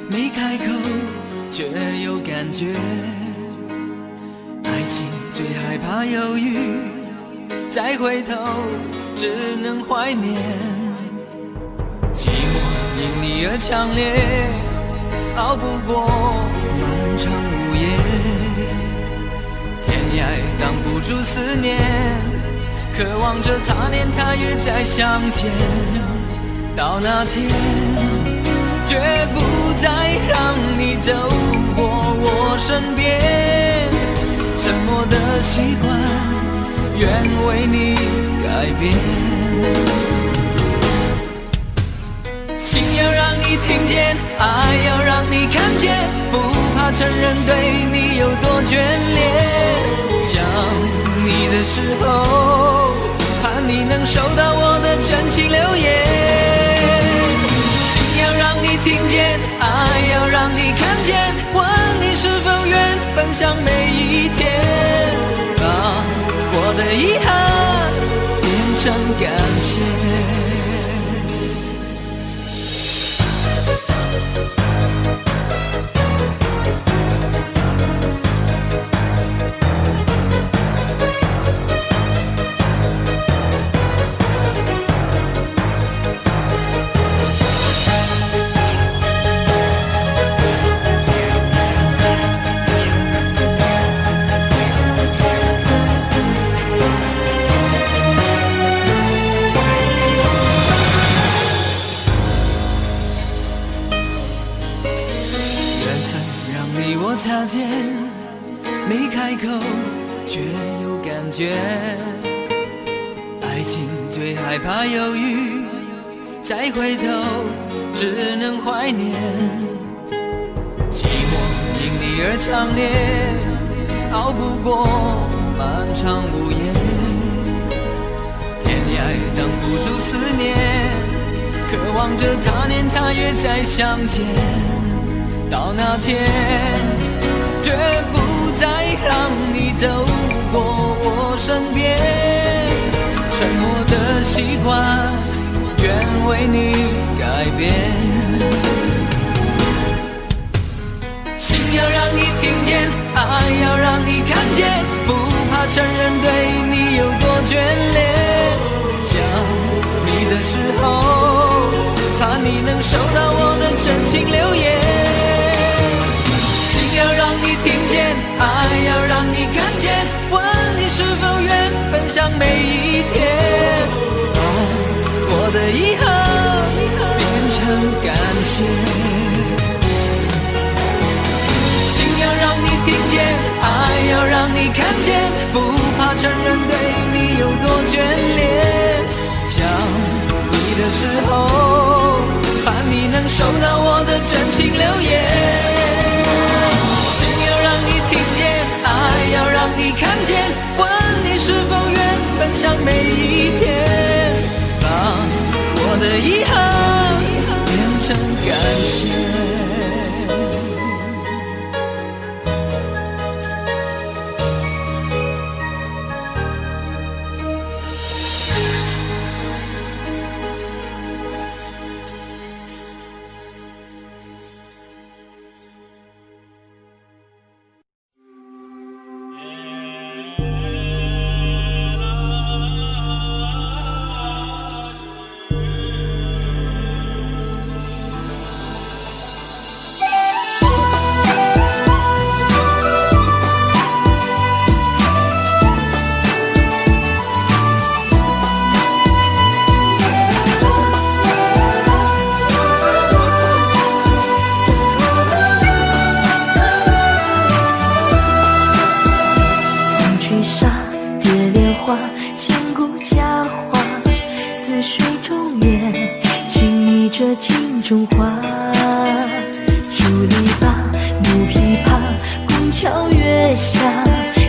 没开口却有感觉。爱情最害怕犹豫，再回头只能怀念。寂寞因你而强烈，熬不过漫长午夜。天涯挡不住思念，渴望着他年他月再相见。到那天，绝不再让你走过我身边。沉默的习惯，愿为你改变。心要让你听见，爱要让你看见，不怕承认对你有多眷恋。想你的时候，盼你能收到我的真情留言。心要让你听见，爱要让你看见，问你是否愿分享每一天，把我的遗憾变成感谢。擦肩，没开口却有感觉。爱情最害怕犹豫，再回头只能怀念。寂寞因你而强烈，熬不过漫长午夜。天涯挡不住思念，渴望着他年他月再相见。到那天，绝不再让你走过我身边。沉默的习惯，愿为你改变。心要让你听见，爱要让你看见，不怕承认对你有多眷恋。想你的时候，怕你能收到我的真情留言。要让你听见，爱要让你看见，问你是否愿分享每一天，把我的遗憾变成感谢。心要让你听见，爱要让你看见，不怕承认对你有多眷恋。想你的时候，盼你能收到我的真情留言。爱要让你看见，问你是否愿分享每一天，把我的遗憾变成感谢。中华，竹篱笆，木琵琶，宫桥月下，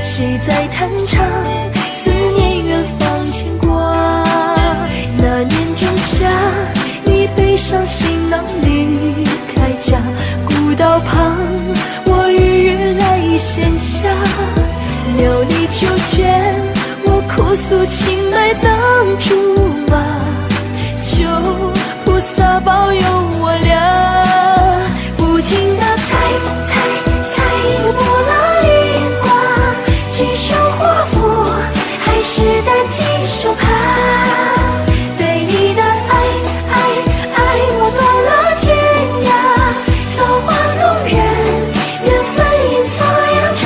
谁在弹唱？思念远方牵挂。那年仲夏，你背上行囊离开家，古道旁，我与月来闲暇。袅泥秋千，我哭诉青梅当竹马。求菩萨保佑我俩。手帕。对你的爱我断了天涯，造化弄人，缘分阴错阳差。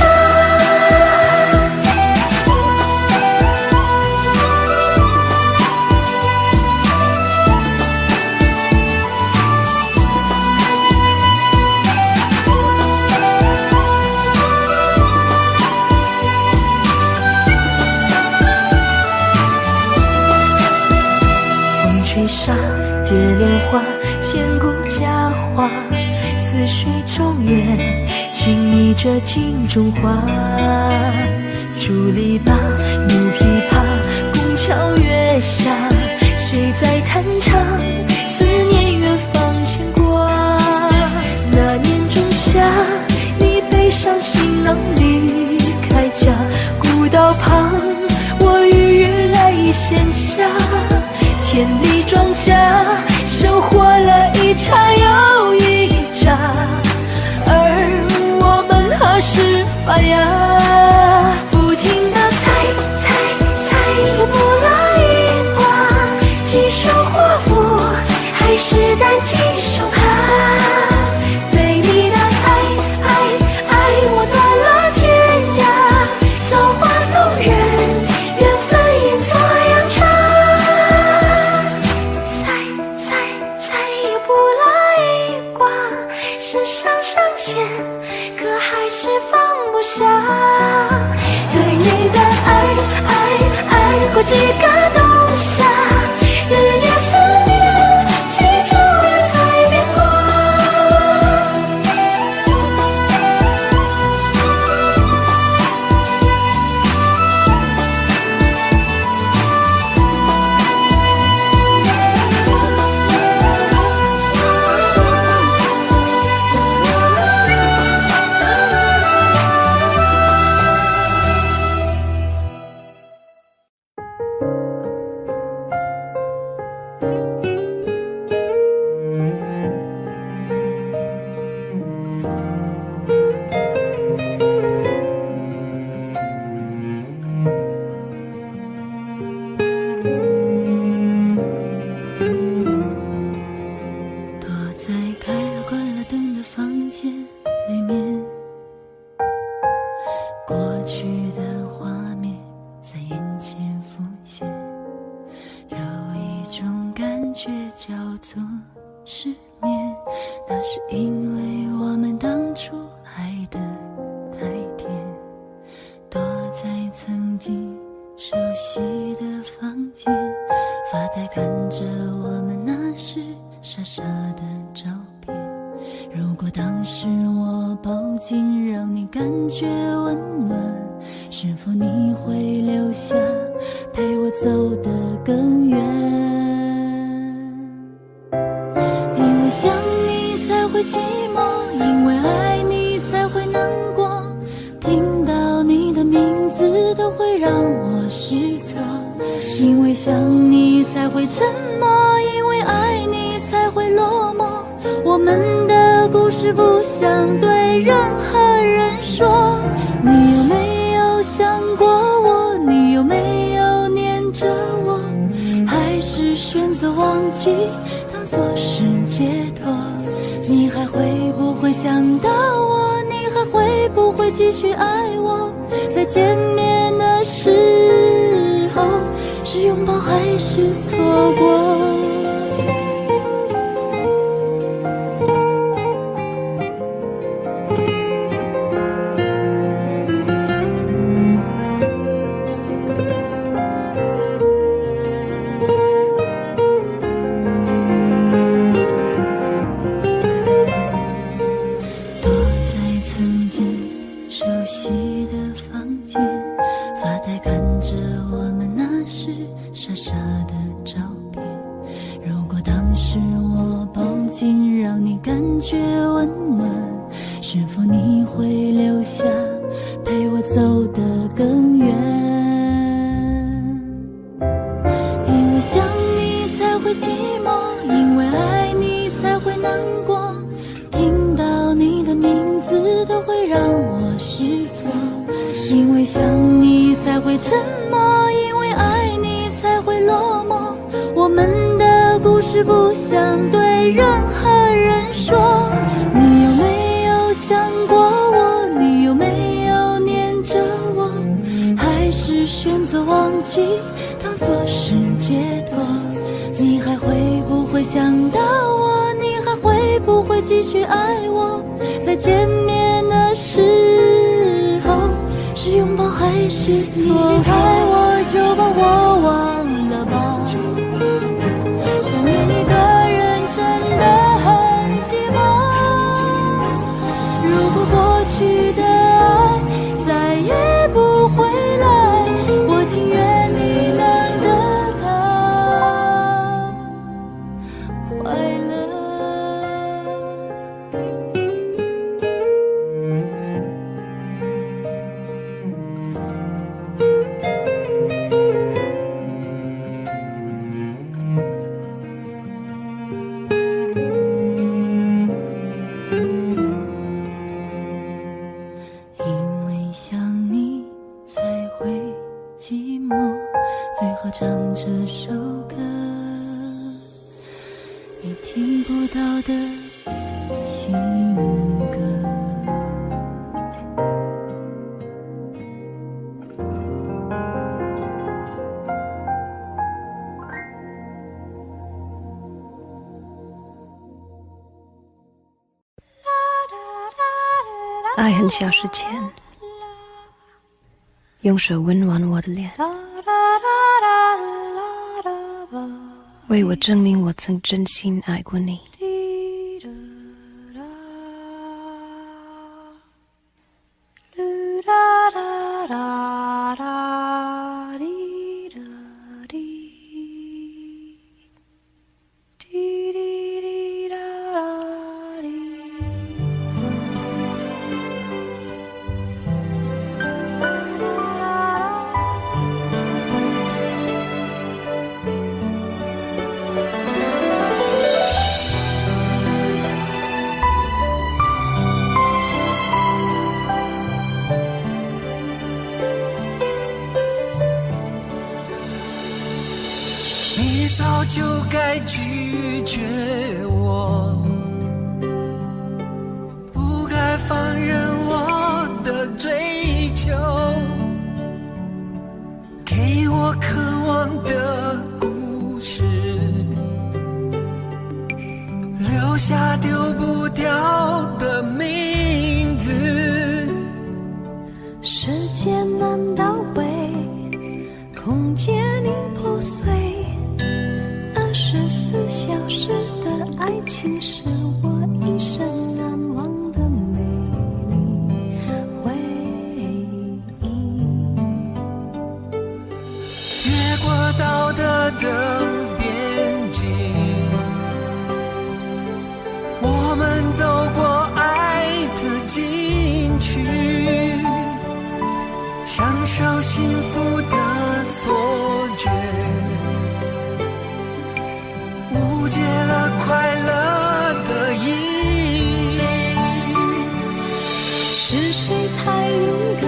吹沙蝶莲花，千古佳话。似水中月，轻昵着镜中花。竹篱笆，木琵琶，宫桥月下，谁在弹唱？思念远方牵挂。那年仲夏，你背上行囊离开家，古道旁，我与月来闲暇。田里庄稼，收获了一茬又一茬，而我们何时发芽？不停地猜，也不拉一卦，几手花火，还是担几手帕。对你的爱我断了天涯，造化弄人，缘分阴错阳差。可还是放不下，对你的爱过几个冬夏，日夜思念，记住了才变卦。因为想你才会沉默，因为爱你才是不想对任何人说。你有没有想过我？你有没有念着我？还是选择忘记，当作是解脱？你还会不会想到我？你还会不会继续爱我？在见面的时候，是拥抱还是错？你爱我就把我忘了吧，想念一个人真的很寂寞。如果过去的爱再也不回来，我情愿你能得到快乐。因为想你才会寂寞，最后唱这首歌，你听不到的情歌。爱很小时前，用手温暖我的脸，为我证明我曾真心爱过你。你早就该拒绝我，不该放任我的追求，给我渴望的故事，留下丢不掉的名字。时间难倒回，空间已破碎，24小时的爱情是我一生难忘的美丽回忆。越过道德的边境，我们走过爱的禁区，享受幸福的错觉，误解了快乐的意义。是谁太勇敢，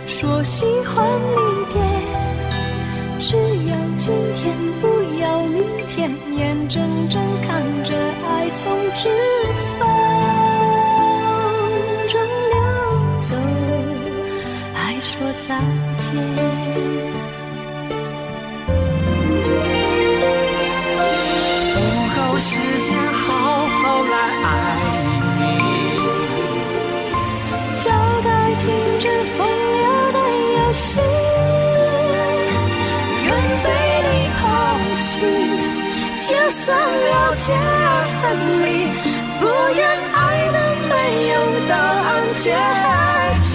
说喜欢离别？只要今天，不要明天，眼睁睁看着爱从指缝中流走，还说再见。时间好好来爱你，早该停止风流的游戏，愿被你抛弃，就算了解而分离，不愿爱的没有答案结局。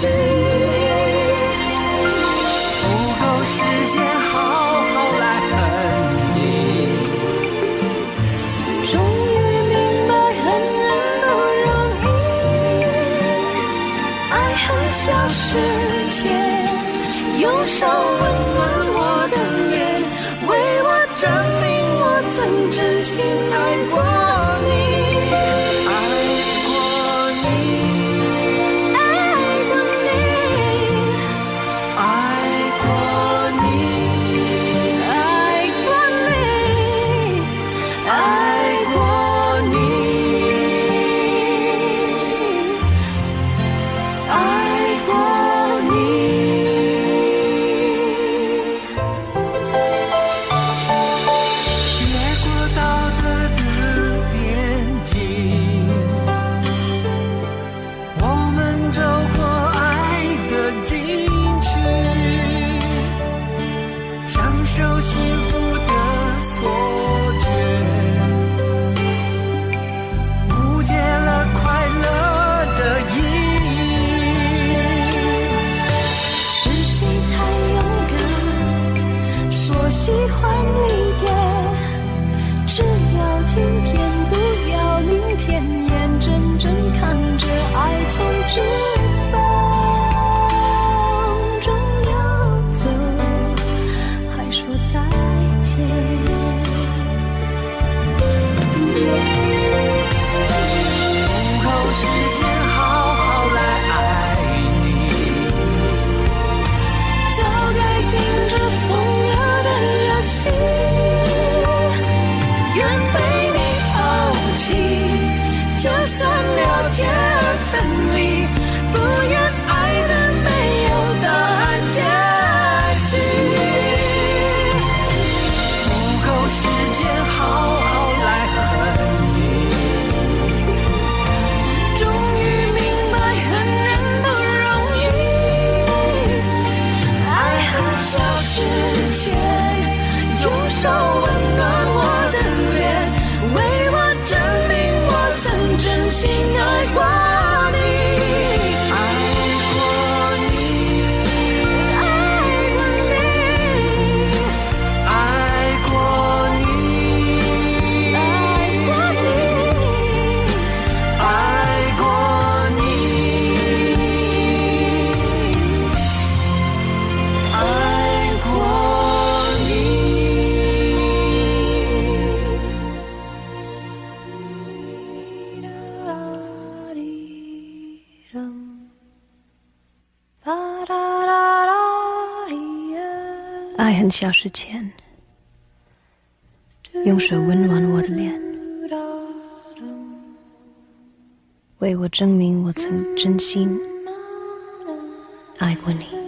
不够时间好好来恨你，终于明白恨人不容易，爱很小时间，用手温暖我的脸，为我证明我曾真心爱过你，爱过你。换离别，只要今天，不要明天，眼睁睁看着爱从指缝中流走，还说再见。空后时间好好来爱你，早该停止风流的游戏，愿被你抛弃，就算了解而分离，不愿爱的没有答案结局。空后时间好好来恨你，终于明白恨人不容易，爱很小时前，用手温暖我的脸，为我证明我曾真心爱过你，爱过你，爱过你，爱过你，爱过你。爱过你。爱很小时前，用手温暖我的脸，为我证明我曾真心爱过你。